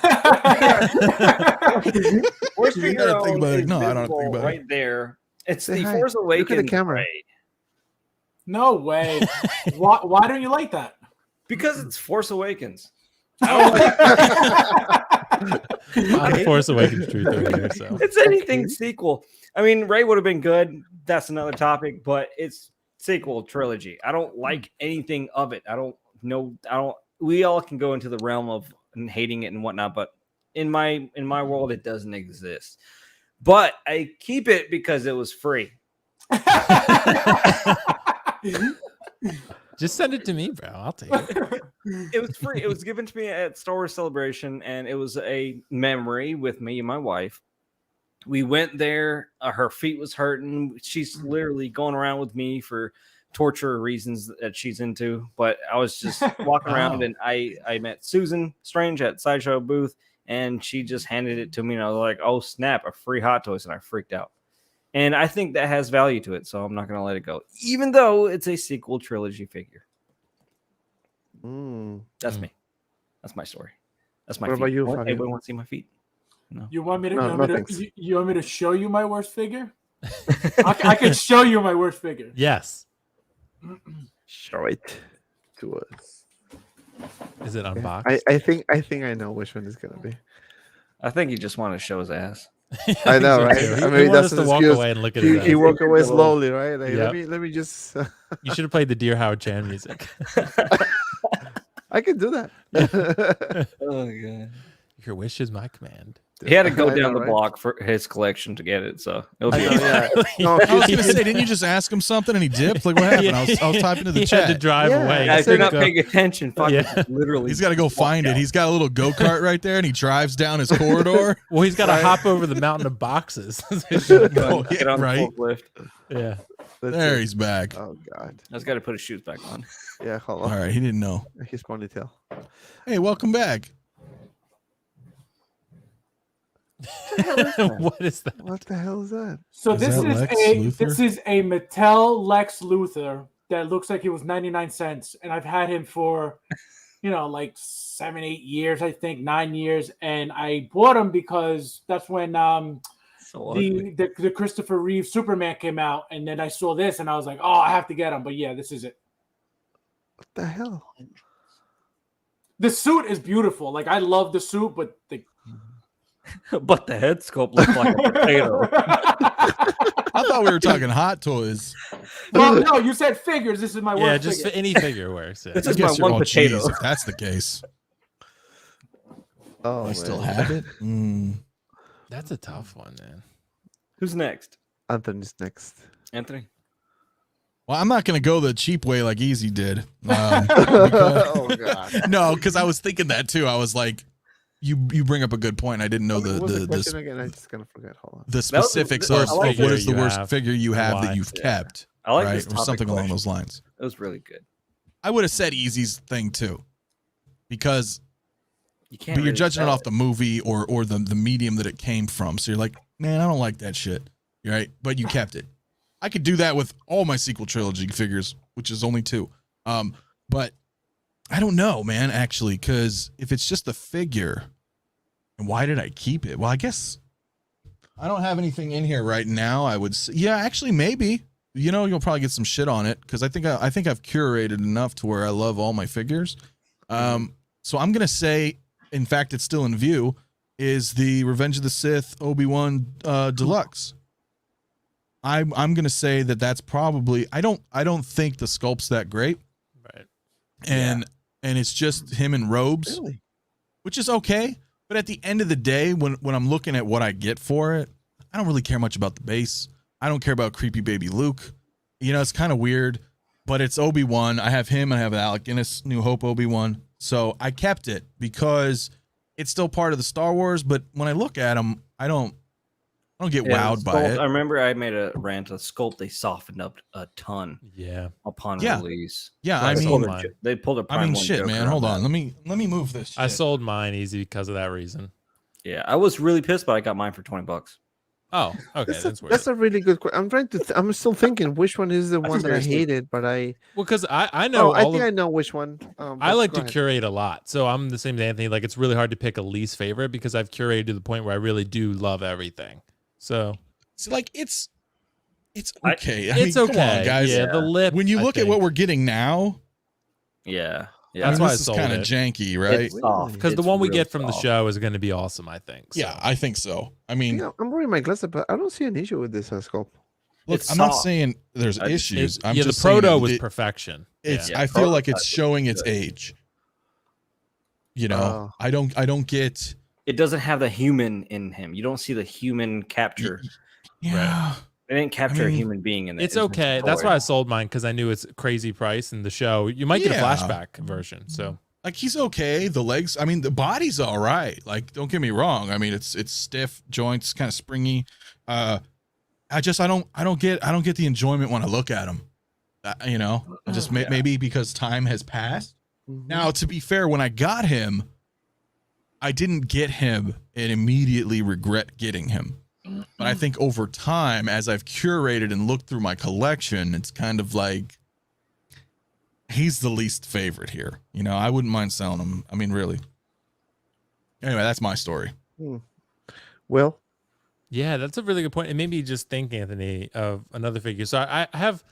Speaker 5: Worst
Speaker 3: You
Speaker 5: figure
Speaker 3: gotta think
Speaker 5: owned
Speaker 3: about it.
Speaker 5: is
Speaker 3: No, I don't think
Speaker 5: visible
Speaker 3: about it.
Speaker 5: right there. It's
Speaker 1: Say
Speaker 5: the
Speaker 1: hi.
Speaker 5: Force
Speaker 1: Look
Speaker 5: Awakens.
Speaker 1: at the camera.
Speaker 5: Ray.
Speaker 4: No way. Why don't you like that?
Speaker 5: Because it's Force Awakens.
Speaker 2: I'm the Force Awakens truth over here. So
Speaker 5: It's anything sequel. I mean, Ray would have been good. That's another topic, but it's sequel trilogy. I don't like anything of it. I don't know. We all can go into the realm of hating it and whatnot, but in my world, it doesn't exist. But I keep it because it was free.
Speaker 2: just send it to me, bro. I'll take it.
Speaker 5: It was free. It was given to me at Star Wars Celebration, and it was a memory with me and my wife. We went there. Her feet was hurting. She's literally going around with me for torture reasons that she's into. But I was just walking around,
Speaker 2: Oh.
Speaker 5: and I met Susan Strange at Sideshow booth, and she just handed it to me, and I was like, "Oh snap! A free Hot Toys!" And I freaked out. And I think that has value to it, so I'm not going to let it go, even though it's a sequel trilogy figure. That's me. That's my story. That's my
Speaker 1: What
Speaker 5: feet.
Speaker 1: about you,
Speaker 5: Want-
Speaker 1: Fabio?
Speaker 5: Anybody want to see my feet? No.
Speaker 4: You want me to?
Speaker 1: No,
Speaker 4: you, want
Speaker 1: no
Speaker 4: me to
Speaker 1: thanks.
Speaker 4: you want me to show you my worst figure? I can show you my worst figure.
Speaker 2: Yes.
Speaker 1: Show it to us.
Speaker 2: Is it unboxed?
Speaker 1: I think I know which one it's gonna be.
Speaker 5: I think he just wanted to show his ass.
Speaker 1: I know, right?
Speaker 2: He,
Speaker 1: I
Speaker 2: he
Speaker 1: mean,
Speaker 2: wanted
Speaker 1: that's
Speaker 2: us to
Speaker 1: an
Speaker 2: walk
Speaker 1: excuse.
Speaker 2: away and look at
Speaker 1: He
Speaker 2: it.
Speaker 1: walked away
Speaker 5: Little-
Speaker 1: slowly, right? Like,
Speaker 2: Yep.
Speaker 1: let me just.
Speaker 2: You should have played the Dear Howard Chan music.
Speaker 1: I can do that.
Speaker 5: Oh god.
Speaker 2: Your wish is my command.
Speaker 5: He had to go
Speaker 1: I
Speaker 5: down
Speaker 1: know,
Speaker 5: the
Speaker 1: right?
Speaker 5: block for his collection to get it. So it was
Speaker 1: I know, yeah. No,
Speaker 3: I was
Speaker 1: he-
Speaker 3: gonna say, didn't you just ask him something and he dipped? Like what happened? I was typing to the
Speaker 2: he
Speaker 3: chat.
Speaker 2: had to drive
Speaker 1: Yeah.
Speaker 2: away.
Speaker 5: Yeah, if you're not
Speaker 2: Go-
Speaker 5: paying attention, fuck
Speaker 2: Yeah.
Speaker 5: literally.
Speaker 3: He's got to go find it. He's got a little go kart right there, and he drives down his corridor.
Speaker 2: well, he's got to
Speaker 1: Right.
Speaker 2: hop over the mountain of boxes.
Speaker 3: Oh,
Speaker 5: Get on
Speaker 3: right.
Speaker 5: the forklift.
Speaker 2: yeah.
Speaker 1: That's
Speaker 3: There
Speaker 1: it.
Speaker 3: he's back.
Speaker 1: Oh God.
Speaker 5: I just got to put his shoes back on.
Speaker 1: Yeah, hold
Speaker 3: All
Speaker 1: on.
Speaker 3: right, he didn't know.
Speaker 1: His ponytail.
Speaker 3: Hey, welcome back.
Speaker 2: What is that?
Speaker 1: What the hell is that?
Speaker 4: So
Speaker 3: Is
Speaker 4: this
Speaker 3: that
Speaker 4: is
Speaker 3: Lex
Speaker 4: a
Speaker 3: Luthor?
Speaker 4: this is a Mattel Lex Luthor that looks like it was 99 cents, and I've had him for, like 7-8 years, I think 9 years, and I bought him because that's when
Speaker 5: So ugly.
Speaker 4: the Christopher Reeve Superman came out, and then I saw this, and I was like, oh, I have to get him. But yeah, this is it.
Speaker 1: What the hell?
Speaker 4: The suit is beautiful. Like I love the suit, but the
Speaker 5: But the head sculpt looks like a potato.
Speaker 3: I thought we were talking hot toys.
Speaker 4: well, no, you said figures. This is my
Speaker 2: Yeah,
Speaker 4: worst
Speaker 2: just
Speaker 4: figure.
Speaker 2: any figure works. Yeah.
Speaker 5: This
Speaker 3: I
Speaker 5: is
Speaker 3: guess
Speaker 5: my
Speaker 3: you're
Speaker 5: one potato.
Speaker 3: geez, if that's the case.
Speaker 1: Oh,
Speaker 3: I still
Speaker 1: man.
Speaker 3: have it. Mm.
Speaker 2: That's a tough one, man.
Speaker 5: Who's next?
Speaker 1: Anthony's next.
Speaker 5: Anthony?
Speaker 3: Well, I'm not going to go the cheap way like Easy did.
Speaker 1: Oh God.
Speaker 3: No, because I was thinking that too. I was like, you bring up a good point. I didn't know
Speaker 1: What was the
Speaker 3: the
Speaker 1: question again? I just gonna forget. Hold on.
Speaker 3: the
Speaker 5: was-
Speaker 3: specifics
Speaker 5: I
Speaker 3: of
Speaker 5: like
Speaker 3: what
Speaker 2: it.
Speaker 3: is the
Speaker 2: You
Speaker 3: worst
Speaker 2: have
Speaker 3: figure you have
Speaker 2: and
Speaker 3: that
Speaker 2: why.
Speaker 3: you've kept,
Speaker 5: I like
Speaker 3: right,
Speaker 5: this
Speaker 3: or
Speaker 5: topic
Speaker 3: something along
Speaker 5: question.
Speaker 3: those lines.
Speaker 5: It was really good.
Speaker 3: I would have said Easy's thing too, because
Speaker 5: You can't.
Speaker 3: but you're
Speaker 5: really
Speaker 3: judging it
Speaker 5: tell
Speaker 3: off the movie or the medium that it came from. So you're like, man, I don't like that shit. You're right, but you kept it. I could do that with all my sequel trilogy figures, which is only 2. But I don't know, man. Actually, because if it's just the figure, and why did I keep it? Well, I guess I don't have anything in here right now. I would say, yeah, actually, maybe. You'll probably get some shit on it because I think I've curated enough to where I love all my figures. So I'm gonna say, in fact, it's still in view, is the Revenge of the Sith Obi-Wan Deluxe. I'm gonna say that's probably I don't think the sculpt's that great,
Speaker 2: Right.
Speaker 3: and it's just him in robes,
Speaker 1: Really?
Speaker 3: which is okay. But at the end of the day, when I'm looking at what I get for it, I don't really care much about the base. I don't care about creepy baby Luke. It's kind of weird, but it's Obi-Wan. I have him. I have Alec Guinness, New Hope Obi-Wan. So I kept it because it's still part of the Star Wars. But when I look at him, I don't get
Speaker 5: Yeah,
Speaker 3: wowed
Speaker 5: the
Speaker 3: by
Speaker 5: sculpt-
Speaker 3: it.
Speaker 5: I remember I made a rant. The sculpt they softened up a ton
Speaker 2: Yeah.
Speaker 5: upon
Speaker 3: Yeah.
Speaker 5: release.
Speaker 3: Yeah,
Speaker 2: I
Speaker 3: I
Speaker 5: They
Speaker 2: sold
Speaker 5: pulled
Speaker 3: mean,
Speaker 2: mine.
Speaker 5: they pulled a
Speaker 3: I
Speaker 5: Prime
Speaker 3: mean,
Speaker 5: 1
Speaker 3: shit,
Speaker 5: Joker
Speaker 3: man.
Speaker 5: on
Speaker 3: Hold
Speaker 5: that.
Speaker 3: on. Let me move this. Shit.
Speaker 2: I sold mine easy because of that reason.
Speaker 5: Yeah, I was really pissed, but I got mine for $20.
Speaker 2: Oh, okay.
Speaker 1: That's
Speaker 2: That's
Speaker 1: a
Speaker 2: weird.
Speaker 1: really good question. I'm trying to. I'm still thinking which one is the one that I
Speaker 5: seriously.
Speaker 1: hated, but I.
Speaker 2: Well, because I know
Speaker 1: Oh, I
Speaker 2: all
Speaker 1: think
Speaker 2: of,
Speaker 1: I know which one.
Speaker 2: I
Speaker 1: but
Speaker 2: like
Speaker 1: go
Speaker 2: to
Speaker 1: ahead.
Speaker 2: curate a lot. So I'm the same as Anthony. Like it's really hard to pick a least favorite because I've curated to the point where I really do love everything. So
Speaker 3: It's like it's
Speaker 5: I-
Speaker 3: okay. I
Speaker 2: it's
Speaker 3: mean, come
Speaker 2: okay.
Speaker 3: on, guys.
Speaker 2: Yeah, the lip.
Speaker 3: When you
Speaker 2: I
Speaker 3: look at what
Speaker 2: think.
Speaker 3: we're getting now,
Speaker 5: Yeah,
Speaker 3: I
Speaker 5: yeah.
Speaker 2: That's
Speaker 3: mean,
Speaker 2: why I
Speaker 3: this is
Speaker 2: sold
Speaker 3: kind of
Speaker 2: it.
Speaker 3: janky, right?
Speaker 5: It's soft.
Speaker 2: Because the
Speaker 5: It's
Speaker 2: one we
Speaker 5: real
Speaker 2: get from the
Speaker 5: soft.
Speaker 2: show is going to be awesome, I think. So.
Speaker 3: Yeah, I think so. I mean,
Speaker 1: I'm wearing my glasses, but I don't see an issue with this scope.
Speaker 3: look,
Speaker 5: it's
Speaker 3: I'm not
Speaker 5: soft.
Speaker 3: saying there's
Speaker 5: I-
Speaker 3: issues. I'm
Speaker 2: yeah,
Speaker 3: just
Speaker 2: the proto
Speaker 3: saying
Speaker 2: was
Speaker 3: it-
Speaker 2: perfection.
Speaker 3: It's.
Speaker 2: Yeah.
Speaker 3: I feel like
Speaker 5: prototype
Speaker 3: it's showing its
Speaker 5: good.
Speaker 3: age. I don't get.
Speaker 5: It doesn't have the human in him. You don't see the human capture.
Speaker 3: Yeah.
Speaker 5: They didn't capture a
Speaker 3: mean,
Speaker 5: human being in it.
Speaker 2: It's okay. That's why I sold mine because I knew it's a crazy price in the show. You might get a
Speaker 3: Yeah.
Speaker 2: flashback version. So
Speaker 3: Like he's okay. The legs. I mean, the body's all right. Like, don't get me wrong. I mean, it's stiff joints, kind of springy. I don't get the enjoyment when I look at him. I just maybe because time has passed. Now, to be fair, when I got him, I didn't get him and immediately regret getting him. But I think over time, as I've curated and looked through my collection, it's kind of like he's the least favorite here. I wouldn't mind selling him. I mean, really. Anyway, that's my story.
Speaker 1: Well,
Speaker 2: yeah, that's a really good point. And maybe just think, Anthony, of another figure. So I have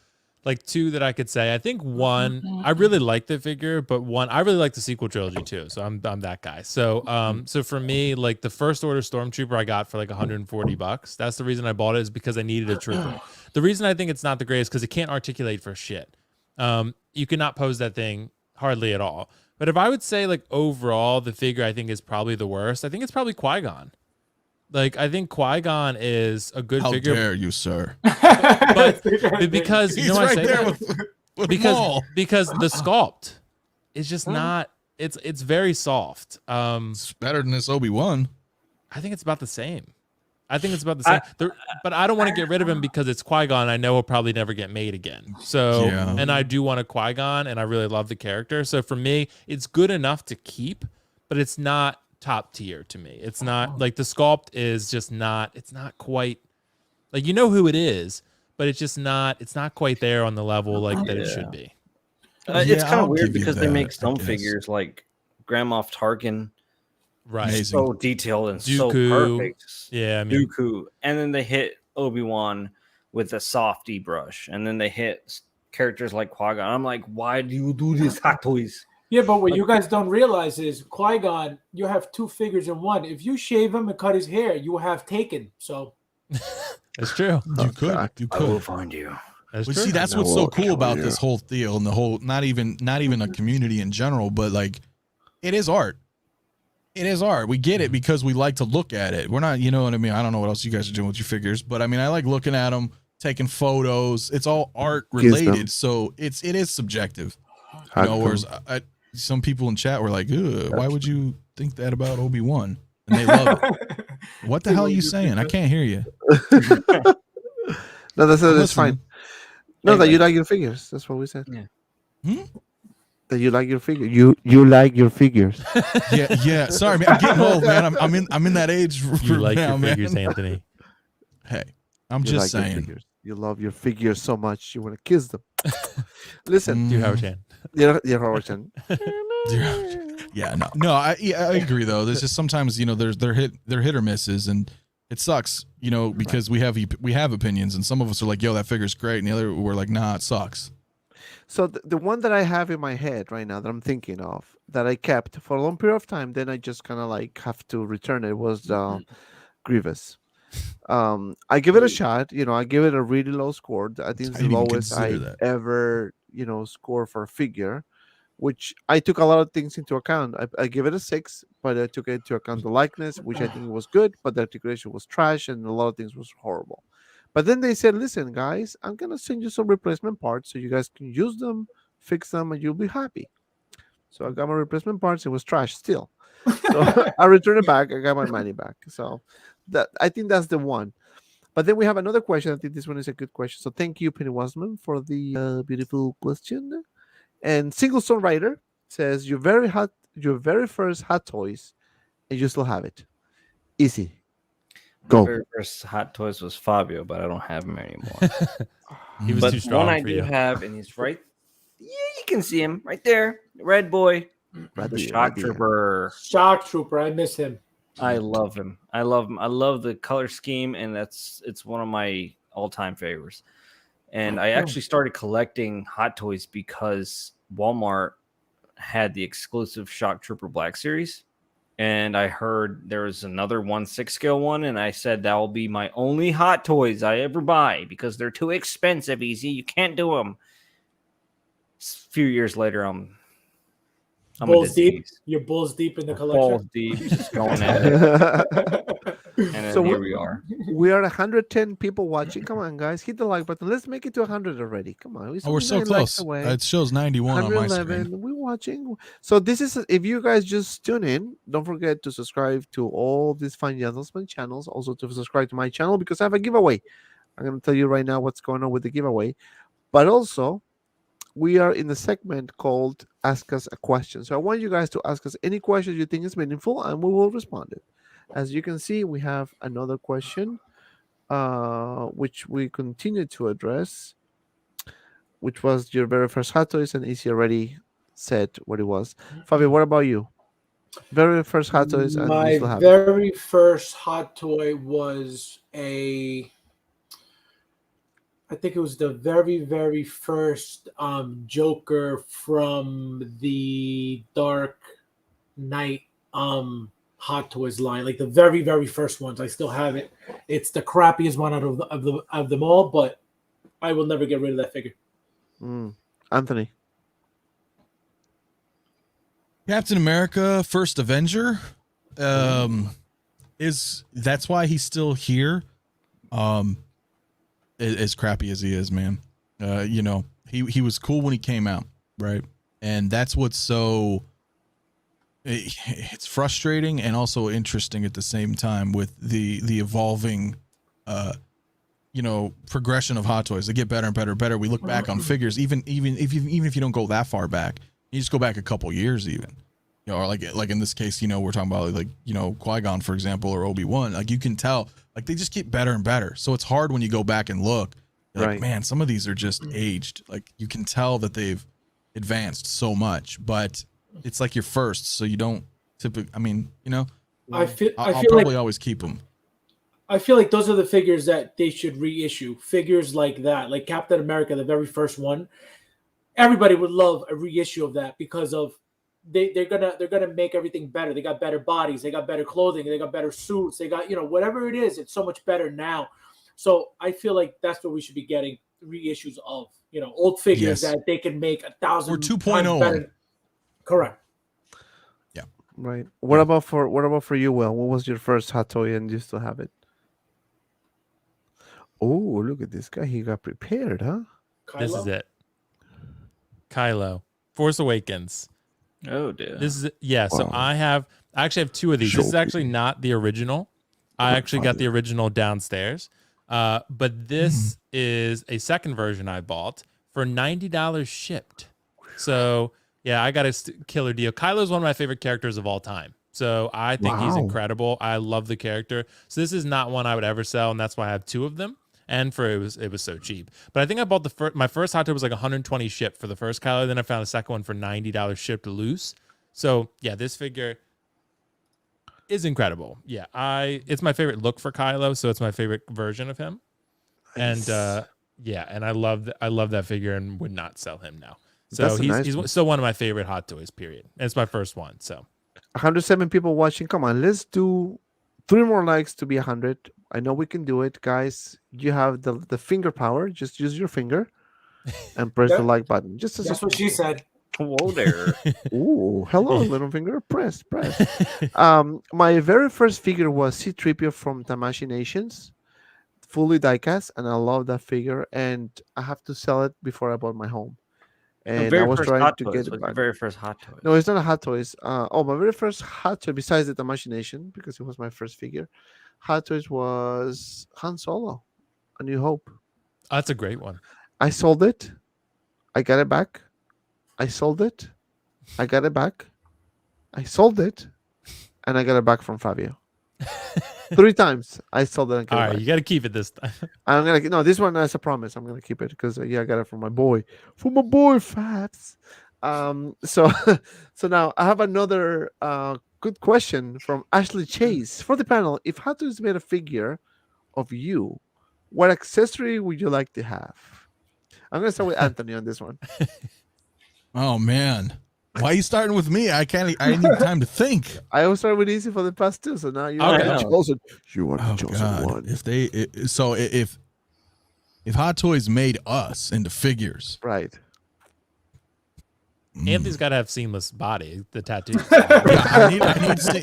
Speaker 2: like 2 that I could say. I think one, I really like the figure, but one, I really like the sequel trilogy too. So I'm that guy. So so for me, like the First Order Stormtrooper I got for like $140. That's the reason I bought it, is because I needed a trooper. The reason I think it's not the greatest because it can't articulate for shit. You cannot pose that thing hardly at all. But if I would say like overall the figure I think is probably the worst, I think it's probably Qui-Gon. Like I think Qui-Gon is a good
Speaker 3: How
Speaker 2: figure,
Speaker 3: dare you, sir?
Speaker 2: but because you
Speaker 3: He's
Speaker 2: know why I
Speaker 3: right
Speaker 2: say
Speaker 3: there
Speaker 2: that?
Speaker 3: with
Speaker 2: because
Speaker 3: Maul.
Speaker 2: because the sculpt is just not. It's very soft.
Speaker 3: It's better than this Obi-Wan.
Speaker 2: I think it's about the same. I think it's about the same. But I don't want to get rid of him because it's Qui-Gon. I know he'll probably never get made again. So,
Speaker 3: Yeah.
Speaker 2: and I do want a Qui-Gon, and I really love the character. So for me, it's good enough to keep, but it's not top tier to me. It's not like the sculpt is just not. It's not quite like you know who it is, but it's just not. It's not quite there on the level like that it should be.
Speaker 5: It's
Speaker 3: Yeah,
Speaker 5: kind
Speaker 3: I'll
Speaker 5: of weird
Speaker 3: give you
Speaker 5: because they
Speaker 3: that,
Speaker 5: make
Speaker 3: I
Speaker 5: some
Speaker 3: guess.
Speaker 5: figures like Grand Moff Tarkin,
Speaker 2: Right.
Speaker 3: Amazing.
Speaker 5: so detailed and so
Speaker 2: Dooku.
Speaker 5: perfect.
Speaker 2: Yeah. I mean,
Speaker 5: Dooku, and then they hit Obi-Wan with a softy brush, and then they hit characters like Qui-Gon. I'm like, why do you do this, Hot Toys?
Speaker 4: Yeah, but what you guys don't realize is Qui-Gon, you have two figures in one. If you shave him and cut his hair, you have Taken. So
Speaker 2: it's true.
Speaker 3: You could.
Speaker 1: God.
Speaker 3: You
Speaker 5: I will
Speaker 3: could.
Speaker 5: find you.
Speaker 2: That's
Speaker 3: But
Speaker 2: true.
Speaker 3: see, that's
Speaker 1: I
Speaker 3: what's so
Speaker 1: will
Speaker 3: cool
Speaker 1: kill
Speaker 3: about
Speaker 1: you.
Speaker 3: this whole deal and the whole not even a community in general, but like it is art. It is art. We get it because we like to look at it. We're not, you know what I mean? I don't know what else you guys are doing with your figures, but I mean, I like looking at them, taking photos. It's all art related, so it is subjective. You know, whereas some people in chat were like, "Ugh, why would you think that about Obi-Wan?" And they love it. What the hell are you saying? I can't hear you.
Speaker 1: No, that's
Speaker 3: I'm
Speaker 1: fine.
Speaker 3: listening.
Speaker 1: No, that
Speaker 5: Anyway.
Speaker 1: you like your figures. That's what we said.
Speaker 5: Yeah.
Speaker 1: That you like your figure. You like your figures.
Speaker 3: Yeah. Sorry, man. I'm getting old, man. I'm in that age.
Speaker 2: You
Speaker 3: for
Speaker 2: like
Speaker 3: now,
Speaker 2: your figures,
Speaker 3: man.
Speaker 2: Anthony.
Speaker 3: Hey, I'm
Speaker 1: You
Speaker 3: just
Speaker 1: like your
Speaker 3: saying.
Speaker 1: figures. You love your figures so much you want to kiss them. Listen,
Speaker 2: Do Howard Chan.
Speaker 1: you're Howard-chan.
Speaker 3: Yeah, no, I agree though. There's just sometimes they're hit or misses, and it sucks, because we have opinions, and some of us are like, yo, that figure's great, and the other we're like, nah, it sucks.
Speaker 1: So the one that I have in my head right now that I'm thinking of that I kept for a long period of time, then I just kind of like have to return it was Grievous. I give it a shot. I give it a really low score. I think it's
Speaker 3: I
Speaker 1: the
Speaker 3: didn't even
Speaker 1: lowest I
Speaker 3: consider that.
Speaker 1: ever score for a figure, which I took a lot of things into account. I give it a 6, but I took into account the likeness, which I think was good, but the articulation was trash and a lot of things was horrible. But then they said, listen, guys, I'm going to send you some replacement parts so you guys can use them, fix them, and you'll be happy. So I got my replacement parts. It was trash still. So I returned it back. I got my money back. So I think that's the one. But then we have another question. I think this one is a good question. So thank you, Pennywise, for the beautiful question. And Single Stone Rider says, your very first Hot Toys, and you still have it. Easy. Go.
Speaker 5: My very first Hot Toys was Fabio, but I don't have him anymore.
Speaker 2: He was
Speaker 5: But
Speaker 2: too
Speaker 5: one
Speaker 2: strong
Speaker 5: I
Speaker 2: for
Speaker 5: do
Speaker 2: you.
Speaker 5: have, and he's right. Yeah, you can see him right there, Red Boy,
Speaker 1: Right
Speaker 5: the
Speaker 1: there,
Speaker 5: Shock
Speaker 1: right there.
Speaker 5: Trooper.
Speaker 4: Shock Trooper, I miss him.
Speaker 5: I love him. I love him. I love the color scheme, and it's one of my all-time favorites. And I actually started collecting Hot Toys because Walmart had the exclusive Shock Trooper Black Series. And I heard there was another 1/6 scale one, and I said that will be my only Hot Toys I ever buy because they're too expensive, Easy. You can't do them. A few years later, I'm a
Speaker 4: Balls deep.
Speaker 5: disease.
Speaker 4: You're balls deep in the
Speaker 5: Balls
Speaker 4: collection.
Speaker 5: deep, just going at it. And then
Speaker 1: So
Speaker 5: here we are.
Speaker 1: we are 110 people watching. Come on, guys. Hit the like button. Let's make it to 100 already. Come on.
Speaker 3: Oh, we're so
Speaker 1: 79 likes
Speaker 3: close.
Speaker 1: away.
Speaker 3: It shows 91 on my screen.
Speaker 1: 111. We're watching. So this is if you guys just tune in, don't forget to subscribe to all these fine gentlemen channels. Also to subscribe to my channel because I have a giveaway. I'm going to tell you right now what's going on with the giveaway. But also, we are in the segment called Ask Us a Question. So I want you guys to ask us any questions you think is meaningful, and we will respond it. As you can see, we have another question, which we continue to address, which was your very first Hot Toys, and Izzy already said what it was. Fabio, what about you? Very first Hot Toys, and you
Speaker 4: My
Speaker 1: still have it.
Speaker 4: very first Hot Toy was I think it was the very, very first Joker from the Dark Knight Hot Toys line, like the very, very first ones. I still have it. It's the crappiest one out of them all, but I will never get rid of that figure.
Speaker 1: Anthony.
Speaker 3: Captain America: First Avenger. It that's why he's still here. As crappy as he is, man. You know, he was cool when he came out, right? And that's what's so it's frustrating and also interesting at the same time with the evolving you know, progression of Hot Toys. They get better and better and better. We look back on figures, even if you don't go that far back, you just go back a couple years even. You know, or like in this case, you know, we're talking about like, you know, Qui-Gon, for example, or Obi-Wan. Like you can tell, like they just get better and better. So it's hard when you go back and look. Like,
Speaker 1: Right.
Speaker 3: man, some of these are just aged. Like you can tell that they've advanced so much, but it's like your first, so you don't typically. I mean, you know,
Speaker 4: I feel
Speaker 3: I'll
Speaker 4: like
Speaker 3: probably always keep them.
Speaker 4: I feel like those are the figures that they should reissue. Figures like that, like Captain America, the very first one. Everybody would love a reissue of that because of they're gonna make everything better. They got better bodies, they got better clothing, they got better suits, they got, you know, whatever it is, it's so much better now. So I feel like that's what we should be getting reissues of, you know, old figures
Speaker 3: Yes.
Speaker 4: that they can make 1,000
Speaker 3: Or 2.0.
Speaker 4: times better. Correct.
Speaker 1: Right. What about for you, Will? What was your first hot toy and you still have it? Oh, look at this guy. He got prepared, huh?
Speaker 2: This is
Speaker 4: Kylo?
Speaker 2: it. Kylo, Force Awakens.
Speaker 5: Oh dear.
Speaker 2: This is yeah. So
Speaker 1: Wow.
Speaker 2: I actually have two of these. This is actually not the original. I actually got the original downstairs. But this is a second version I bought for $90 shipped. So yeah, I got a killer deal. Kylo's one of my favorite characters of all time. So I think he's
Speaker 1: Wow.
Speaker 2: incredible. I love the character. So this is not one I would ever sell, and that's why I have two of them. And it was so cheap. But I think I bought my first hot toy was like 120 shipped for the first Kylo. Then I found a second one for $90 shipped loose. So yeah, this figure is incredible. Yeah, it's my favorite look for Kylo, so it's my favorite version of him.
Speaker 1: Nice.
Speaker 2: And yeah, and I love that figure and would not sell him now. So
Speaker 1: That's a nice
Speaker 2: he's
Speaker 1: one.
Speaker 2: still one of my favorite hot toys. Period. And it's my first one. So
Speaker 1: 107 people watching. Come on, let's do 3 more likes to be 100. I know we can do it, guys. You have the finger power. Just use your finger and press the
Speaker 4: Yep.
Speaker 1: like button. Just as
Speaker 4: That's what she said.
Speaker 5: Whoa there.
Speaker 1: Ooh, hello, little finger. Press. My very first figure was C-3PO from Tamashii Nations, fully diecast, and I love that figure. And I have to sell it before I bought my home.
Speaker 5: The
Speaker 1: And I
Speaker 5: very
Speaker 1: was
Speaker 5: first
Speaker 1: trying
Speaker 5: Hot
Speaker 1: to
Speaker 5: Toys.
Speaker 1: get
Speaker 5: What's
Speaker 1: it
Speaker 5: your
Speaker 1: back.
Speaker 5: very first Hot Toy?
Speaker 1: No, it's not a Hot Toys. My very first Hot Toy, besides the Tamashii Nation, because it was my first figure, Hot Toys was Han Solo, A New Hope.
Speaker 2: that's a great one.
Speaker 1: I sold it. I got it back. I sold it. I got it back. I sold it. And I got it back from Fabio. 3 times I sold it and got
Speaker 2: All
Speaker 1: it
Speaker 2: right,
Speaker 1: back.
Speaker 2: you got to keep it this time.
Speaker 1: I'm gonna no, this one as a promise. I'm gonna keep it because I got it from my boy, Fabs. So so now I have another good question from Ashley Chase for the panel. If Hot Toys made a figure of you, what accessory would you like to have? I'm gonna start with Anthony on this one.
Speaker 3: Oh man, why are you starting with me? I need time to think.
Speaker 1: I always start with easy for the past 2, so now you
Speaker 2: Okay.
Speaker 1: are the chosen. You are the
Speaker 3: Oh
Speaker 1: chosen
Speaker 3: God!
Speaker 1: one.
Speaker 3: If Hot Toys made us into figures,
Speaker 1: Right.
Speaker 2: Anthony's got to have seamless body, the tattoo.
Speaker 3: I need.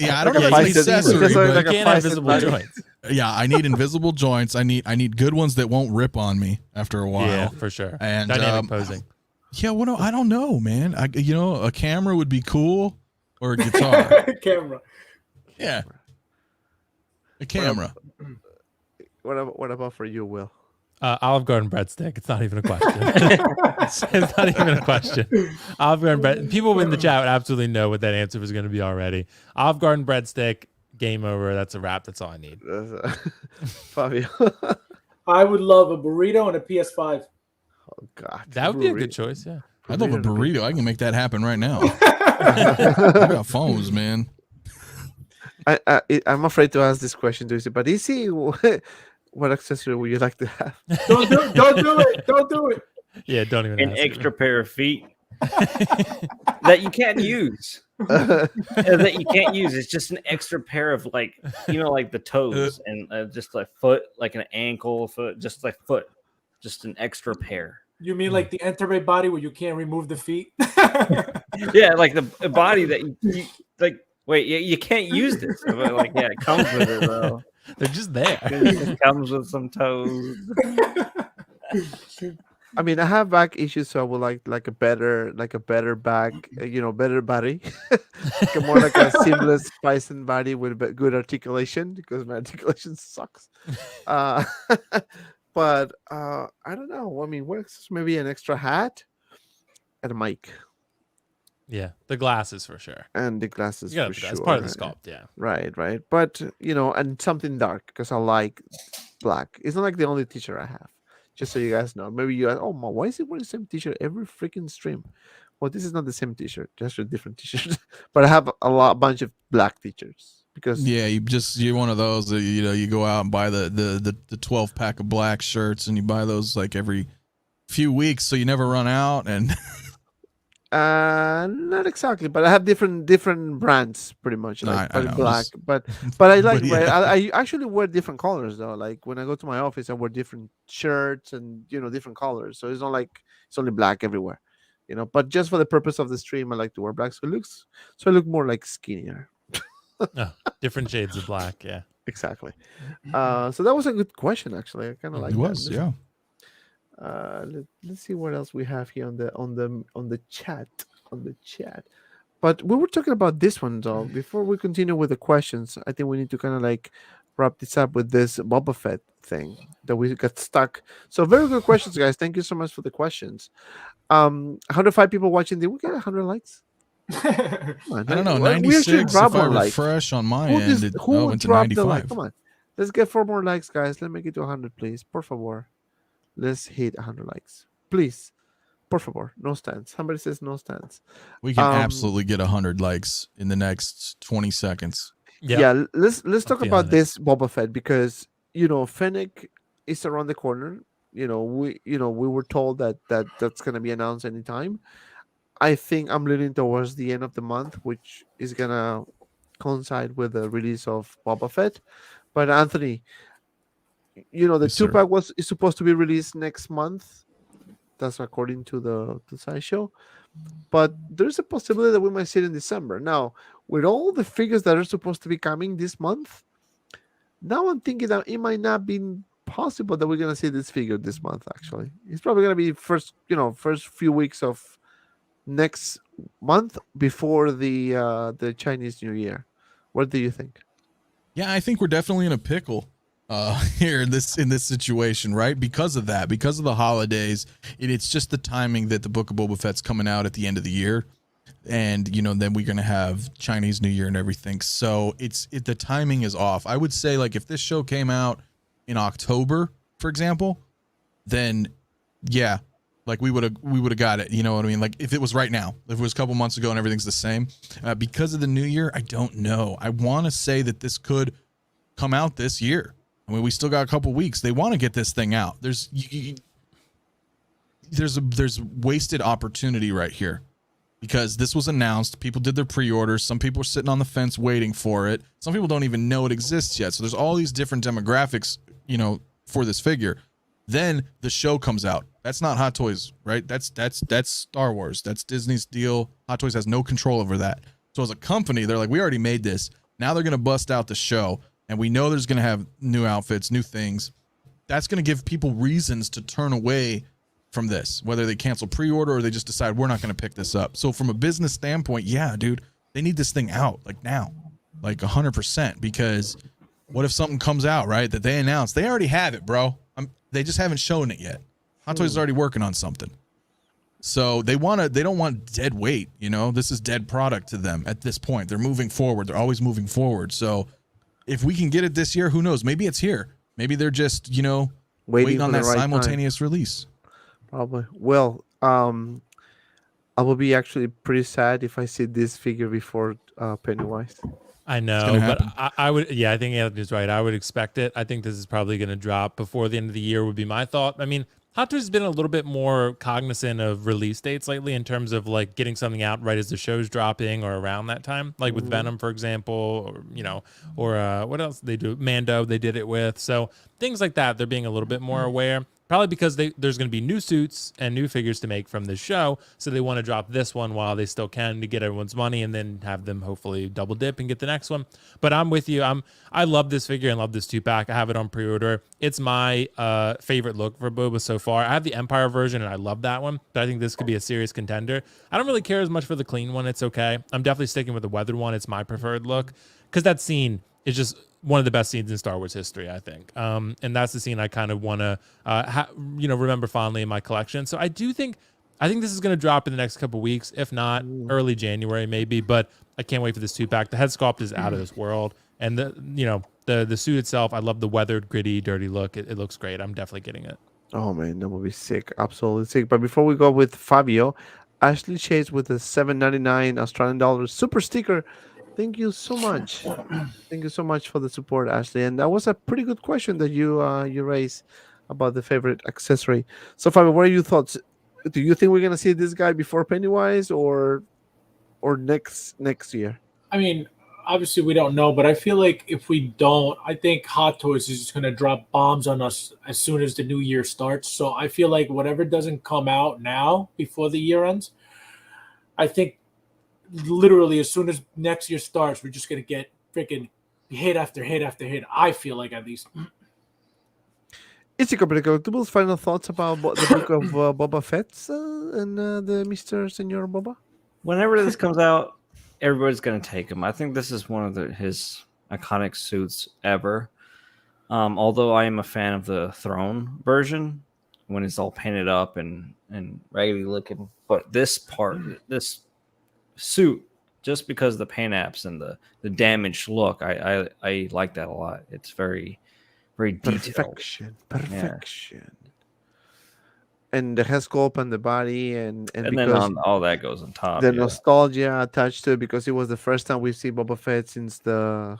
Speaker 3: Yeah, I don't know if
Speaker 1: Like
Speaker 3: it's an accessory,
Speaker 1: just
Speaker 3: but
Speaker 1: like
Speaker 2: You
Speaker 1: a
Speaker 2: can't have
Speaker 1: Bison
Speaker 2: visible
Speaker 1: body.
Speaker 2: joints.
Speaker 3: yeah, I need invisible joints. I need good ones that won't rip on me after a while.
Speaker 2: Yeah, for sure.
Speaker 3: And,
Speaker 2: Dynamic posing.
Speaker 3: Yeah, I don't know, man. A camera would be cool, or a guitar.
Speaker 4: Camera.
Speaker 3: Yeah, a camera.
Speaker 1: What about for you, Will?
Speaker 2: Olive Garden breadstick. It's not even a question. It's not even a question. Olive Garden bread. People in the chat would absolutely know what that answer was going to be already. Olive Garden breadstick. Game over. That's a wrap. That's all I need.
Speaker 1: Fabio.
Speaker 2: Oh,
Speaker 4: I would love a burrito and a PS5.
Speaker 1: Oh God,
Speaker 2: That would be a good choice. Yeah.
Speaker 3: I love a burrito. I can make that happen right now. I got phones, man.
Speaker 1: I'm afraid to ask this question to you, but Izzy, what accessory would you like to have?
Speaker 4: Don't do it. Don't do it.
Speaker 2: Yeah. Don't even.
Speaker 5: An
Speaker 2: ask it.
Speaker 5: extra pair of feet that you can't use. That you can't use. It's just an extra pair of like the toes and just like foot, like an ankle foot, just like foot, just an extra pair.
Speaker 4: You mean like the Enterbe body where you can't remove the feet?
Speaker 5: Yeah, like the body that you like Wait, you can't use this. But like, yeah, it comes with it though.
Speaker 2: They're just there.
Speaker 5: It comes with some toes.
Speaker 1: I mean, I have back issues, so I would like a better back, better body, more like a seamless Bison body with good articulation because my articulation sucks. Uh, but I don't know. I mean, what's maybe an extra hat and a mic
Speaker 2: Yeah, the glasses for sure.
Speaker 1: and the glasses
Speaker 2: You
Speaker 1: for
Speaker 2: got
Speaker 1: sure.
Speaker 2: It's part of the sculpt. Yeah.
Speaker 1: Right. But and something dark because I like black. It's not like the only t-shirt I have. Just so you guys know. Maybe you ask, why is he wearing the same t-shirt every freaking stream? Well, this is not the same t-shirt, just a different t-shirt. But I have a bunch of black t-shirts because
Speaker 3: Yeah, you're one of those that you go out and buy the 12 pack of black shirts, and you buy those like every few weeks, so you never run out. And
Speaker 1: not exactly, but I have different brands pretty much. Like
Speaker 3: I know,
Speaker 1: black,
Speaker 3: just-
Speaker 1: but I like
Speaker 3: But yeah.
Speaker 1: I actually wear different colors though. Like when I go to my office, I wear different shirts and different colors. So it's not like it's only black everywhere. But just for the purpose of the stream, I like to wear black. So I look more like skinnier.
Speaker 2: Oh, different shades of black. Yeah.
Speaker 1: Exactly. So that was a good question actually. I kind of like
Speaker 3: it was,
Speaker 1: that.
Speaker 3: yeah.
Speaker 1: Let's see what else we have here on the chat. But we were talking about this one though. Before we continue with the questions, I think we need to kind of like wrap this up with this Boba Fett thing that we got stuck. So very good questions, guys. Thank you so much for the questions. 105 people watching. Did we get 100 likes?
Speaker 3: I don't know,
Speaker 1: We actually
Speaker 3: 96
Speaker 1: dropped
Speaker 3: if I
Speaker 1: one like.
Speaker 3: refresh on my
Speaker 1: Who
Speaker 3: end,
Speaker 1: just-
Speaker 3: it
Speaker 1: who
Speaker 3: went to
Speaker 1: dropped the like?
Speaker 3: 95.
Speaker 1: Come on, let's get 4 more likes, guys. Let's make it to 100, please. Por favor, let's hit 100 likes, please. Por favor, no stands. Somebody says no stands.
Speaker 3: We can absolutely get 100 likes in the next 20 seconds.
Speaker 1: Yeah, let's talk
Speaker 2: feeling
Speaker 1: about
Speaker 2: it.
Speaker 1: this Boba Fett because Fennec is around the corner. We were told that's gonna be announced anytime. I think I'm leaning towards the end of the month, which is gonna coincide with the release of Boba Fett. But Anthony, the
Speaker 3: Yes, sir.
Speaker 1: 2-pack is supposed to be released next month. That's according to the sideshow. But there's a possibility that we might see it in December. Now, with all the figures that are supposed to be coming this month, now I'm thinking that it might not be possible that we're gonna see this figure this month. Actually, it's probably gonna be first few weeks of next month before the Chinese New Year. What do you think?
Speaker 3: Yeah, I think we're definitely in a pickle here in this situation, right? Because of that, because of the holidays, it's just the timing that the Book of Boba Fett's coming out at the end of the year, and then we're gonna have Chinese New Year and everything. So the timing is off. I would say like if this show came out in October, for example, then yeah, like we would have got it. You know what I mean? Like if it was right now, if it was a couple months ago and everything's the same, because of the new year, I don't know. I want to say that this could come out this year. I mean, we still got a couple weeks. They want to get this thing out. There's wasted opportunity right here because this was announced. People did their pre-orders. Some people are sitting on the fence waiting for it. Some people don't even know it exists yet. So there's all these different demographics, for this figure. Then the show comes out. That's not Hot Toys, right? That's Star Wars. That's Disney's deal. Hot Toys has no control over that. So as a company, they're like, we already made this. Now they're going to bust out the show. And we know there's going to have new outfits, new things. That's going to give people reasons to turn away from this, whether they cancel pre-order or they just decide we're not going to pick this up. So from a business standpoint, yeah, dude, they need this thing out like now, like 100%, because what if something comes out, right, that they announced? They already have it, bro. They just haven't shown it yet. Hot Toys is already working on something. So they don't want dead weight, This is dead product to them at this point. They're moving forward. They're always moving forward. So if we can get it this year, who knows? Maybe it's here. Maybe they're just, waiting on that simultaneous release.
Speaker 1: Probably. Well, I will be actually pretty sad if I see this figure before Pennywise.
Speaker 2: I know, but I would, I think Anthony's right. I would expect it. I think this is probably going to drop before the end of the year would be my thought. I mean, Hot Toys has been a little bit more cognizant of release dates lately in terms of like getting something out right as the show's dropping or around that time, like with Venom, for example, or what else they do? Mando, they did it with. So things like that, they're being a little bit more aware. probably because there's going to be new suits and new figures to make from this show, so they want to drop this one while they still can to get everyone's money, and then have them hopefully double dip and get the next one. But I'm with you. I love this figure and love this 2-pack. I have it on pre-order. It's my favorite look for Boba so far. I have the Empire version and I love that one, but I think this could be a serious contender. I don't really care as much for the clean one. It's okay. I'm definitely sticking with the weathered one. It's my preferred look because that scene is just one of the best scenes in Star Wars history, I think. And that's the scene I kind of want to, remember fondly in my collection. So I think this is going to drop in the next couple weeks, if not early January, maybe. But I can't wait for this 2-pack. The head sculpt is out of this world, and the suit itself, I love the weathered, gritty, dirty look. It looks great. I'm definitely getting it.
Speaker 1: Oh man, that will be sick, absolutely sick. But before we go with Fabio, Ashley Chase with the $7.99 Australian dollars super sticker. Thank you so much. Thank you so much for the support, Ashley. And that was a pretty good question that you raised about the favorite accessory. So, Fabio, what are your thoughts? Do you think we're gonna see this guy before Pennywise or next year?
Speaker 4: I mean, obviously we don't know, but I feel like if we don't, I think Hot Toys is just going to drop bombs on us as soon as the new year starts. So I feel like whatever doesn't come out now before the year ends, I think literally as soon as next year starts, we're just going to get freaking hit after hit after hit. I feel like, at least.
Speaker 1: It's a Collectibles. Final thoughts about the book of Boba Fett and the Mr. Senor Boba?
Speaker 5: Whenever this comes out, everybody's going to take him. I think this is one of his iconic suits ever. Although I am a fan of the throne version when it's all painted up and raggedy looking. But this suit, just because of the paint apps and the damaged look, I like that a lot. It's very, very detailed.
Speaker 1: Perfection. Yeah. And the head sculpt and the body and
Speaker 5: then all that goes on top.
Speaker 1: The nostalgia attached to it, because it was the first time we see Boba Fett since the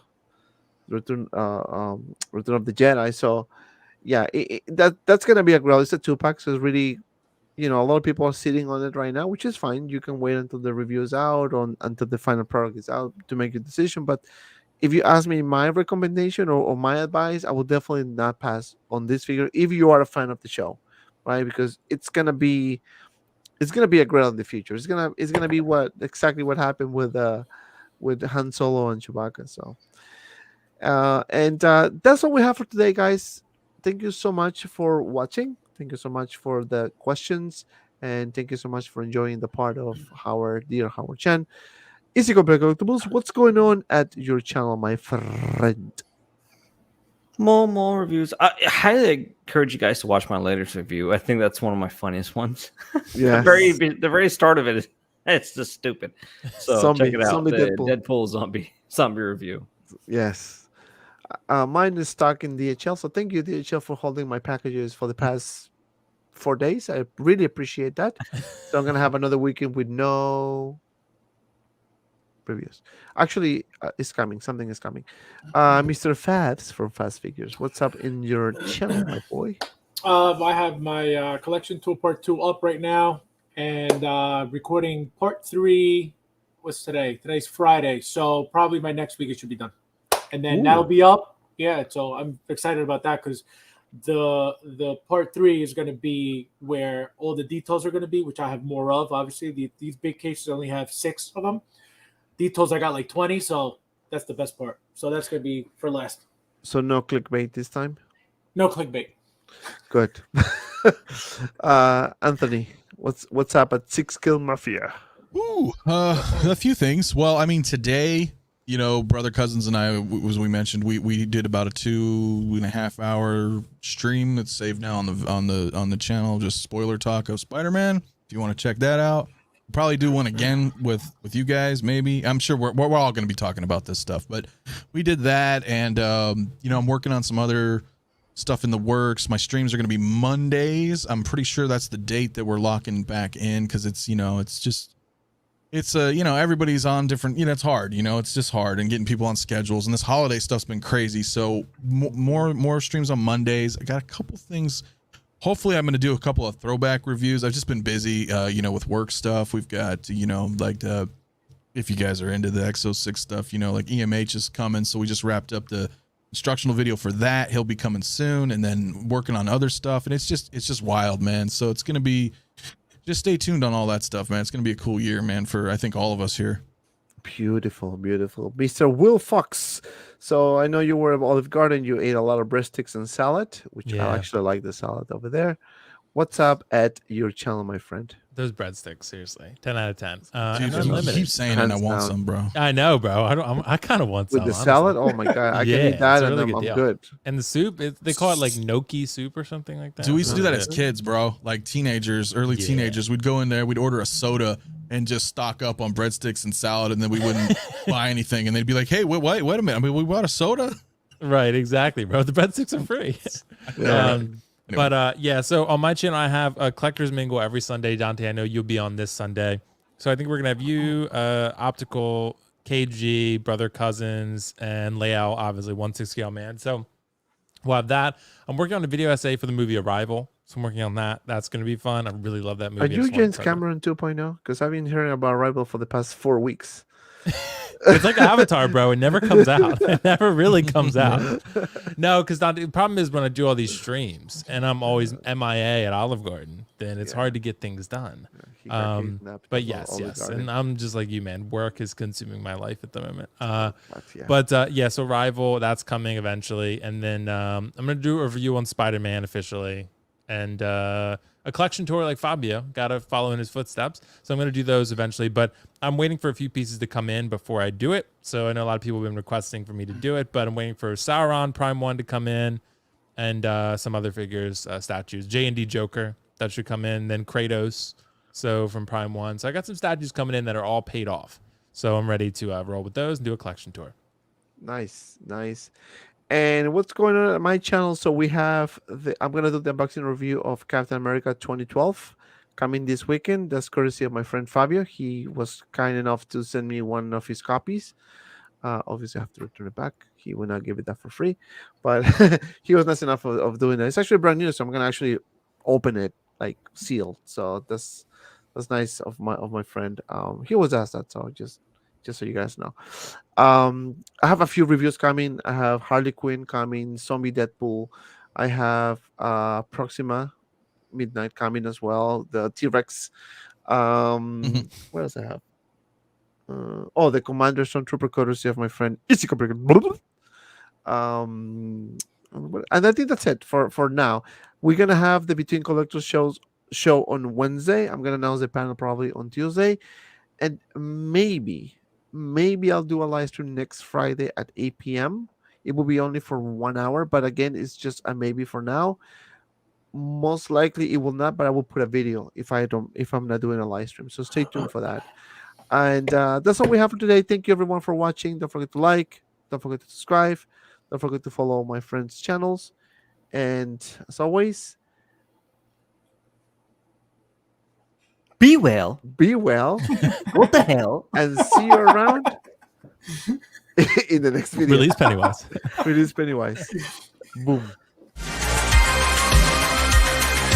Speaker 1: Return of the Jedi. So yeah, that's gonna be a growth. It's a 2-pack, so it's really, a lot of people are sitting on it right now, which is fine. You can wait until the review is out, until the final product is out to make your decision. But if you ask me my recommendation or my advice, I would definitely not pass on this figure if you are a fan of the show, right? Because it's gonna be a Grail in the future. It's gonna be exactly what happened with Han Solo and Chewbacca. So, that's all we have for today, guys. Thank you so much for watching. Thank you so much for the questions, and thank you so much for enjoying the part of dear Howard Chan. Easy Collectibles, what's going on at your channel, my friend?
Speaker 5: More reviews. I highly encourage you guys to watch my latest review. I think that's one of my funniest ones.
Speaker 1: Yeah,
Speaker 5: the very start of it, it's just stupid. So check it out. The Deadpool zombie review.
Speaker 1: Yes. Mine is stuck in DHL, so thank you, DHL, for holding my packages for the past 4 days. I really appreciate that. So I'm gonna have another weekend with no reviews. Actually, it's coming. Something is coming. Mr. Fabs from Fast Figures, what's up in your channel, my boy?
Speaker 4: I have my collection tool part 2 up right now, and recording part 3. What's today? Today's Friday, so probably by next week it should be done, and then that'll be up. Yeah, so I'm excited about that because the part 3 is going to be where all the details are going to be, which I have more of. Obviously, these big cases only have 6 of them. Details I got like 20, so that's the best part. So that's going to be for last.
Speaker 1: So no clickbait this time?
Speaker 4: No clickbait.
Speaker 1: Good. Anthony, what's up at 6 Kill Mafia?
Speaker 3: Ooh, a few things. Well, I mean, today, Brother Cousins and I, as we mentioned, we did about a 2.5 hour stream that's saved now on the channel. Just spoiler talk of Spider-Man. If you want to check that out, probably do one again with you guys. Maybe, I'm sure we're all going to be talking about this stuff, but we did that, and I'm working on some other stuff in the works. My streams are going to be Mondays. I'm pretty sure that's the date that we're locking back in, because it's everybody's on different, it's hard, it's just hard, and getting people on schedules, and this holiday stuff's been crazy. So more streams on Mondays. I got a couple things. Hopefully I'm going to do a couple of throwback reviews. I've just been busy, with work stuff. We've got, if you guys are into the Exo 6 stuff, like EMH is coming. So we just wrapped up the instructional video for that. He'll be coming soon, and then working on other stuff. And it's just wild, man. So it's gonna be, just stay tuned on all that stuff, man. It's gonna be a cool year, man, for I think all of us here.
Speaker 1: Beautiful, beautiful. Mr. Will Fox. So I know you were at Olive Garden. You ate a lot of breadsticks and salad, which
Speaker 2: Yeah.
Speaker 1: I actually like the salad over there. What's up at your channel, my friend?
Speaker 2: Those breadsticks, seriously, 10 out of 10.
Speaker 3: Dude,
Speaker 2: And
Speaker 3: you
Speaker 2: unlimited.
Speaker 3: keep saying it, and I
Speaker 1: Hands
Speaker 3: want
Speaker 1: down.
Speaker 3: some, bro.
Speaker 2: I know, bro. I kind of want
Speaker 1: With
Speaker 2: some
Speaker 1: the
Speaker 2: honestly.
Speaker 1: salad? Oh my god, I
Speaker 2: Yeah,
Speaker 1: can eat that
Speaker 2: it's a
Speaker 1: and
Speaker 2: really good
Speaker 1: I'm
Speaker 2: deal.
Speaker 1: good.
Speaker 2: And the soup, they call it like gnocchi soup or something like that.
Speaker 3: Dude, we used to do that as
Speaker 2: Yeah.
Speaker 3: kids, bro. Like teenagers, early
Speaker 2: Yeah.
Speaker 3: teenagers. We'd go in there, we'd order a soda and just stock up on breadsticks and salad, and then we wouldn't buy anything. And they'd be like, "Hey, wait a minute! I mean, we bought a soda."
Speaker 2: Right, exactly, bro. The breadsticks are free.
Speaker 1: Yeah.
Speaker 2: But yeah, so on my channel, I have a collector's mingle every Sunday. Dante, I know you'll be on this Sunday. So I think we're gonna have you, Optical, KG, Brother Cousins, and Layout, obviously 1/6 man. So we'll have that. I'm working on a video essay for the movie Arrival. So I'm working on that. That's gonna be fun. I really love that movie.
Speaker 1: Are
Speaker 2: I
Speaker 1: you
Speaker 2: just wanna
Speaker 1: James
Speaker 2: try to-
Speaker 1: Cameron 2.0? Because I've been hearing about Arrival for the past 4 weeks.
Speaker 2: It's like Avatar, bro. It never comes out. It never really comes out. No, because the problem is when I do all these streams and I'm always MIA at Olive Garden, then it's hard to get things done.
Speaker 1: He got kidnapped
Speaker 2: But
Speaker 1: of
Speaker 2: yes,
Speaker 1: Olive
Speaker 2: yes.
Speaker 1: Garden.
Speaker 2: And I'm just like you, man. Work is consuming my life at the moment.
Speaker 1: Yeah.
Speaker 2: But yeah, so Rival, that's coming eventually. And then I'm going to do a review on Spider-Man officially. And a collection tour like Fabio. Got to follow in his footsteps. So I'm going to do those eventually. But I'm waiting for a few pieces to come in before I do it. So I know a lot of people have been requesting for me to do it. But I'm waiting for Sauron Prime 1 to come in. And some other figures, statues. J&D Joker, that should come in. Then Kratos, so from Prime 1. So I got some statues coming in that are all paid off. So I'm ready to roll with those and do a collection tour.
Speaker 1: Nice, nice. And what's going on at my channel? So we have I'm gonna do the unboxing review of Captain America 2012 coming this weekend. That's courtesy of my friend Fabio. He was kind enough to send me one of his copies. Obviously, I have to return it back. He will not give it that for free, but he was nice enough of doing that. It's actually brand new, so I'm gonna actually open it like sealed. So that's nice of my friend. He was asked that, so just so you guys know. I have a few reviews coming. I have Harley Quinn coming, Zombie Deadpool. I have Proxima Midnight coming as well. The T-Rex. What else I have? The Commander Stormtrooper courtesy of my friend Isika. And I think that's it for now. We're gonna have the Between Collectors show on Wednesday. I'm gonna announce the panel probably on Tuesday, and maybe I'll do a live stream next Friday at 8 p.m. It will be only for 1 hour, but again, it's just a maybe for now. Most likely it will not, but I will put a video if I'm not doing a live stream. So stay tuned for that. And that's all we have for today. Thank you everyone for watching. Don't forget to like, don't forget to subscribe, don't forget to follow my friends' channels. And as always,
Speaker 5: Be well.
Speaker 1: be well
Speaker 5: What the hell?
Speaker 1: and see you around in the next video.
Speaker 2: Release Pennywise.
Speaker 1: Release Pennywise. Boom.